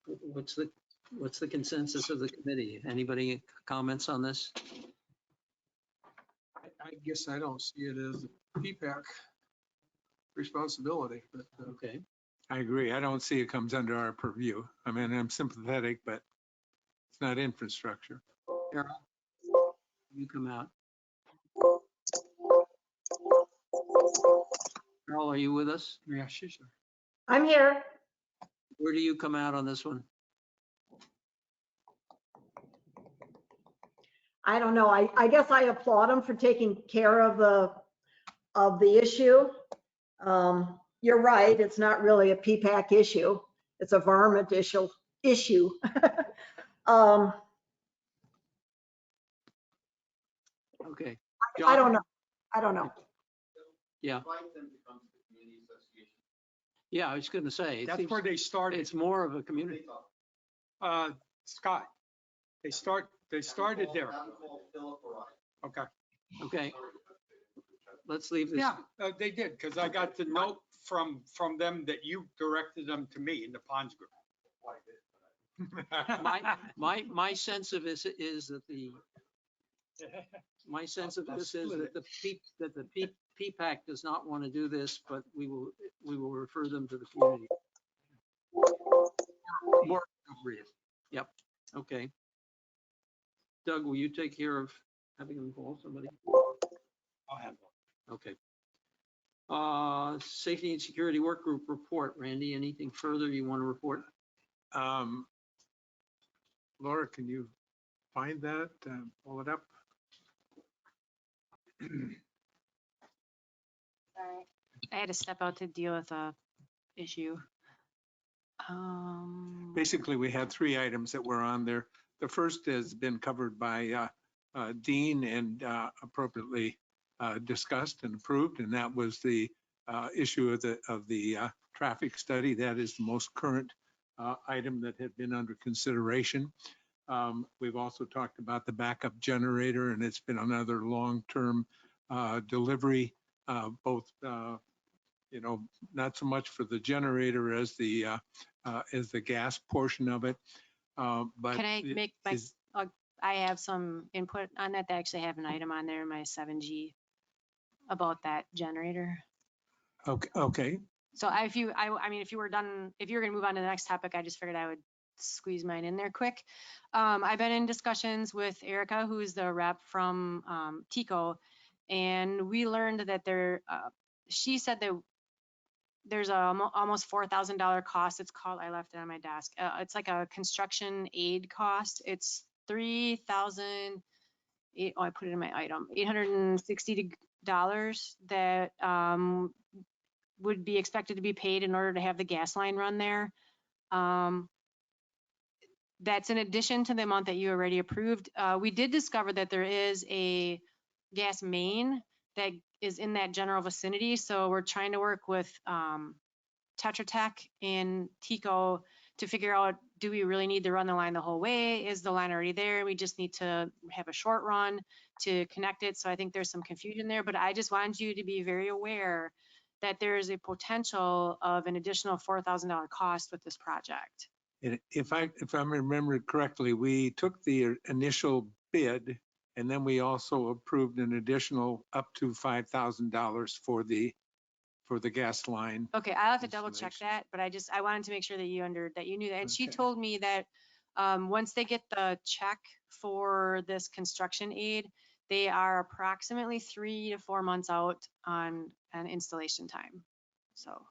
What's the consensus of the committee? Anybody comments on this? I guess I don't see it as a PPAC responsibility, but Okay. I agree. I don't see it comes under our purview. I mean, I'm sympathetic, but it's not infrastructure. Carol, you come out. Carol, are you with us? Yeah, she's there. I'm here. Where do you come out on this one? I don't know. I guess I applaud them for taking care of of the issue. You're right, it's not really a P-PAC issue. It's a varmint issue. Um, Okay. I don't John? know. I don't know. Yeah. Yeah, I was going to say, it That's seems where they started. it's more of a community. Scott, they started there. Okay. Okay. Let's leave this. Yeah, they did, because I got the note from them that you directed them to me in the ponds group. My sense of this is that my sense of this is that the PPAC does not want to do this, but we will refer them to the community. More appropriate. Yep. Okay. Doug, will you take care of having them call somebody? I'll have one. Okay. Safety and Security Work Group report. Randy, anything further you want to report? Laura, can you find that, pull it up? Sorry. I had to step out to deal with a issue. Basically, we had 3 items that were on there. The first has been covered by Dean and appropriately discussed and approved, and that was the issue of the traffic study. That is the most current item that had been under consideration. We've also talked about the backup generator, and it's been another long-term delivery, both not so much for the generator as the gas portion of it. But Can I make my, I have some input on that. They actually have an item on there in my 7G about that generator. Okay. So if you were done, if you were gonna move on to the next topic, I just figured I would squeeze mine in there quick. I've been in discussions with Erica, who's the rep from TICO, and we learned that she said that there's a almost $4,000 cost. It's called, I left it on my desk. It's like a construction aid cost. It's $3,000. I put it in my item, $860 that would be expected to be paid in order to have the gas line run there. That's in addition to the amount that you already approved. We did discover that there is a gas main that is in that general vicinity. So we're trying to work with Tetra Tech and TICO to figure out, do we really need to run the line the whole way? Is the line already there? We just need to have a short run to connect it. So I think there's some confusion there, but I just wanted you to be very aware that there is a potential of an additional $4,000 cost with this project. If I remember correctly, we took the initial bid, and then we also approved an additional up to $5,000 for the gas line. Okay, I'll have to double check that, but I wanted to make sure that you knew that. And she told me that once they get the check for this construction aid, they are approximately 3 to 4 months out on an installation time. So.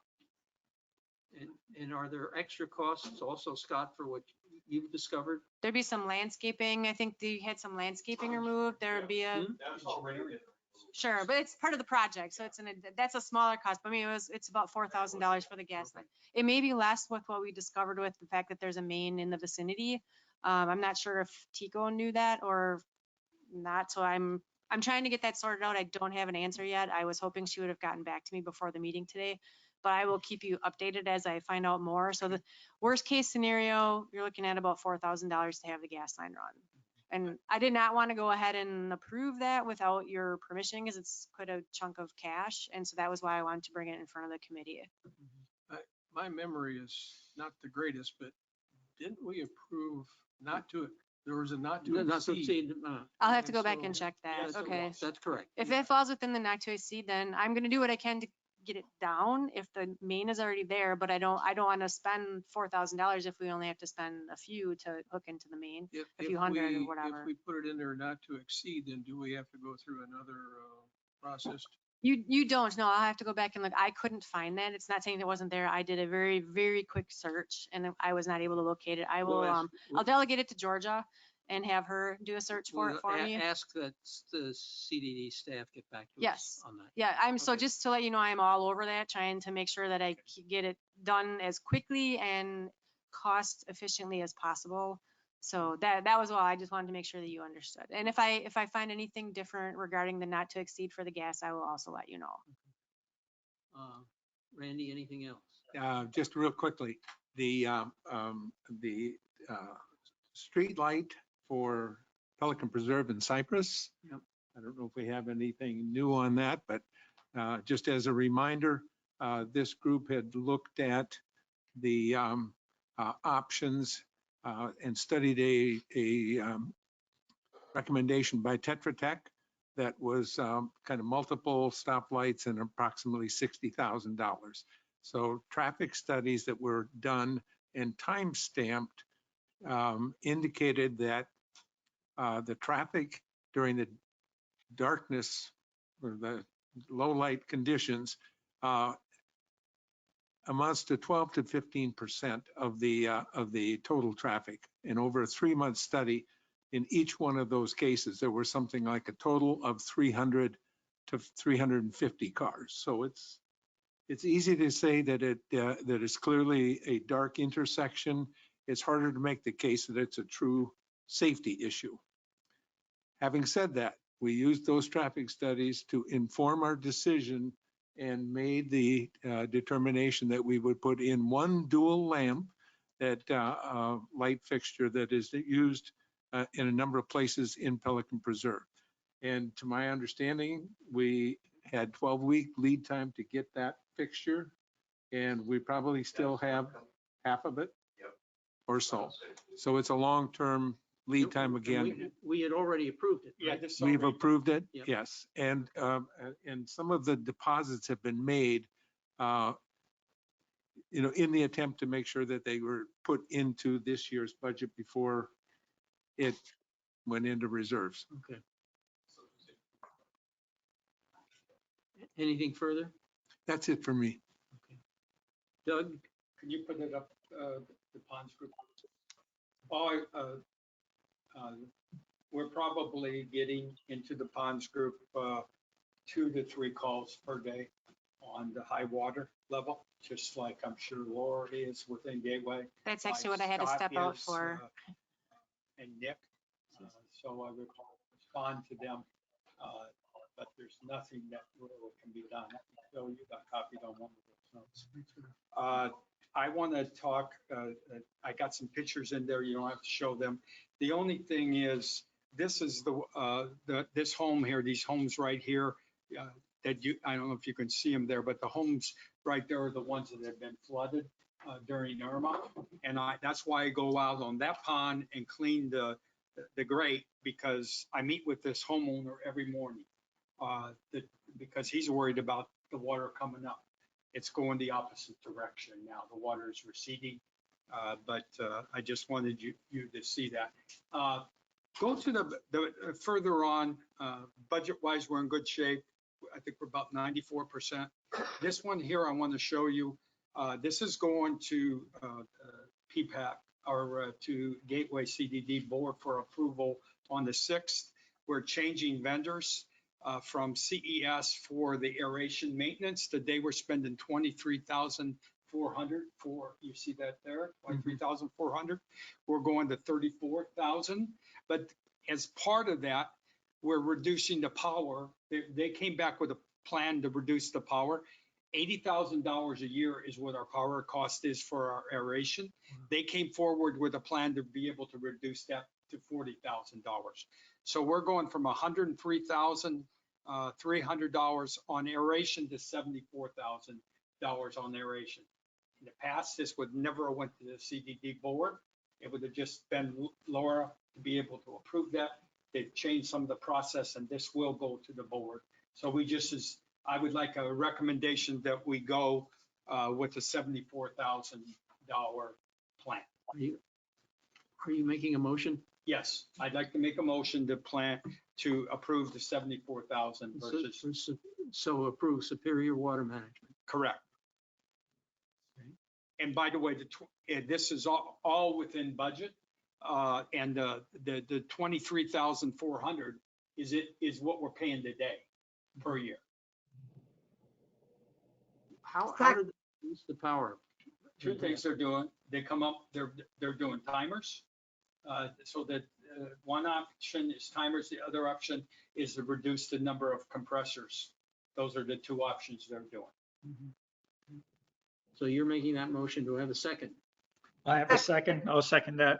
And are there extra costs also, Scott, for what you've discovered? There'd be some landscaping. I think they had some landscaping removed. There would be a. Sure, but it's part of the project, so that's a smaller cost. But I mean, it's about $4,000 for the gas line. It may be less with what we discovered with the fact that there's a main in the vicinity. I'm not sure if TICO knew that or not, so I'm trying to get that sorted out. I don't have an answer yet. I was hoping she would have gotten back to me before the meeting today, but I will keep you updated as I find out more. So the worst case scenario, you're looking at about $4,000 to have the gas line run. And I did not want to go ahead and approve that without your permission because it's quite a chunk of cash. And so that was why I wanted to bring it in front of the committee. My memory is not the greatest, but didn't we approve there was a not to exceed? I'll have to go back and check that. Yes, Okay. that's correct. If it falls within the not to exceed, then I'm going to do what I can to get it down if the main is already there, but I don't want to spend $4,000 if we only have to spend a few to hook into the main, a few hundred or whatever. If we put it in there not to exceed, then do we have to go through another process? You don't. No, I'll have to go back and look. I couldn't find that. It's not saying it wasn't there. I did a very, very quick search and I was not able to locate it. I will, I'll delegate it to Georgia and have her do a search for it for me. Ask that the CDD staff get back to us Yes. on that. Yeah, so just to let you know, I'm all over that, trying to make sure that I get it done as quickly and cost efficiently as possible. So that was all. I just wanted to make sure that you understood. And if I find anything different regarding the not to exceed for the gas, I will also let you know. Randy, anything else? Just real quickly, the street light for Pelican Preserve in Cypress. Yep. I don't know if we have anything new on that, but just as a reminder, this group had looked at the options and studied a recommendation by Tetra Tech that was kind of multiple stoplights and approximately $60,000. So traffic studies that were done and time stamped indicated that the traffic during the darkness or the low light conditions amounts to 12 to 15% of the total traffic. And over a 3-month study, in each one of those cases, there were something like a total of 300 to 350 cars. So it's easy to say that that it's clearly a dark intersection. It's harder to make the case that it's a true safety issue. Having said that, we used those traffic studies to inform our decision and made the determination that we would put in one dual lamp, that light fixture that is used in a number of places in Pelican Preserve. And to my understanding, we had 12-week lead time to get that fixture, and we probably still have half of it or so. So it's a long-term lead time again. We had already approved it. Right? We've approved it, Yep. yes. And some of the deposits have been made, in the attempt to make sure that they were put into this year's budget before it went into reserves. Okay. Anything further? That's it for me. Okay. Doug? Can you put it up, the ponds group? We're probably getting into the ponds group 2 to 3 calls per day on the high water level, just like I'm sure Laura is within Gateway. That's actually what I had to Scott step out is, for. And Nick, so I would respond to them, but there's nothing that really can be done. Bill, you got copied on one of those notes. I want to talk, I got some pictures in there, you don't have to show them. The only thing is, this is this home here, these homes right here, that I don't know if you can see them there, but the homes right there are the ones that have been flooded during Irma. And that's why I go out on that pond and clean the grate, because I meet with this homeowner every morning because he's worried about the water coming up. It's going the opposite direction now. The water is receding, but I just wanted you to see that. Go to the further on, budget-wise, we're in good shape. I think we're about 94%. This one here, I want to show you. This is going to PPAC or to Gateway CDD board for approval on the 6th. We're changing vendors from CES for the aeration maintenance. Today we're spending $23,400 for, you see that there, $23,400. We're going to $34,000. But as part of that, we're reducing the power. They came back with a plan to reduce the power. $80,000 a year is what our power cost is for our aeration. They came forward with a plan to be able to reduce that to $40,000. So we're going from $103,300 on aeration to $74,000 on aeration. In the past, this would never have went to the CDD board. It would have just been Laura to be able to approve that. They've changed some of the process, and this will go to the board. So I would like a recommendation that we go with the $74,000 plan. Are you making a motion? Yes, I'd like to make a motion to approve the $74,000 versus. So approve Superior Water Management. Correct. Okay. And by the way, this is all within budget. And the 23,400 is what we're paying today per year. How do they use the power? Two things they're doing, they come up, they're doing timers. So that one option is timers, the other option is to reduce the number of compressors. Those are the two options they're doing. So you're making that motion. Do I have a second? I have a second. I'll second that.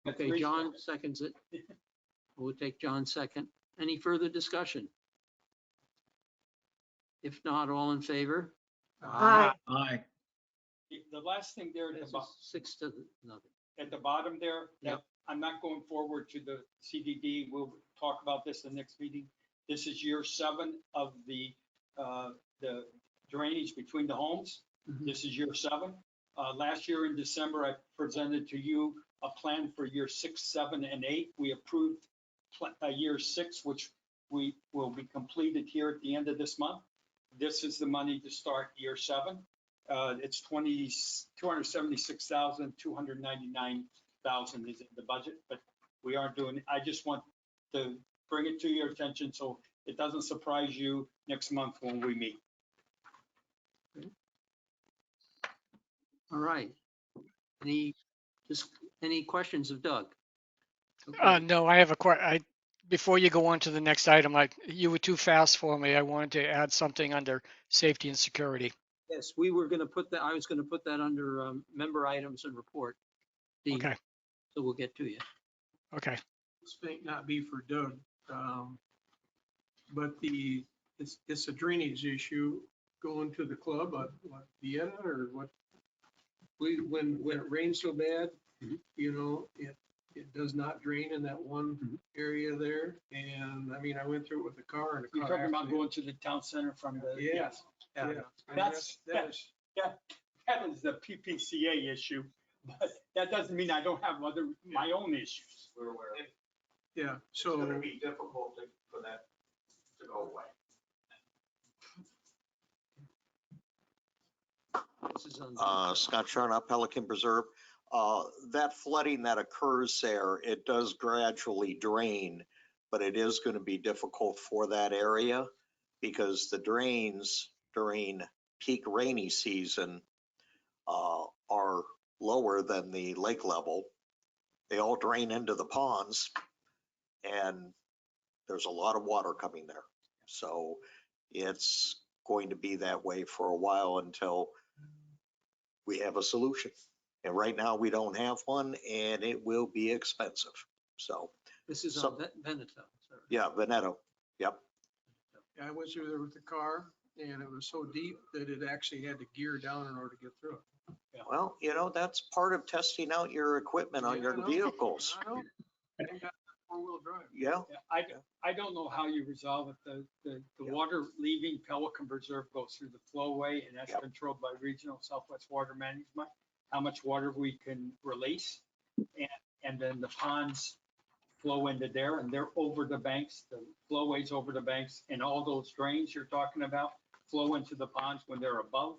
Okay, John seconds it. We'll take John's second. Any further discussion? If not, all in favor? Aye. Aye. The last thing there This is 6-0. at the bottom there, Yep. that I'm not going forward to the CDD. We'll talk about this in the next meeting. This is year 7 of the drainage between the homes. This is year 7. Last year in December, I presented to you a plan for year 6, 7, and 8. We approved year 6, which we will be completed here at the end of this month. This is the money to start year 7. It's 276,299,000 is in the budget, but we aren't doing it. I just want to bring it to your attention so it doesn't surprise you next month when we meet. All right. Any questions of Doug? No, I have before you go on to the next item, you were too fast for me. I wanted to add something under safety and security. Yes, we were going to put that, I was going to put that under member items and report. Okay. So we'll get to you. Okay. This may not be for Doug, but it's a drainage issue going to the club at Vienna or what? When it rains so bad, you know, it does not drain in that one area there. And I mean, I went through it with the car and the You're car. talking about going to the town center from the. Yes. Yeah. I mean, That is the PPCA issue, but that doesn't mean I don't have my own issues. We're aware of it. Yeah, It's so. gonna be difficult for that to go away. Scott Charnock, Pelican Preserve. That flooding that occurs there, it does gradually drain, but it is going to be difficult for that area because the drains during peak rainy season are lower than the lake level. They all drain into the ponds and there's a lot of water coming there. So it's going to be that way for a while until we have a solution. And right now we don't have one and it will be expensive. So this is on Veneto. Yeah, Veneto. Yep. I went through there with the car and it was so deep that it actually had to gear down in order to get through it. Yeah. Well, you know, that's part of testing out your equipment on your vehicles. I know. I got 4-wheel drive. Yeah. I don't know how you resolve it. The water leaving Pelican Preserve goes through the flowway and that's controlled by Regional Southwest Water Management, how much water we can release. And then the ponds flow into there and they're over the banks, the flowways over the banks, and all those drains you're talking about flow into the ponds when they're above.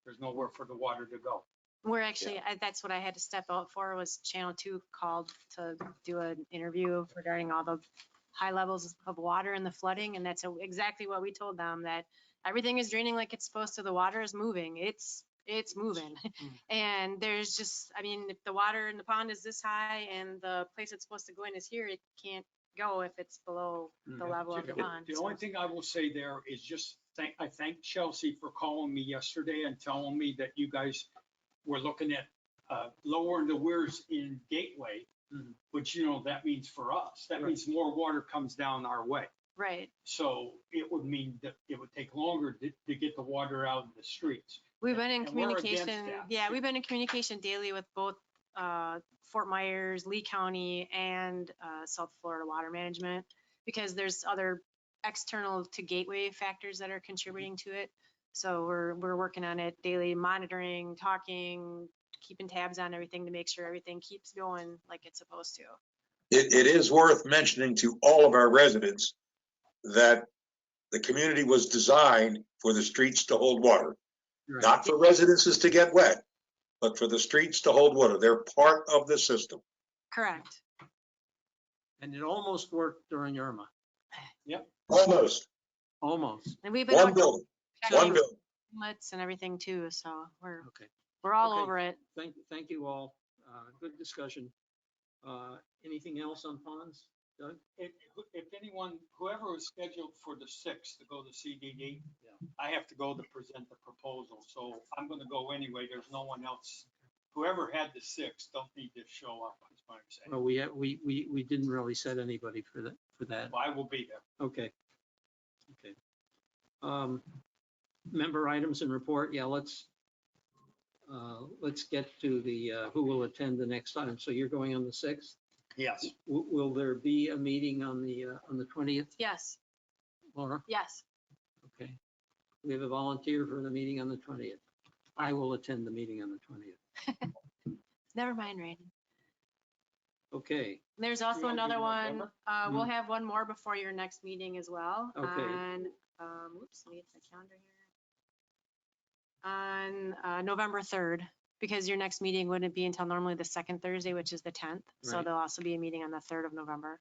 There's nowhere for the water to go. We're actually, that's what I had to step out for, was Channel 2 called to do an interview regarding all the high levels of water and the flooding. And that's exactly what we told them, that everything is draining like it's supposed to. The water is moving. It's moving. And there's just, I mean, if the water in the pond is this high and the place it's supposed to go in is here, it can't go if it's below the level of the pond. The only thing I will say there is just I thank Chelsea for calling me yesterday and telling me that you guys were looking at lowering the weirs in Gateway, which, you know, that means for us, that means more water comes down our way. Right. So it would mean that it would take longer to get the water out in the streets. We've been in communication. That. Yeah, we've been in communication daily with both Fort Myers, Lee County, and South Florida Water Management, because there's other external to Gateway factors that are contributing to it. So we're working on it daily, monitoring, talking, keeping tabs on everything to make sure everything keeps going like it's supposed to. It is worth mentioning to all of our residents that the community was designed for the streets to hold water, not for residences to get wet, but for the streets to hold water. They're part of the system. Correct. And it almost worked during Irma. Almost, Almost. And we've been one building, one checking building. inlets and everything too, so Okay. we're all Okay. over it. Thank you all. Good discussion. Anything else on ponds, Doug? If anyone, whoever was scheduled for the 6th to go to CDD, I have to go to present the proposal, so I'm gonna go anyway. There's no one else. Whoever had the 6th don't need to show up, is what I'm saying. Well, we didn't really set anybody for that. I will be there. Okay. Okay. Member items and report. Yeah, let's get to the, who will attend the next time. So you're going on the 6th? Yes. Will there be a meeting on the 20th, Yes, Laura? yes. Okay. We have a volunteer for the meeting on the 20th. I will attend the meeting on the 20th. Never mind, Randy. Okay. There's also won't do another one. November? We'll have one more before your next meeting as well. Okay. And, whoops, let me get the calendar here. On November 3rd, because your next meeting wouldn't be until normally the second Thursday, which is the 10th. So Right. there'll also be a meeting on the 3rd of November.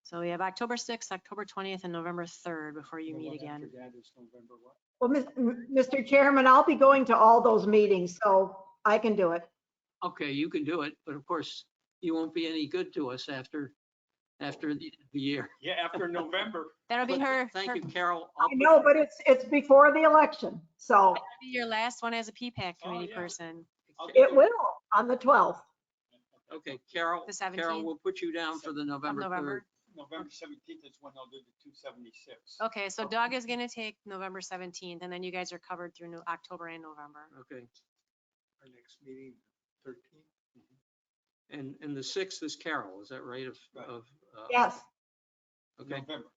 So we have October 6th, October 20th, and November 3rd before you The meet one again. after that is November what? Well, Mr. Chairman, I'll be going to all those meetings, so I can do it. Okay, you can do it, but of course, you won't be any good to us after the year. Yeah, after November. That'll be But her. Thank her- you, Carol. I know, but it's before the election, so That'll be your last one as a PPAC Oh, committee yeah. person. I'll do it will on the 12th. Okay, Carol. The 17th? Carol, we'll put you down for the November 3rd. November. November 17th is when they'll do the 276. Okay, so Doug is gonna take November 17th, and then you guys are covered through October and November. Okay. Our next meeting, 13th. And the 6th is Carol, is that right? Right. Yes, Okay, November.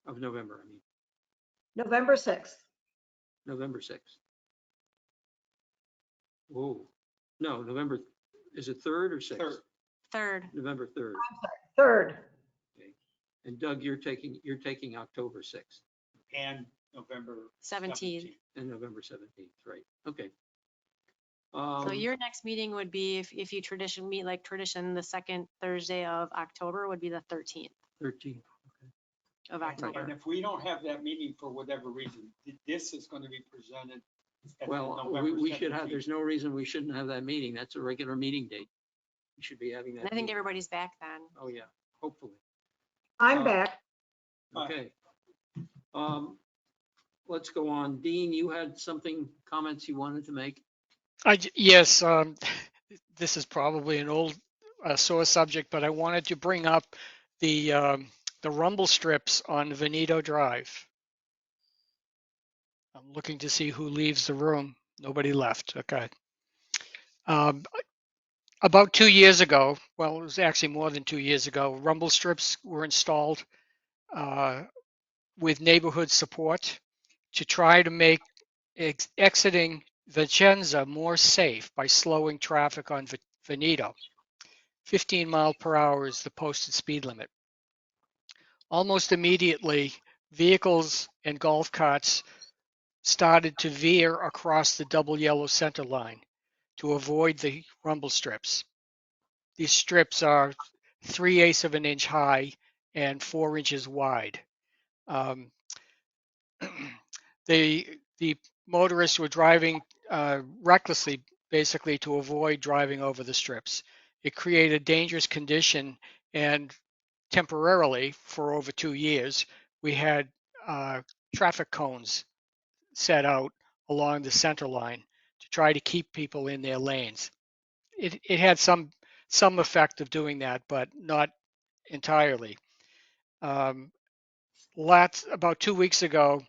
of November, I mean, November 6th. November 6th. Whoa, no, November, is it 3rd or 6th? Third. 3rd. November 3rd. 3rd. Okay. And Doug, you're taking October 6th And November 17th. and November 17th, right? Okay. So your next meeting would be, if you meet like tradition, the second Thursday of October would be the 13th 13th. of And October. if we don't have that meeting for whatever reason, this is going to be presented at the Well, November we should have, 17th. there's no reason we shouldn't have that meeting. That's a regular meeting date. We should be having And that. I think meeting. everybody's back then. Oh, yeah, hopefully. I'm back. Okay. Let's go on. Dean, you had comments you wanted to make? Yes, this is probably an old sore subject, but I wanted to bring up the rumble strips on Veneto Drive. I'm looking to see who leaves the room. Nobody left. Okay. About 2 years ago, well, it was actually more than 2 years ago, rumble strips were installed with neighborhood support to try to make exiting Vicenza more safe by slowing traffic on Veneto. 15 mile per hour is the posted speed limit. Almost immediately, vehicles and golf carts started to veer across the double yellow center line to avoid the rumble strips. These strips are 3/8 of an inch high and 4 inches wide. The motorists were driving recklessly, basically to avoid driving over the strips. It created a dangerous condition, and temporarily, for over 2 years, we had traffic cones set out along the center line to try to keep people in their lanes. It had some effect of doing that, but not entirely. About 2 weeks ago,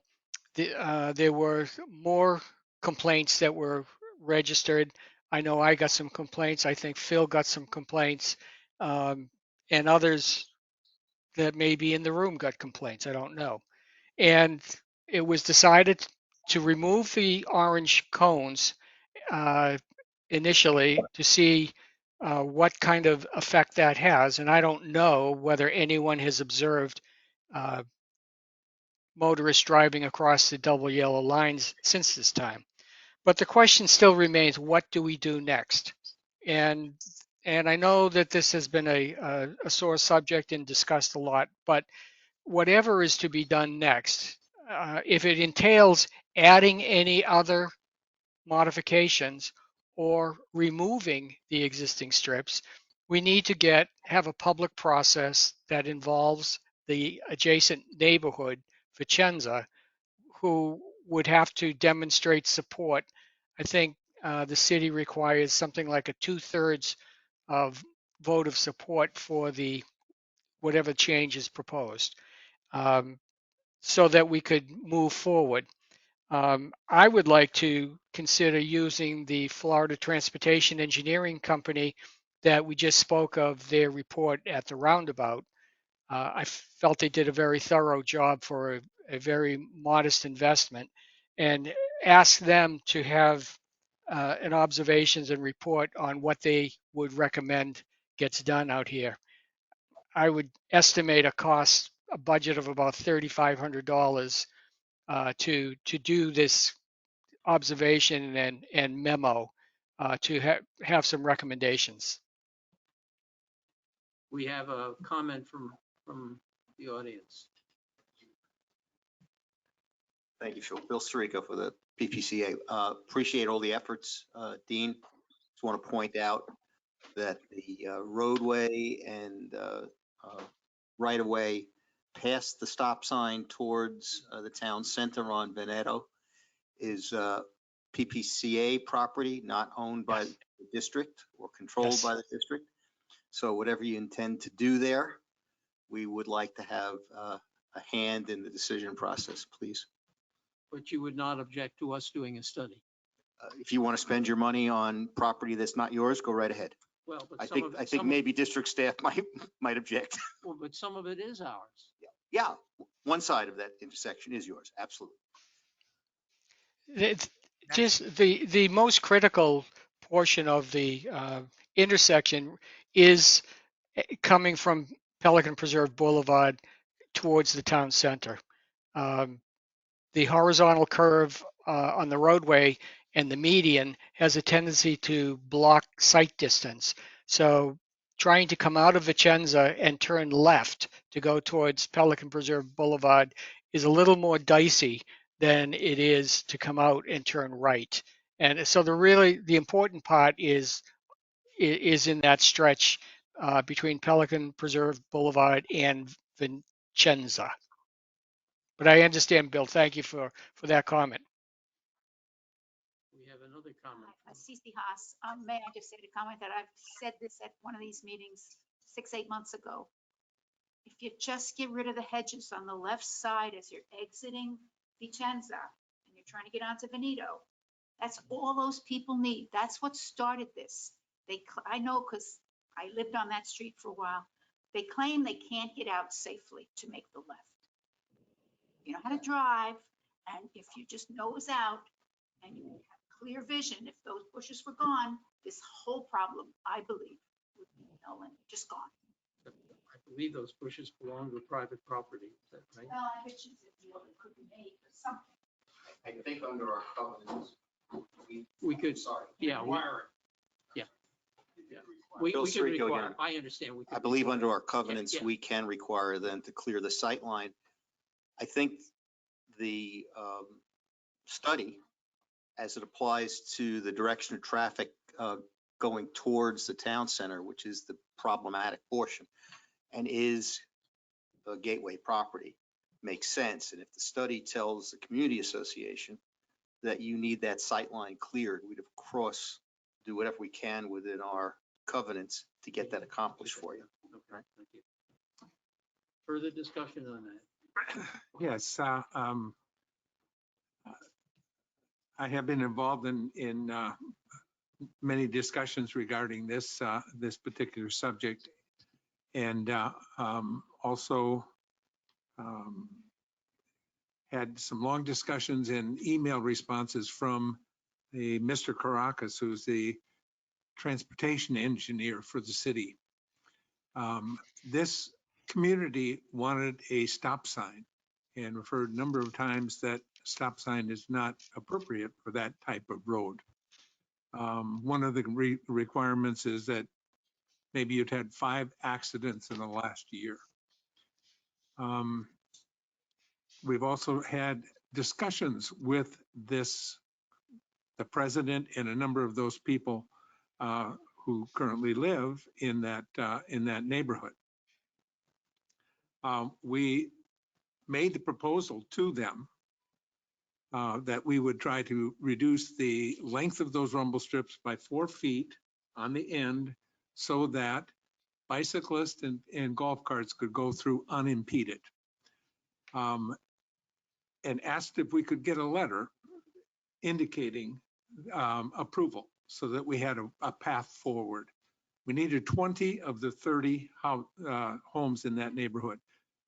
there were more complaints that were registered. I know I got some complaints. I think Phil got some complaints, and others that may be in the room got complaints. I don't know. And it was decided to remove the orange cones initially to see what kind of effect that has. And I don't know whether anyone has observed motorists driving across the double yellow lines since this time. But the question still remains, what do we do next? And and I know that this has been a sore subject and discussed a lot, but whatever is to be done next, if it entails adding any other modifications or removing the existing strips, we need to have a public process that involves the adjacent neighborhood, Vicenza, who would have to demonstrate support. I think the city requires something like a 2/3 of vote of support for the whatever change is proposed, so that we could move forward. I would like to consider using the Florida Transportation Engineering Company that we just spoke of, their report at the roundabout. I felt they did a very thorough job for a very modest investment, and ask them to have an observations and report on what they would recommend gets done out here. I would estimate a budget of about $3,500 to do this observation and memo to have some recommendations. We have a comment from the audience. Thank you, Phil. Bill Sirico for the PPCA. Appreciate all the efforts, Dean. Just want to point out that the roadway and right-of-way past the stop sign towards the town center on Veneto is PPCA property, not owned by the district or controlled by the district. So whatever you intend to do there, we would like to have a hand in the decision process, please. But you would not object to us doing a study? If you want to spend your money on property that's not yours, go right ahead. Well, but I think maybe district staff might object. Well, but some of it is ours. Yeah, one side of that intersection is yours, absolutely. It's just the most critical portion of the intersection is coming from Pelican Preserve Boulevard towards the town center. The horizontal curve on the roadway and the median has a tendency to block sight distance. So trying to come out of Vicenza and turn left to go towards Pelican Preserve Boulevard is a little more dicey than it is to come out and turn right. And so the important part is in that stretch between Pelican Preserve Boulevard and Vicenza. But I understand, Bill. Thank you for that comment. We have another comment. Cece Haas, may I just say the comment that I've said this at one of these meetings 6-8 months ago. If you just get rid of the hedges on the left side as you're exiting Vicenza and you're trying to get onto Veneto, that's all those people need. That's what started this. I know because I lived on that street for a while. They claim they can't get out safely to make the left. You know how to drive, and if you just nose out and you have clear vision, if those bushes were gone, this whole problem, I believe, would be null and just gone. I believe those bushes belong to private property. Is that right? Well, I bet you the deal that could be made or something. I think under our covenants, we could, yeah, we Bill could Sirico require, again. I understand. I believe under our covenants, we can require them to clear the sight line. I think the study, as it applies to the direction of traffic going towards the town center, which is the problematic portion, and is a gateway property, makes sense. And if the study tells the community association that you need that sight line cleared, we'd of course do whatever we can within our covenants to get that accomplished for you. Okay, thank you. Further discussion on that? Yes, I have been involved in many discussions regarding this particular subject, and also had some long discussions and email responses from the Mr. Caracas, who's the transportation engineer for the city. This community wanted a stop sign, and we've heard a number of times that stop sign is not appropriate for that type of road. One of the requirements is that maybe you'd had 5 accidents in the last year. We've also had discussions with the president and a number of those people who currently live in that neighborhood. We made the proposal to them that we would try to reduce the length of those rumble strips by 4 feet on the end so that bicyclists and golf carts could go through unimpeded. And asked if we could get a letter indicating approval so that we had a path forward. We needed 20 of the 30 homes in that neighborhood.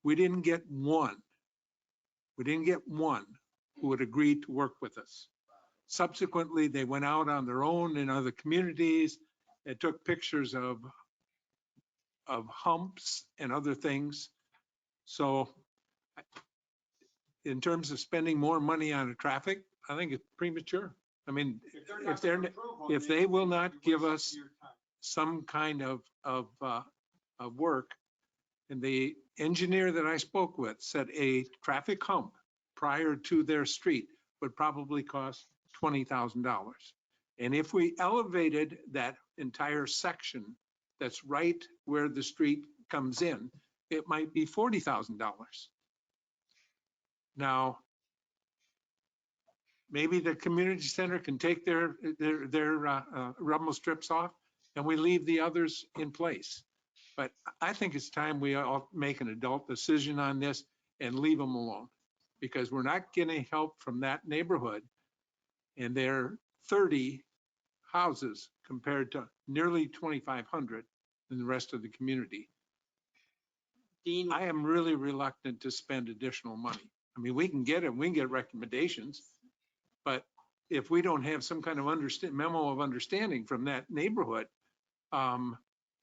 We didn't get one. We didn't get one who would agree to work with us. Subsequently, they went out on their own in other communities and took pictures of humps and other things. So in terms of spending more money on traffic, I think it's premature. I mean, if they will not give us some kind of work, and the engineer that I spoke with said a traffic hump prior to their street would probably cost $20,000. And if we elevated that entire section that's right where the street comes in, it might be $40,000. Now, maybe the community center can take their rumble strips off and we leave the others in place. But I think it's time we all make an adult decision on this and leave them alone, because we're not getting help from that neighborhood. And there are 30 houses compared to nearly 2,500 in the rest of the community. Dean, I am really reluctant to spend additional money. I mean, we can get it, we can get recommendations, but if we don't have some kind of memo of understanding from that neighborhood,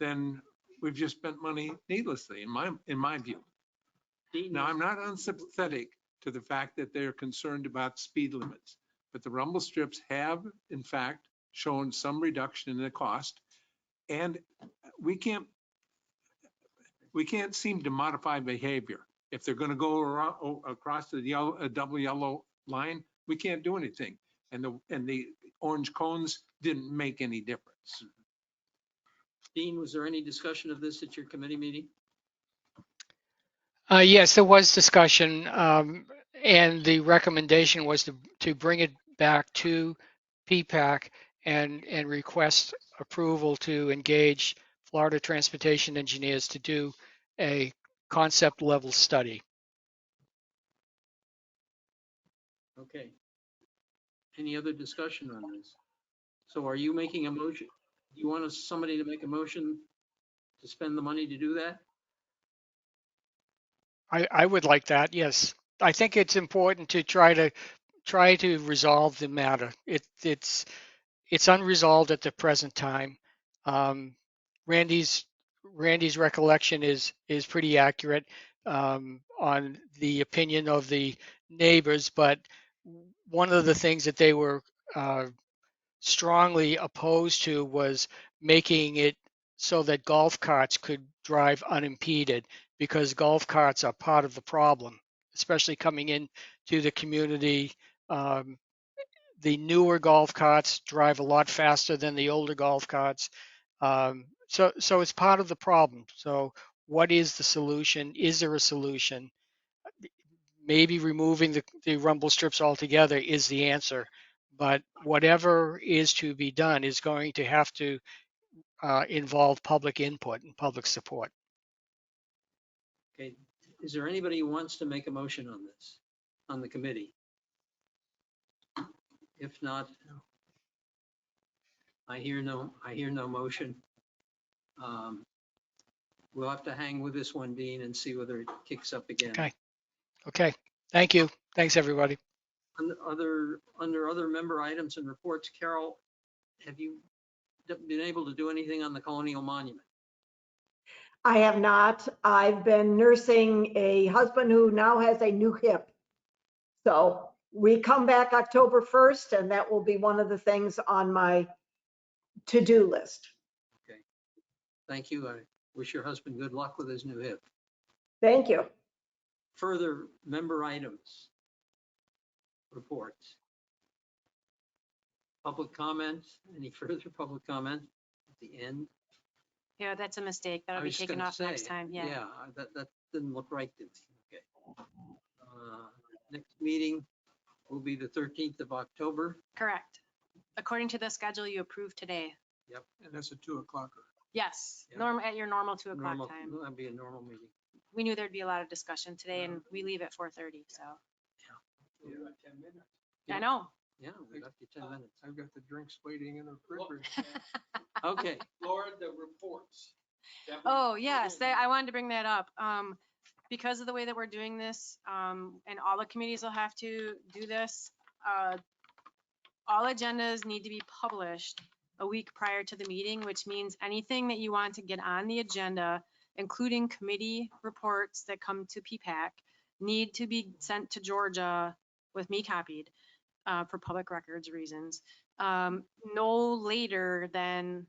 then we've just spent money needlessly, in my view. Now, I'm not unsympathetic to the fact that they're concerned about speed limits, but the rumble strips have, in fact, shown some reduction in the cost, and we can't seem to modify behavior. If they're going to go around, across the double yellow line, we can't do anything. And the orange cones didn't make any difference. Dean, was there any discussion of this at your committee meeting? Yes, there was discussion, and the recommendation was to bring it back to PPAC and request approval to engage Florida transportation engineers to do a concept level study. Okay. Any other discussion on this? So are you making a motion? You want somebody to make a motion to spend the money to do that? I would like that, yes. I think it's important to try to resolve the matter. It's unresolved at the present time. Randy's recollection is pretty accurate on the opinion of the neighbors, but one of the things that they were strongly opposed to was making it so that golf carts could drive unimpeded, because golf carts are part of the problem, especially coming in to the community. The newer golf carts drive a lot faster than the older golf carts. So it's part of the problem. So what is the solution? Is there a solution? Maybe removing the rumble strips altogether is the answer. But whatever is to be done is going to have to involve public input and public support. Okay. Is there anybody who wants to make a motion on this, on the committee? If not, I hear no motion. We'll have to hang with this one, Dean, and see whether it kicks up again. Okay. Thank you. Thanks, everybody. Under other member items and reports, Carol, have you been able to do anything on the Colonial Monument? I have not. I've been nursing a husband who now has a new hip. So we come back October 1st, and that will be one of the things on my to-do list. Okay. Thank you. I wish your husband good luck with his new hip. Thank you. Further member items, reports. Public comment, any further public comment at the end? Yeah, that's a mistake. That'll I be was taken gonna off next say, time. Yeah. Yeah, that didn't look right to me. Okay. Next meeting will be the 13th of October. Correct. According to the schedule you approved today. Yep. And that's a 2 o'clocker. Yes, Yeah. at your normal 2 o'clock Normal, time. that'd be a normal meeting. We knew there'd be a lot of discussion today and we leave at 4:30, so. We got 10 minutes. I know. Yeah, we got you 10 minutes. I've got the drinks waiting in the refrigerator. Okay. Laura, the reports. that we Oh, put yes, in. I wanted to bring that up. Because of the way that we're doing this, and all the committees will have to do this, all agendas need to be published a week prior to the meeting, which means anything that you want to get on the agenda, including committee reports that come to PPAC, need to be sent to Georgia with me copied, for public records reasons, no later than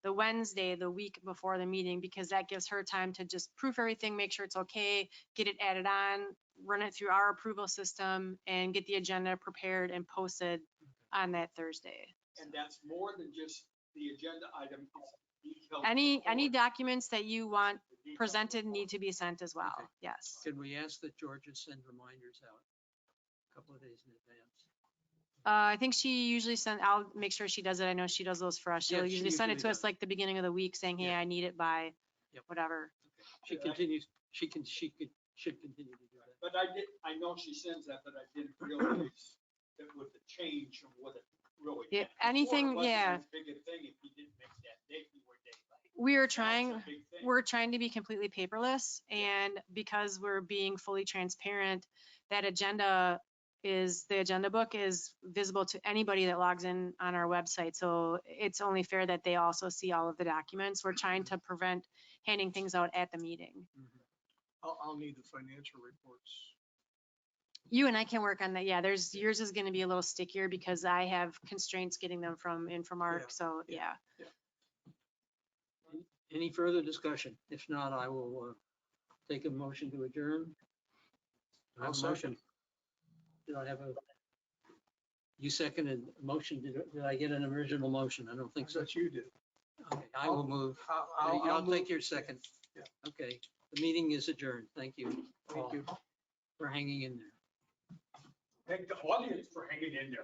the Wednesday, the week before the meeting, because that gives her time to just proof everything, make sure it's okay, get it added on, run it through our approval system, and get the agenda prepared and posted on that Thursday. And that's more than just the agenda item. It's detailed Any report. documents that you want The detailed presented report. need to be sent as well. Okay. Yes. Can we ask that Georgia send reminders out a couple of days in advance? I think she usually I'll make sure she does it. I know she does those for us. Yeah, She'll she usually send it usually to us does. like the beginning of the week saying, hey, Yeah. I need it by Yep. whatever. She continues, should continue to do that. But I know she sends that, but I didn't realize that with the change of what it really Yeah, meant. Before, it anything, wasn't yeah. as big a thing if you didn't make that date, you were day late. We're Now it's a trying, big thing. we're trying to be completely paperless, and because we're being fully transparent, that the agenda book is visible to anybody that logs in on our website. So it's only fair that they also see all of the documents. We're trying to prevent handing things out at the meeting. I'll need the financial reports. You and I can work on that. Yeah, yours is gonna be a little stickier because I have constraints getting them from Infomark, Yeah, so yeah. Any further discussion? If not, I will take a motion to adjourn. I have a I'll motion. Did I have you seconded a motion? Did I get an original motion? I don't think so. That's you did. Okay, I will move. I'll take your second. Yeah. Okay, the meeting is adjourned. Thank you. Thank you. For hanging in there. Thank the audience for hanging in there.